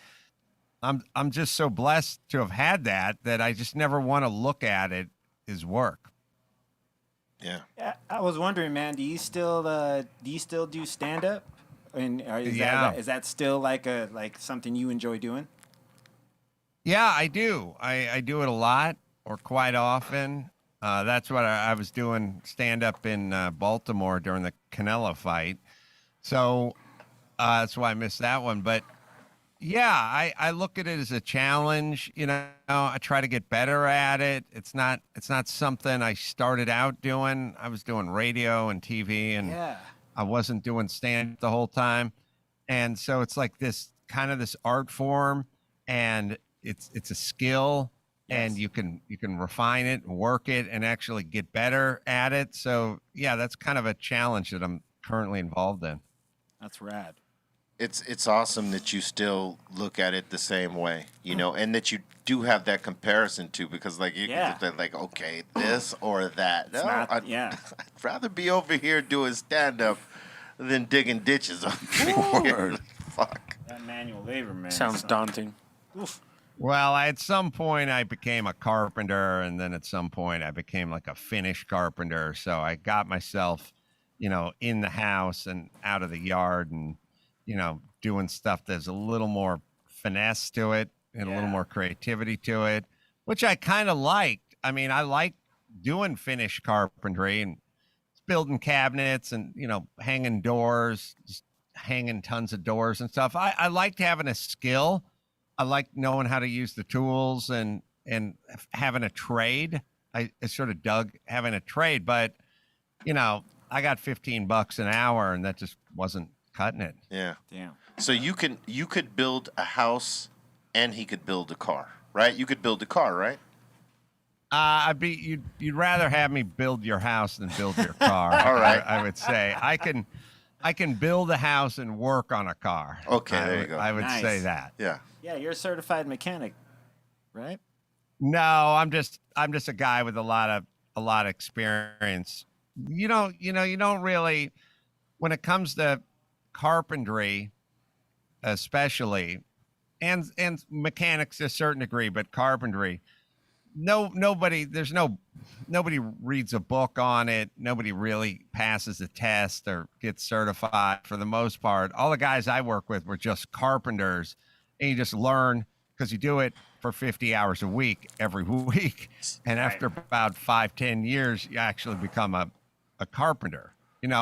S11: I'm just so blessed to have had that I just never want to look at it as work.
S4: Yeah.
S5: I was wondering, man, do you still do stand up? And is that still like something you enjoy doing?
S11: Yeah, I do. I do it a lot or quite often. That's what I was doing stand up in Baltimore during the Canelo fight. So that's why I missed that one. But yeah, I look at it as a challenge. You know, I try to get better at it. It's not something I started out doing. I was doing radio and TV, and I wasn't doing stand the whole time. And so it's like this kind of this art form, and it's a skill, and you can refine it and work it and actually get better at it. So yeah, that's kind of a challenge that I'm currently involved in.
S5: That's rad.
S4: It's awesome that you still look at it the same way, you know, and that you do have that comparison too, because like you can just like, okay, this or that. No, I'd rather be over here doing stand up than digging ditches over here. Fuck.
S5: That manual labor, man.
S3: Sounds daunting.
S5: Oof.
S11: Well, at some point I became a carpenter, and then at some point I became like a finish carpenter. So I got myself, you know, in the house and out of the yard, and you know, doing stuff that's a little more finesse to it and a little more creativity to it, which I kind of liked. I mean, I like doing finish carpentry and building cabinets and, you know, hanging doors, just hanging tons of doors and stuff. I liked having a skill. I like knowing how to use the tools and having a trade. I sort of dug having a trade, but you know, I got $15 an hour, and that just wasn't cutting it.
S4: Yeah.
S5: Damn.
S4: So you could build a house, and he could build a car, right? You could build a car, right?
S11: You'd rather have me build your house than build your car.
S4: All right.
S11: I would say I can build a house and work on a car.
S4: Okay, there you go.
S11: I would
S5: Nice.
S11: say that.
S4: Yeah.
S5: Yeah, you're a certified mechanic, right?
S11: No, I'm just a guy with a lot of experience. You don't really, when it comes to carpentry, especially, and mechanics to a certain degree, but carpentry, nobody reads a book on it. Nobody really passes a test or gets certified for the most part. All the guys I work with were just carpenters, and you just learn because you do it for 50 hours a week every week. And after about 5-10 years, you actually become a carpenter. You know,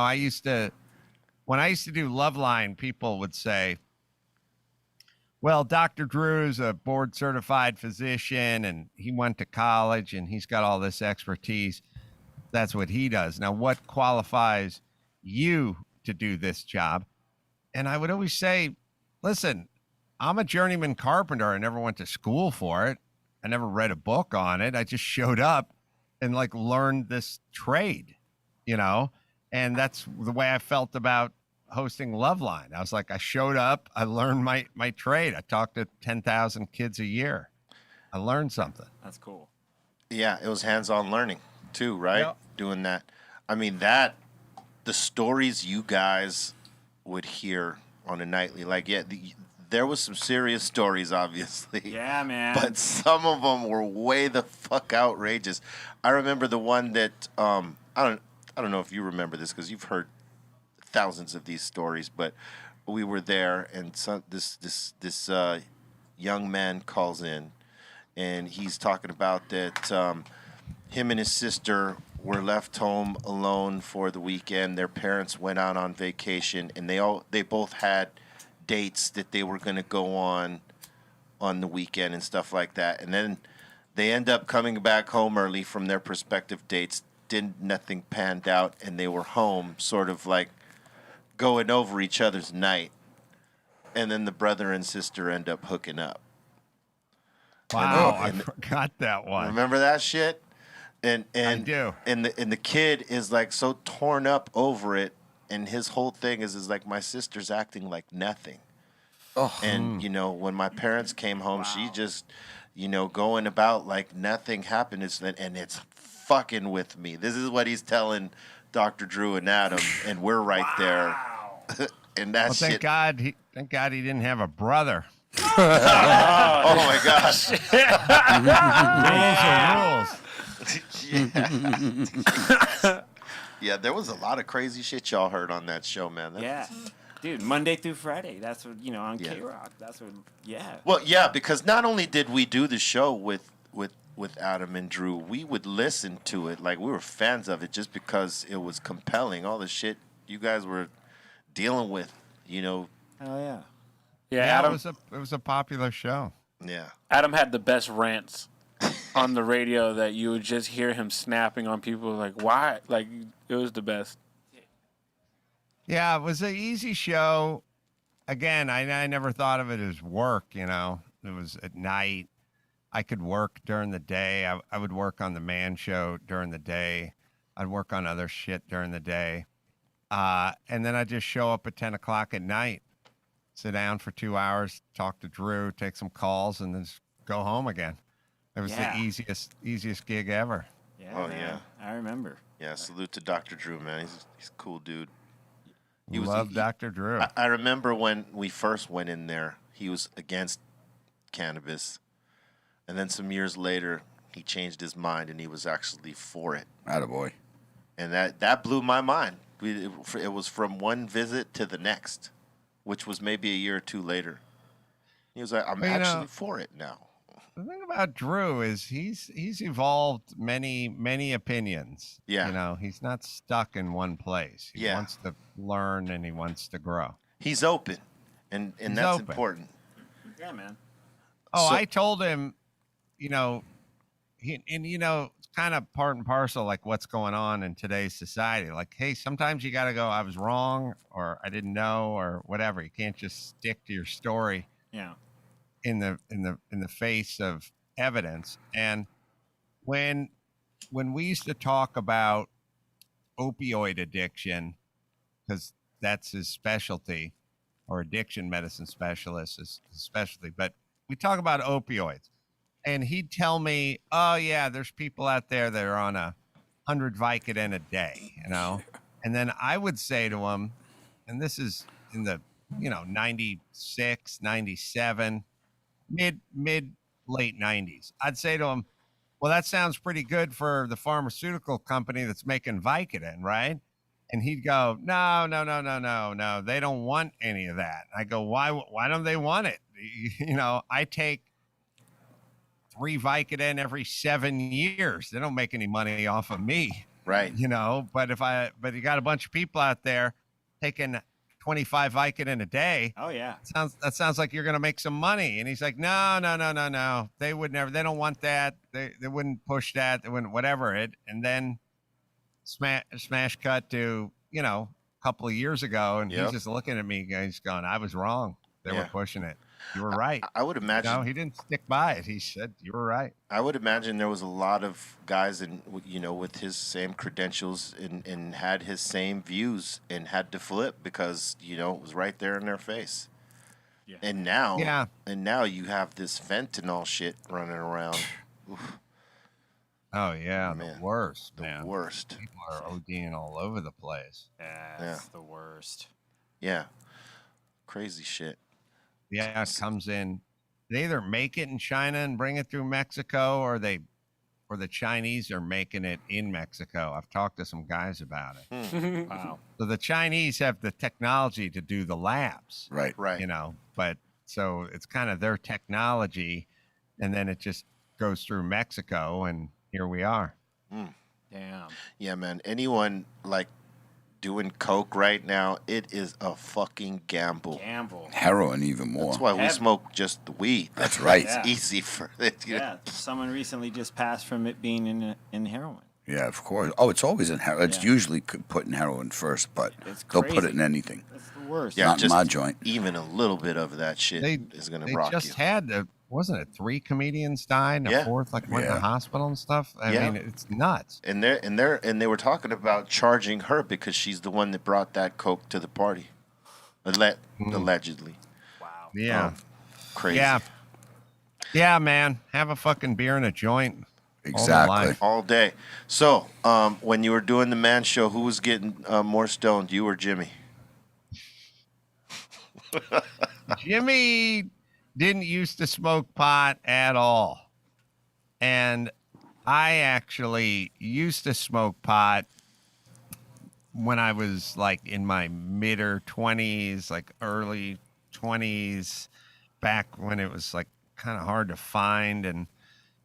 S11: when I used to do Loveline, people would say, well, Dr. Drew's a board certified physician, and he went to college, and he's got all this expertise. That's what he does. Now, what qualifies you to do this job? And I would always say, listen, I'm a journeyman carpenter. I never went to school for it. I never read a book on it. I just showed up and like learned this trade, you know? And that's the way I felt about hosting Loveline. I was like, I showed up, I learned my trade. I talked to 10,000 kids a year. I learned something.
S5: That's cool.
S4: Yeah, it was hands-on learning too, right?
S11: Yep.
S4: Doing that. I mean, the stories you guys would hear on a nightly, like, there was some serious stories, obviously.
S5: Yeah, man.
S4: But some of them were way the fuck outrageous. I remember the one that I don't know if you remember this because you've heard thousands of these stories, but we were there, and this young man calls in, and he's talking about that him and his sister were left home alone for the weekend. Their parents went out on vacation, and they both had dates that they were going to go on the weekend and stuff like that. And then they end up coming back home early from their prospective dates. Nothing panned out, and they were home sort of like going over each other's night. And then the brother and sister end up hooking up.
S11: Wow, I forgot that one.
S4: Remember that shit? And
S11: I do.
S4: And the kid is like so torn up over it, and his whole thing is like, my sister's acting like nothing.
S6: Oh.
S4: And you know, when my parents came home, she just, you know, going about like nothing happened. And it's fucking with me. This is what he's telling Dr. Drew and Adam, and we're right there. And that
S11: well, thank
S4: shit.
S11: God he didn't have a brother.
S4: Oh my gosh.
S11: Rules are rules.
S4: Yeah, there was a lot of crazy shit y'all heard on that show, man.
S5: Yeah. Dude, Monday through Friday. That's what, on
S4: Yeah.
S5: K-Rock. That's what, yeah.
S4: Well, yeah, because not only did we do the show with Adam and Drew, we would listen to it like we were fans of it just because it was compelling. All the shit you guys were dealing with,
S5: Oh, yeah.
S3: Yeah,
S11: Yeah,
S3: Adam.
S11: it was a popular show.
S4: Yeah.
S3: Adam had the best rants on the radio that you would just hear him snapping on people like, why? Like, it was the best.
S11: Yeah, it was an easy show. Again, I never thought of it as work, It was at night. I could work during the day. I would work on the man show during the day. I'd work on other shit during the day. And then I'd just show up at 10 o'clock at night, sit down for 2 hours, talk to Drew, take some calls, and then just go home again. It was the easiest gig ever.
S5: Yeah.
S4: Oh,
S5: man.
S4: yeah.
S5: I remember.
S4: Yeah, salute to Dr. Drew, man. He's a cool dude.
S11: Love Dr. Drew.
S4: I remember when we first went in there, he was against cannabis. And then some years later, he changed his mind and he was actually for it.
S6: Attaboy.
S4: And that blew my mind. It was from one visit to the next, which was maybe a year or two later. He was like, I'm actually for it now.
S11: The thing about Drew is he's evolved many opinions.
S4: Yeah.
S11: He's not stuck in one place. He wants to learn and he wants to grow.
S4: He's open, and
S11: He's
S4: that's
S11: open.
S4: important.
S5: Yeah, man.
S11: Oh,
S4: So-
S11: I told him, it's kind of part and parcel like what's going on in today's society. Like, hey, sometimes you got to go, I was wrong, or I didn't know, or whatever. You can't just stick to your story.
S5: Yeah.
S11: In the face of evidence. And when we used to talk about opioid addiction, because that's his specialty, or addiction medicine specialist is his specialty, but we talk about opioids, and he'd tell me, oh yeah, there's people out there that are on 100 Vicodin a day, and then I would say to him, and this is in the 96, 97, mid late 90s. I'd say to him, well, that sounds pretty good for the pharmaceutical company that's making Vicodin, right? And he'd go, no, they don't want any of that. I go, why don't they want it? I take 3 Vicodin every 7 years. They don't make any money off of me.
S4: Right.
S11: But you got a bunch of people out there taking 25 Vicodin a day.
S5: Oh, yeah.
S11: That sounds like you're going to make some money. And he's like, no. They would never. They don't want that. They wouldn't push that. They wouldn't whatever it. And then smash cut to, a couple of years ago. And he's just looking at me. He's going, I was wrong. They were pushing it. You were right.
S4: I would imagine.
S11: No, he didn't stick by it. He said, you were right.
S4: I would imagine there was a lot of guys with his same credentials and had his same views and had to flip because, it was right there in their face. Yeah. And now you have this fentanyl shit running around. Oof.
S11: Oh yeah,
S4: Man,
S11: the worst, man.
S4: The worst.
S11: People are ODing all over the place.
S5: That's the worst.
S4: Yeah. Crazy shit.
S11: Yeah, it comes in. They either make it in China and bring it through Mexico, or the Chinese are making it in Mexico. I've talked to some guys about it.
S5: Wow.
S11: So the Chinese have the technology to do the labs.
S6: Right.
S11: But so it's kind of their technology, and then it just goes through Mexico, and here we are.
S5: Damn.
S4: Yeah, man. Anyone doing coke right now, it is a fucking gamble.
S6: Heroin even more.
S4: That's why we smoke just the weed.
S6: That's right.
S4: It's easy for it.
S5: Yeah. Someone recently just passed from it being in heroin.
S6: Yeah, of course. Oh, it's always in heroin. It's usually put in heroin first, but they'll put it in anything.
S5: That's the worst.
S4: Yeah,
S6: Not
S4: just
S6: in my joint.
S4: even a little bit of that shit is going to rock
S11: They just
S4: you.
S11: had, wasn't it 3 comedians died, and a 4th went to the hospital and stuff? I mean, it's nuts.
S4: And they were talking about charging her because she's the one that brought that coke to the party, allegedly.
S5: Wow.
S11: Yeah.
S4: Crazy.
S11: Yeah, man. Have a fucking beer and a joint.
S6: Exactly.
S4: All day. So, when you were doing the man show, who was getting more stoned, you or Jimmy?
S11: didn't used to smoke pot at all. And I actually used to smoke pot when I was like in my mid or 20s, like early 20s, back when it was like kind of hard to find. And,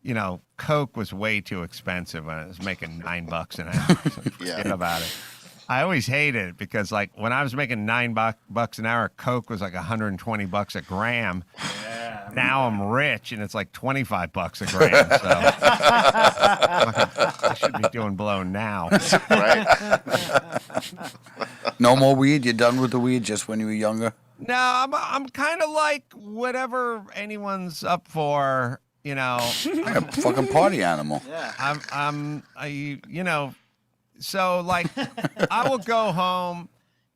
S11: you know, Coke was way too expensive when I was making $9 an hour. So forget about it. I always hated it because, like, when I was making $9 an hour, Coke was like $120 a gram. Yeah, now I'm rich and it's like $25 a gram. So I should be doing blow now.
S4: Right?
S6: No more weed? You're done with the weed just when you were younger?
S11: No, I'm kind of like whatever anyone's up for, you know.
S6: Like a fucking party animal.
S5: Yeah.
S11: You know, so like I will go home,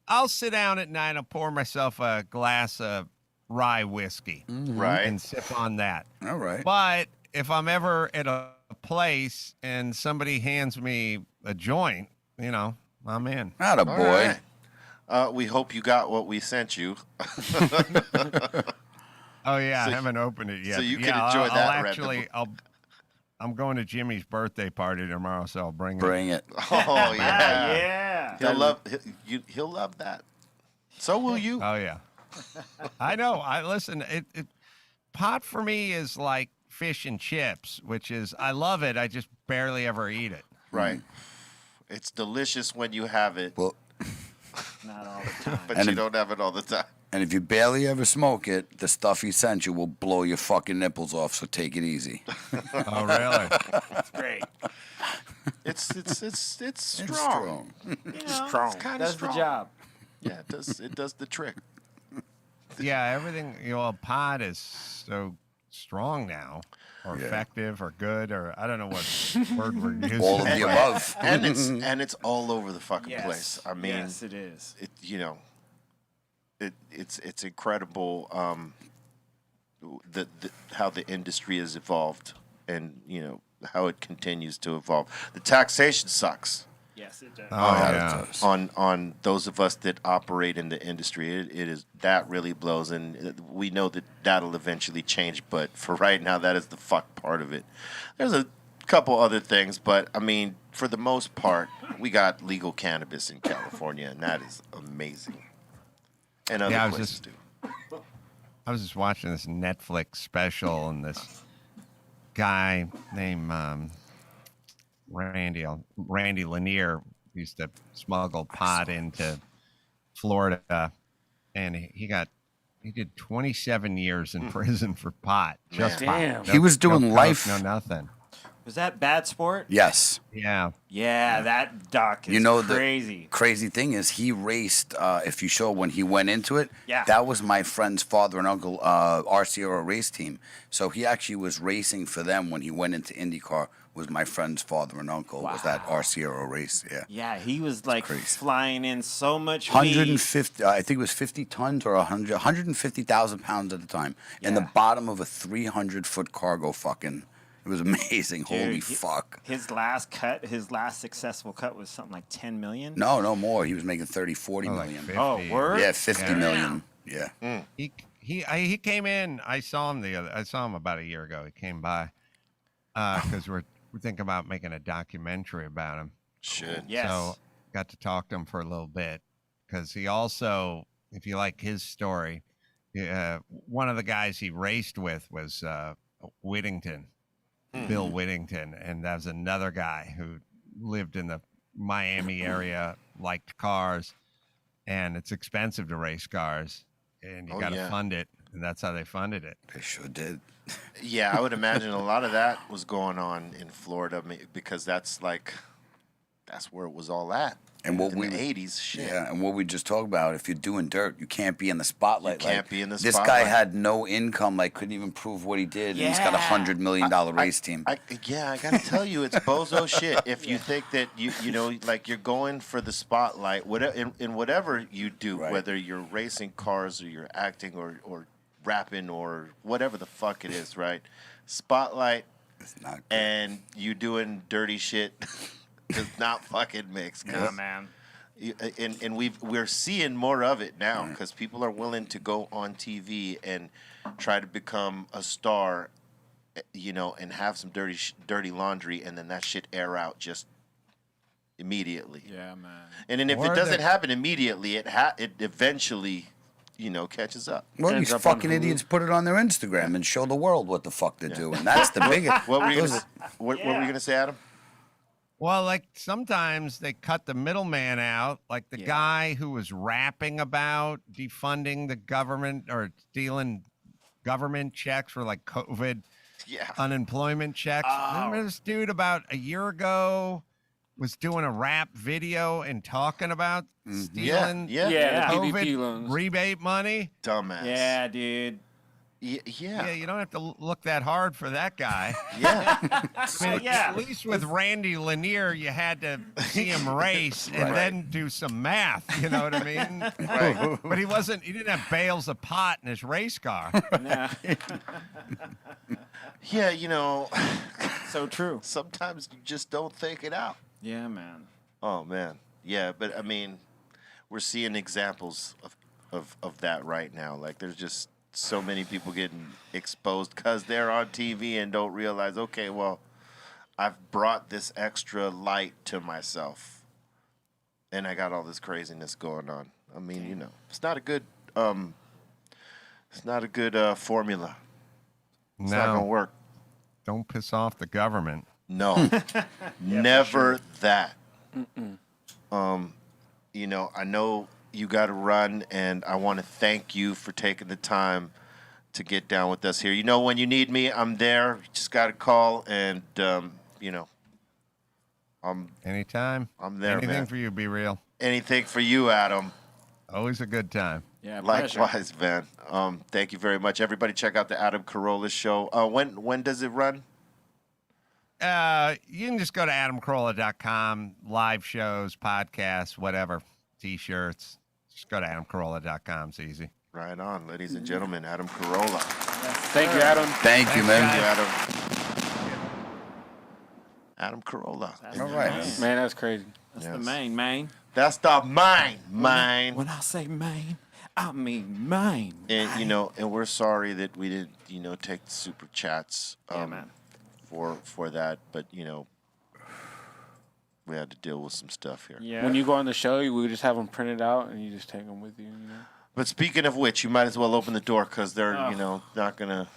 S11: I'll sit down at night, I'll pour myself a glass of rye whiskey,
S4: Right.
S11: and sip on that.
S6: All right.
S11: But if I'm ever at a place and somebody hands me a joint, you know, I'm in.
S6: Not a
S4: All
S6: boy.
S4: right. We hope you got what we sent you.
S11: Oh yeah,
S4: So-
S11: I haven't opened it yet.
S4: so you
S11: yeah,
S4: can enjoy
S11: I'll
S4: that,
S11: actually, I'm going to Jimmy's birthday party tomorrow, so I'll bring it.
S6: Bring it.
S4: Oh yeah.
S5: Yeah.
S4: He'll love that. So will you.
S11: Oh yeah, I know. I listen. It pot for me is like fish and chips, which is I love it. I just barely ever eat it.
S4: Right. It's delicious when you have it,
S6: Well,
S5: Not all the time.
S4: but
S6: And
S4: you
S6: if-
S4: don't have it all the time.
S6: and if you barely ever smoke it, the stuff he sent you will blow your fucking nipples off, so take it easy.
S11: Oh really?
S5: It's great.
S4: It's
S6: It's
S4: strong.
S5: You know,
S4: Strong. It's kinda
S5: does
S4: strong.
S5: the job.
S4: Yeah, it does the trick.
S11: Yeah, everything. You know, pot is so strong now, or effective, or good, or I don't know what word we're using.
S6: All of the above.
S4: And it's all over the fucking
S5: Yes.
S4: place. I mean,
S5: yes, it is.
S4: it's incredible how the industry has evolved, and how it continues to evolve. The taxation sucks
S5: Yes, it does.
S11: Oh yeah.
S4: on those of us that operate in the industry. It is that really blows, and we know that that'll eventually change. But for right now, that is the fuck part of it. There's a couple other things, but I mean, for the most part, we got legal cannabis in California, and that is amazing. And other
S11: Yeah, I was
S4: places
S11: just-
S4: too.
S11: I was just watching this Netflix special, and this guy named Randy Lanier used to smuggle pot into Florida, and he did 27 years in prison for pot. Just
S5: Damn.
S11: pot.
S6: He was doing
S11: coke,
S6: life-
S11: No nothing.
S5: Was that Bad Sport?
S6: Yes.
S11: Yeah.
S5: Yeah, that doc is
S6: You know,
S5: crazy.
S6: the crazy thing is he raced, if you show when he went into it,
S5: Yeah.
S6: that was my friend's father and uncle, RCRO race team. So he actually was racing for them when he went into IndyCar, was my friend's father and uncle, was that RCRO race, yeah.
S5: Yeah, he was like
S6: crazy.
S5: flying in so much weed.
S6: 150, I think it was 50 tons or 150,000 pounds at the time. In the
S5: Yeah.
S6: bottom of a 300-foot cargo fucking, it was amazing.
S5: Dude,
S6: Holy fuck.
S5: His last successful cut was something like 10 million.
S6: No more. He was making 30, 40
S11: Like
S6: million.
S11: 50.
S5: Oh, word?
S6: Yeah, 50
S11: Yeah.
S6: million. Yeah.
S11: He came in. I saw him about a year ago. He came by because we're thinking about making a documentary about him.
S4: Should.
S5: Yes.
S11: So got to talk to him for a little bit because he also, if you like his story, one of the guys he raced with was Whittington, Bill Whittington, and that was another guy who lived in the Miami area, liked cars, and it's expensive to race cars, and you got to fund it, and that's how they funded it.
S6: They sure did.
S4: Yeah, I would imagine a lot of that was going on in Florida because that's where it was all at.
S6: And what
S4: in
S6: we
S4: the 80s, shit.
S6: Yeah, and what we just talked about, if you're doing dirt, you can't be in the spotlight.
S4: You can't be in the
S6: This guy
S4: spotlight.
S6: had no income, couldn't even prove what he did, and he's got a
S5: Yeah.
S6: $100 million race team.
S4: I gotta tell you, it's bozo shit. If you think that you know, like you're going for the spotlight, whatever in whatever you do,
S6: Right.
S4: whether you're racing cars or you're acting or rapping or whatever the fuck it is, right? Spotlight
S6: It's not good.
S4: and you doing dirty shit does not fucking mix. 'cause
S5: Nah, man.
S4: And we're seeing more of it now because people are willing to go on TV and try to become a star, and have some dirty laundry, and then that shit air out just immediately.
S5: Yeah, man.
S4: And then if it doesn't happen immediately, it eventually, catches up.
S6: Well, these fucking idiots put it on their Instagram and show the world what the fuck they're doing. That's the biggest.
S4: What were you gonna say, Adam?
S11: Well, like sometimes they cut the middleman out, like the guy who was rapping about defunding the government or stealing government checks for like COVID unemployment checks. Remember this dude about a year ago was doing a rap video and talking about stealing
S3: PPP
S11: COVID
S3: loans.
S11: rebate money?
S4: Dumbass.
S5: Yeah, dude.
S11: Yeah, you don't have to look that hard for that guy.
S4: Yeah.
S11: I mean, at least with Randy Lanier, you had to see him race and then do some math. You know what I mean?
S4: Right.
S11: But he didn't have bales of pot in his race car.
S4: Yeah,
S5: So true.
S4: sometimes you just don't think it out.
S5: Yeah, man.
S4: Oh man. Yeah, but I mean, we're seeing examples of that right now. Like there's just so many people getting exposed because they're on TV and don't realize, okay, well, I've brought this extra light to myself, and I got all this craziness going on. I mean, it's not a good formula. It's not gonna work.
S11: Don't piss off the government.
S4: No, never that. I know you got to run, and I want to thank you for taking the time to get down with us here. When you need me, I'm there. You just got to call, and
S11: Anytime.
S4: I'm there,
S11: Anything
S4: man.
S11: for you, Be Real.
S4: Anything for you, Adam.
S11: Always a good time.
S5: Yeah, pleasure.
S4: Likewise, man. Thank you very much. Everybody, check out the Adam Carolla show. When does it run?
S11: You can just go to adamcarolla.com, live shows, podcasts, whatever, T-shirts. Just go to adamcarolla.com. It's easy.
S4: Right on, ladies and gentlemen, Adam Carolla.
S3: Thank you, Adam.
S6: Thank you, man.
S4: Thank you, Adam. Adam Carolla.
S6: All right.
S3: Man, that's crazy.
S5: That's the main.
S4: That's the mine.
S5: When I say main, I mean main.
S4: And and we're sorry that we didn't, take the super chats
S5: man.
S4: for that, but we had to deal with some stuff here.
S5: Yeah.
S3: When you go on the show, we just have them printed out and you just take them with you.
S4: But speaking of which, you might as well open the door because they're not gonna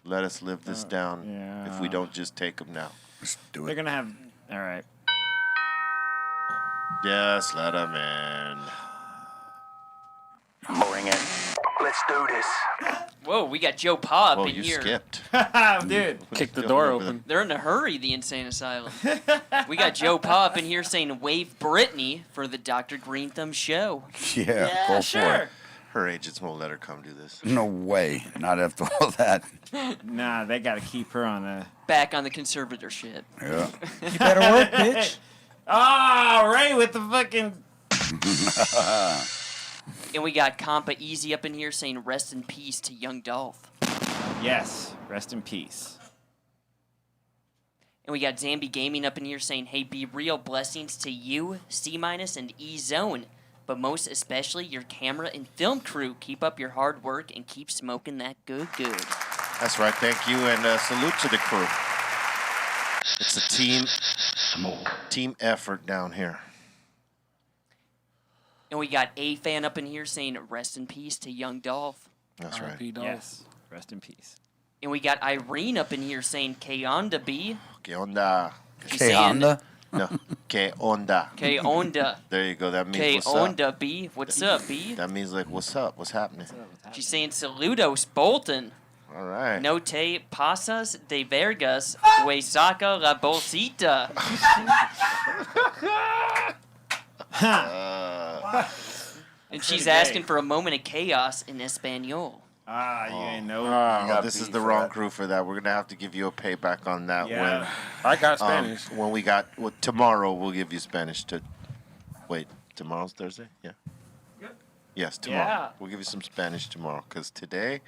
S4: let us live this down if we don't just take them now.
S6: Let's do
S5: They're
S6: it.
S5: gonna have. All right.
S4: Yes, let them in.
S9: Bring it. Let's do this.
S8: Whoa, we got Joe Pa up
S4: Oh,
S8: in
S4: you
S8: here.
S4: skipped.
S5: Dude.
S3: Kick the door open.
S8: They're in a hurry, the insane asylum. We got Joe Pa up in here saying wave Brittany for the Dr. Greenthumb show.
S6: Yeah, go for it.
S4: Her agents won't let her come do this.
S6: No way. Not after all that.
S5: Nah, they gotta keep her on the.
S8: Back on the conservatorship.
S6: Yeah.
S7: You better work, bitch.
S5: Oh, Ray with the fucking.
S8: And we got Compa Easy up in here saying rest in peace to young Dolph.
S5: Yes. Rest in peace.
S8: And we got Zambi Gaming up in here saying, hey, Be Real, blessings to you, C- and E-Zone. But most especially your camera and film crew. Keep up your hard work and keep smoking that good.
S4: That's right. Thank you, and salute to the crew. It's a team effort down here.
S8: And we got A-Fan up in here saying rest in peace to young Dolph.
S4: That's right.
S3: R.I.P. Dolph.
S5: Yes. Rest in peace.
S8: And we got Irene up in here saying "Que onda, B."
S4: Que onda?
S8: She's
S6: Hey,
S8: saying,
S6: Honda.
S4: No. Que onda?
S8: "Que onda,
S4: There you go. That means
S8: que
S4: what's up.
S8: onda, B." What's up, B?
S4: That means like what's up? What's happening?
S8: She's saying "Saludos, Bolton.
S4: All right.
S8: No te pasas de vergas, we saca la bolsita." And she's asking for a moment of chaos in Espanol.
S5: Ah, you ain't know.
S4: Oh, this is the wrong crew for that. We're gonna have to give you a payback on that
S5: Yeah.
S3: I got Spanish.
S4: when we got tomorrow. We'll give you Spanish to. Wait, tomorrow's Thursday. Yeah. Yes, tomorrow.
S8: Yeah.
S4: We'll give you some Spanish tomorrow because today,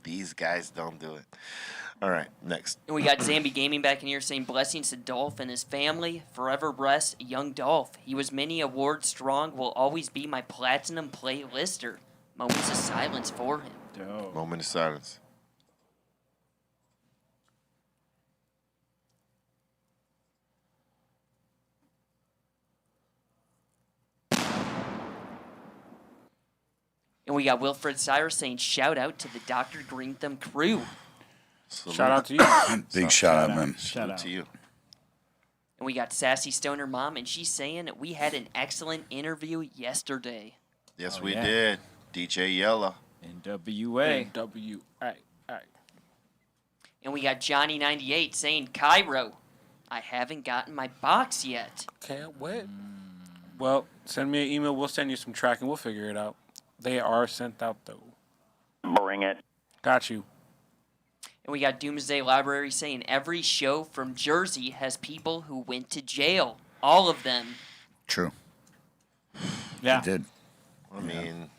S4: These guys don't do it. All right, next.
S8: And we got Zambi Gaming back in here saying blessings to Dolph and his family. Forever rest, young Dolph. He was many awards strong, will always be my platinum playlister. Moments of silence for him.
S5: Dope.
S4: Moment of silence.
S8: And we got Wilfred Cyrus saying shout out to the Dr. Greenthumb crew.
S3: Shout out to you.
S6: Big shout out, man.
S5: Shout out
S4: to you.
S8: And we got Sassy Stoner Mom, and she's saying we had an excellent interview yesterday.
S4: Yes, we did. DJ Yella.
S5: NWA.
S3: NWA.
S8: And we got Johnny98 saying, Cairo, I haven't gotten my box yet.
S3: Can't wait. Well, send me an email. We'll send you some tracking. We'll figure it out. They are sent out, though.
S9: Bring it.
S3: Got you.
S8: And we got Doomsday Library saying every show from Jersey has people who went to jail. All of them.
S6: True.
S5: Yeah.
S6: It did.
S4: I mean,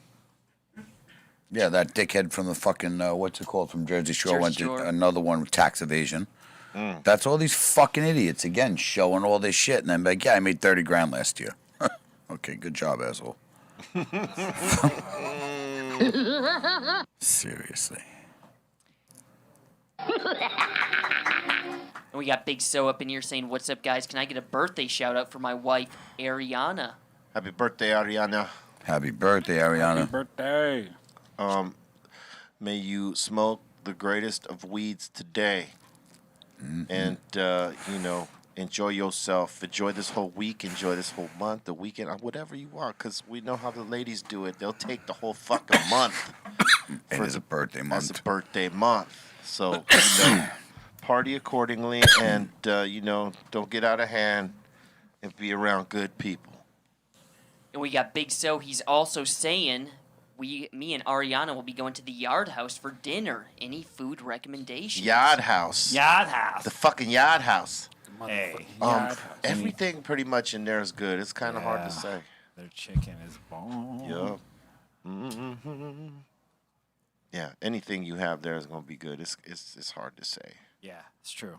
S6: Yeah, that dickhead from the fucking, what's it called, from Jersey Shore
S8: Jersey
S6: went
S8: Shore.
S6: to another one with tax evasion. That's all these fucking idiots, again, showing all this shit. And then be like, yeah, I made 30 grand last year. Okay, good job, asshole. Seriously.
S8: And we got Big So up in here saying, what's up, guys? Can I get a birthday shout out for my wife, Ariana?
S4: happy birthday, Ariana.
S6: Happy birthday,
S3: Happy
S6: Ariana.
S3: birthday.
S4: May you smoke the greatest of weeds today. And, you know, enjoy yourself. Enjoy this whole week. Enjoy this whole month, the weekend, whatever you want, because we know how the ladies do it. They'll take the whole fucking month.
S6: It is a birthday month.
S4: As a birthday month. So, you know, party accordingly and, you know, don't get out of hand and be around good people.
S8: And we got Big So. He's also saying, me and Ariana will be going to the Yard House for dinner. Any food recommendations?
S4: Yard House.
S5: Yard House.
S4: The fucking Yard House.
S5: Hey.
S4: Everything pretty much in there is good. It's kind of hard to say.
S5: Their chicken is bomb.
S4: Yup. Mm-hmm. Yeah, anything you have there is going to be good. It's hard to say.
S5: Yeah, it's true.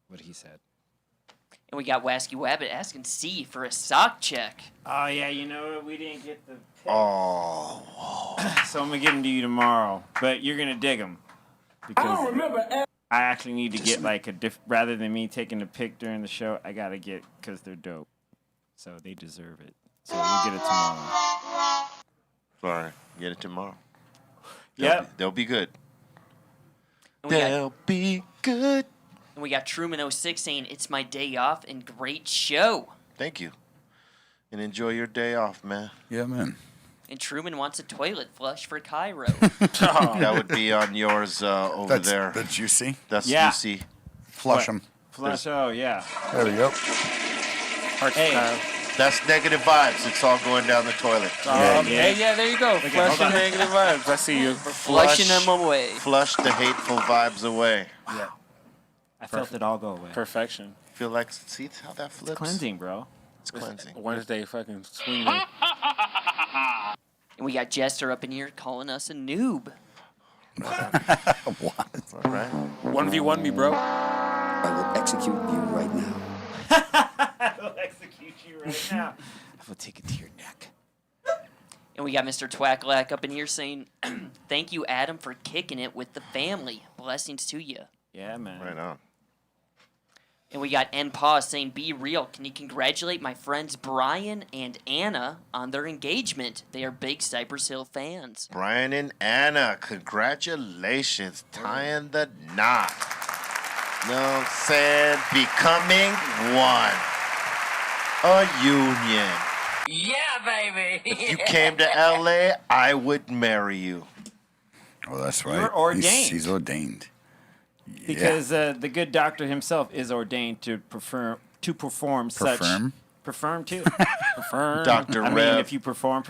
S5: What he said.
S8: And we got Wasky Wabbit asking C for a sock check.
S5: Oh, yeah, you know what? We didn't get the pick.
S4: Oh.
S5: So I'm going to give them to you tomorrow. But you're going to dig them. Because I don't remember. I actually need to get like a rather than me taking the pick during the show, I got to get, because they're dope. So they deserve it. So we'll get it tomorrow.
S4: Sorry. Get it tomorrow.
S5: Yep.
S4: They'll be good.
S8: And we got-
S4: They'll be good.
S8: And we got Truman06 saying, it's my day off and great show.
S4: Thank you. And enjoy your day off, man.
S6: Yeah, man.
S8: And Truman wants a toilet flush for Cairo.
S4: That would be on yours over there.
S6: That's you see?
S4: That's
S5: Yeah.
S4: you see.
S6: Flush them.
S5: Flush, oh, yeah.
S6: There we go.
S5: Hey.
S4: That's negative vibes. It's all going down the toilet.
S3: Hey, yeah, there you go. Flushing negative vibes. I see you.
S8: Flushing them away.
S4: Flush the hateful vibes away.
S5: Yeah. I felt it all go away.
S3: Perfection.
S4: Feel like, see how that flips?
S5: It's cleansing, bro.
S4: It's cleansing.
S3: Wednesday fucking swinging.
S8: And we got Jester up in here calling us a noob.
S6: What?
S4: All right.
S3: 1v1 me, bro.
S12: I will execute you right now.
S5: I will execute you right now. I will take it to your neck.
S8: And we got Mr. Twacklack up in here saying, thank you, Adam, for kicking it with the family. Blessings to you.
S5: Yeah, man.
S4: Right on.
S8: And we got N Pause saying, be real. Can you congratulate my friends Brian and Anna on their engagement? They are big Cypress Hill fans.
S4: Brian and Anna, congratulations. Tying the knot. You know what I'm saying? Becoming one. A union.
S9: Yeah, baby.
S4: If you came to LA, I would marry you.
S6: Oh, that's right.
S5: You're ordained.
S6: He's ordained.
S5: Because the good doctor himself is ordained to perform such. Perform too.
S3: Confirm.
S4: Dr.
S5: I
S4: Rev.
S5: mean, if you perform.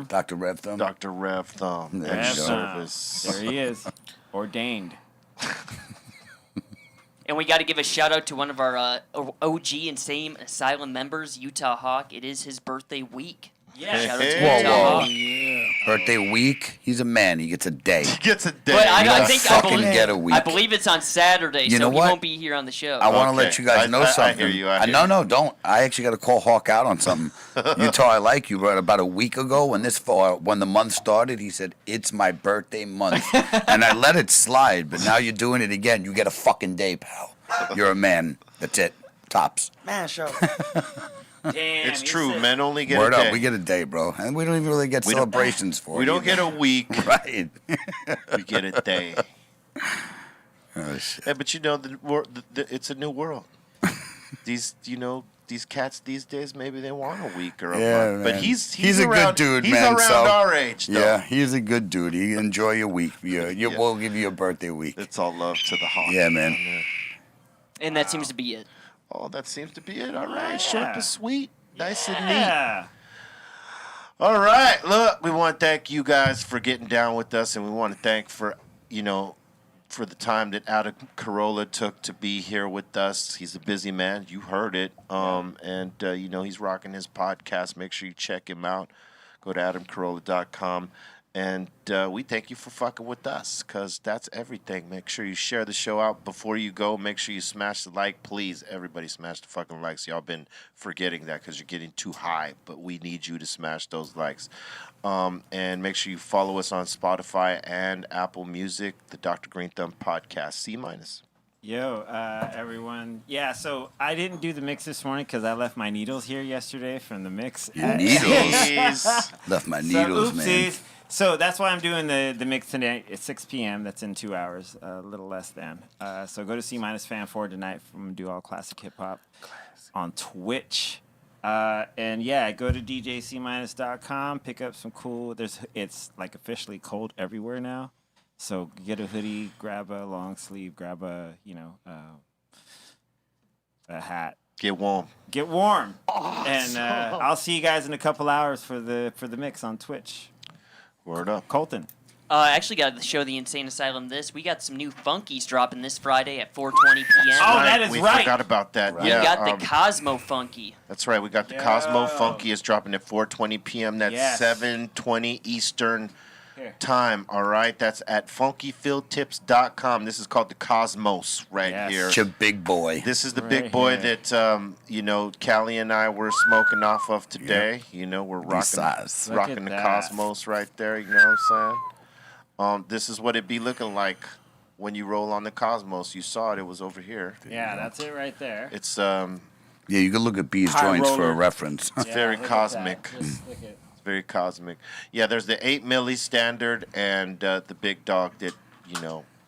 S6: Dr. Rev Thumb.
S4: Dr. Rev Thumb.
S6: There
S4: And
S6: you go.
S4: service.
S5: There he is. Ordained.
S8: And we got to give a shout out to one of our OG and same Asylum members, Utah Hawk. It is his birthday week.
S5: Yeah.
S8: Shout out to
S4: Hey.
S6: Whoa,
S8: Tom.
S6: Birthday week. He's a man. He gets a day.
S4: He gets a day.
S8: But I
S6: gotta
S8: think
S6: fucking get a week.
S8: I believe it's on Saturday,
S6: You
S8: so
S6: know
S8: he
S6: what?
S8: won't be here on the show.
S6: I want to let
S4: Okay.
S6: you guys
S4: I
S6: know
S4: hear
S6: something.
S4: you, I hear you.
S6: No, don't. I actually got to call Hawk out on something. You told I like you, but about a week ago when the month started, he said it's my birthday month, and I let it slide. But now you're doing it again. You get a fucking day, pal. You're a man. That's it. Tops.
S7: Man, show.
S5: Damn.
S4: It's
S5: he
S4: true.
S5: said-
S4: Men only get
S6: Word
S4: a day.
S6: up. We get a day, bro, and we don't even really get
S4: We don't-
S6: celebrations for it.
S4: We don't get
S6: either.
S4: a week.
S6: Right.
S4: We get a day.
S6: Oh shit.
S4: Yeah, but it's a new world. These cats these days, maybe they want a week or a
S6: Yeah,
S4: month. But
S6: man.
S4: he's
S6: a
S4: around,
S6: good dude,
S4: he's
S6: man.
S4: around
S6: so,
S4: our age, though.
S6: Yeah, he's a good dude. He enjoy your week. We'll give you a birthday week.
S4: It's all love to the hawk.
S6: Yeah, man.
S8: And that seems to be it.
S4: Oh, that seems to be it. All right, short
S5: Yeah.
S4: and sweet, nice and neat.
S5: Yeah.
S4: All right, look, we want to thank you guys for getting down with us, and we want to thank for the time that Adam Carolla took to be here with us. He's a busy man. You heard it. And he's rocking his podcast. Make sure you check him out. Go to adamcarolla.com. And we thank you for fucking with us, because that's everything. Make sure you share the show out before you go. Make sure you smash the like. Please, everybody smash the fucking likes. Y'all been forgetting that because you're getting too high, but we need you to smash those likes. And make sure you follow us on Spotify and Apple Music, the Dr. Greenthumb podcast, C-.
S5: Yo, everyone. Yeah, so I didn't do the mix this morning because I left my needles here yesterday from the mix.
S6: Needles. Left my needles, man.
S5: Oopsies. So that's why I'm doing the mix tonight at 6 p.m. That's in 2 hours, a little less than. So go to C- Fan 4 tonight from Do All Classic Hip Hop on Twitch. And yeah, go to djc-.com, pick up some cool. It's like officially cold everywhere now. So get a hoodie, grab a long sleeve, grab a hat.
S4: Get warm.
S5: Get warm. Awesome. And I'll see you guys in a couple hours for the mix on Twitch.
S4: Word up.
S5: Colton.
S8: Actually got to show the Insane Asylum this. We got some new funkies dropping this Friday at 4:20 p.m.
S5: Oh, that is
S4: we
S5: right.
S4: forgot about that.
S8: We
S4: Yeah,
S8: got the Cosmo Funky.
S4: that's right. We got the Cosmo Funky is dropping at 4:20 p.m. That's 7:20 Eastern time. All right. That's at funkyfieldtips.com. This is called the Cosmos right here.
S6: It's your big boy.
S4: This is the big boy that Callie and I were smoking off of today. We're rocking the Cosmos right there. You know what I'm saying? This is what it be looking like when you roll on the Cosmos. You saw it. It was over here.
S5: Yeah, that's it right there.
S4: It's
S6: Yeah, you can look at B's
S4: High
S6: joints for a
S4: roller.
S6: reference.
S4: It's very cosmic. It's very cosmic. Yeah, there's the 8 milli standard and the big dog that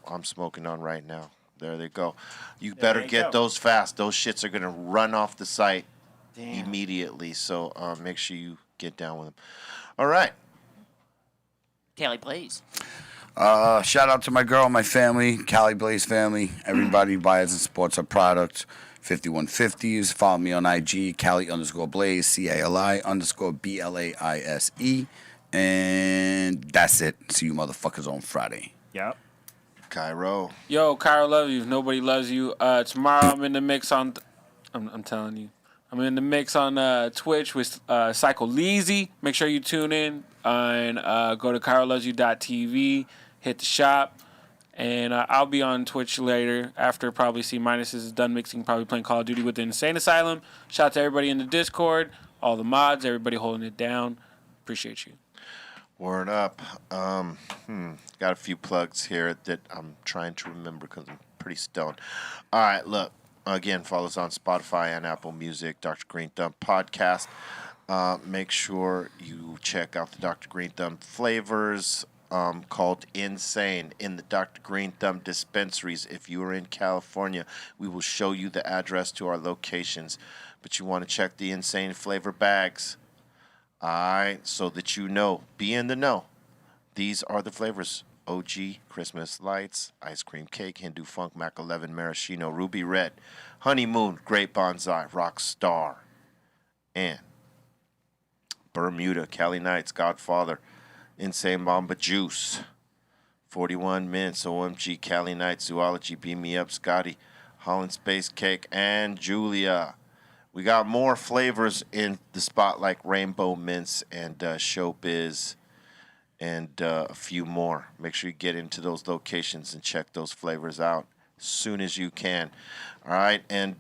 S4: I'm smoking on right now. There they go. You better get those fast. Those shits are gonna run off the site immediately. So make sure you get down with them. All right.
S8: Callie Blaze.
S6: Shout out to my girl, my family, Cali Blaze family, everybody who buys and supports our product. 5150s. Follow me on IG, Cali_Blaze, CALI_BLAISE. And that's it. See you motherfuckers on Friday.
S5: Yep.
S4: Cairo.
S3: Yo, Cairo, love you. If nobody loves you. Tomorrow I'm in the mix on. I'm telling you. I'm in the mix on Twitch with Psycho Leezy. Make sure you tune in and go to CairoLovesyou.tv. Hit the shop. And I'll be on Twitch later after probably C- is done mixing, probably playing Call of Duty with the Insane Asylum. Shout out to everybody in the Discord, all the mods, everybody holding it down. Appreciate you.
S4: Word up. Got a few plugs here that I'm trying to remember because I'm pretty stoned. All right, look. Again, follow us on Spotify and Apple Music, Dr. Greenthumb podcast. Make sure you check out the Dr. Greenthumb flavors called Insane in the Dr. Greenthumb dispensaries. If you are in California, we will show you the address to our locations. But you want to check the Insane flavor bags. All right, so that you know, be in the know. These are the flavors. OG, Christmas Lights, Ice Cream Cake, Hindu Funk, Mac 11, Maraschino, Ruby Red, Honeymoon, Great Bonsai, Rock Star, and Bermuda, Cali Nights, Godfather, Insane Mamba Juice, 41 Mints, OMG, Cali Nights, Zoology, Beam Me Up, Scotty, Holland Space Cake, and Julia. We got more flavors in the spot like Rainbow Mints and Showbiz and a few more. Make sure you get into those locations and check those flavors out as soon as you can. All right, and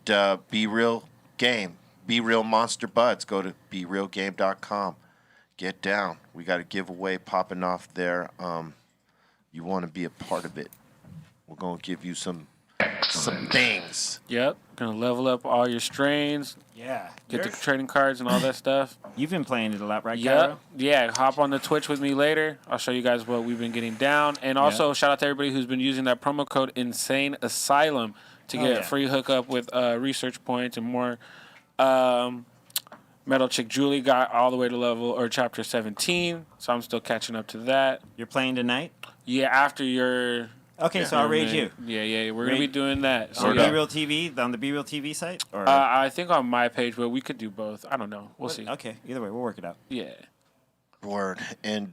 S4: Be Real Game, Be Real Monster Buds. Go to BeRealGame.com. Get down. We got a giveaway popping off there. You want to be a part of it. We're going to give you some things.
S3: Yep. Gonna level up all your strains.
S5: Yeah.
S3: Get the trading cards and all that stuff.
S5: You've been playing it a lot, right,
S3: Yep.
S5: Carolla?
S3: Yeah. Hop on the Twitch with me later. I'll show you guys what we've been getting down. And also, shout out to everybody who's been using that promo code Insane Asylum to get a free hookup with research points and more. Metal Chick Julie got all the way to level or chapter 17, so I'm still catching up to that.
S5: You're playing tonight?
S3: Yeah, after your.
S5: Okay, so I'll raid you.
S3: Yeah, we're gonna be doing that.
S5: So BRITTNay on the BRITTNay site, or
S3: I think on my page, but we could do both. I don't know. We'll see.
S5: Okay, either way, we'll work it out.
S3: Yeah.
S4: Word. And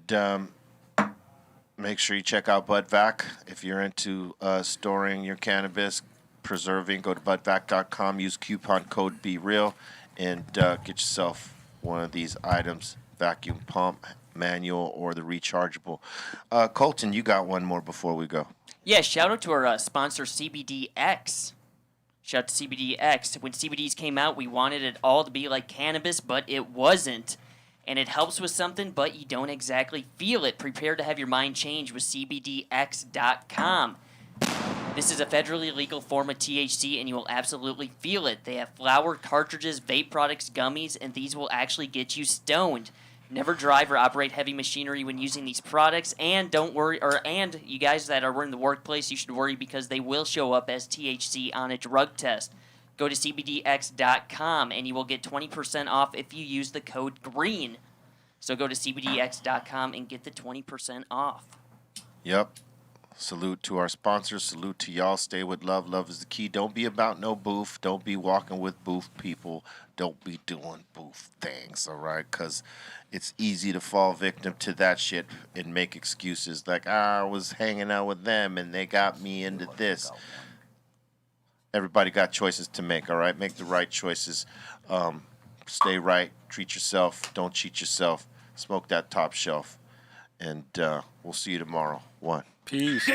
S4: make sure you check out BudVac if you're into storing your cannabis, preserving. Go to budvac.com. Use coupon code BeReal and get yourself one of these items: vacuum pump, manual, or the rechargeable. Colton, you got one more before we go.
S8: Yeah, shout out to our sponsor, CBDX. Shout out to CBDX. When CBDs came out, we wanted it all to be like cannabis, but it wasn't. And it helps with something, but you don't exactly feel it. Prepare to have your mind change with CBDX.com. This is a federally legal form of THC, and you will absolutely feel it. They have flower, cartridges, vape products, gummies, and these will actually get you stoned. Never drive or operate heavy machinery when using these products, and don't worry, and you guys that are in the workplace, you should worry because they will show up as THC on a drug test. Go to CBDX.com, and you will get 20% off if you use the code GREEN. So go to CBDX.com and get the 20% off.
S4: Yep. Salute to our sponsors. Salute to y'all. Stay with love. Love is the key. Don't be about no booth. Don't be walking with booth people. Don't be doing booth things, all right? Because it's easy to fall victim to that shit and make excuses like, I was hanging out with them and they got me into this. Everybody got choices to make, all right? Make the right choices. Stay right. Treat yourself. Don't cheat yourself. Smoke that top shelf. And we'll see you tomorrow. One.
S3: Peace.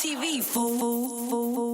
S13: TV, fool.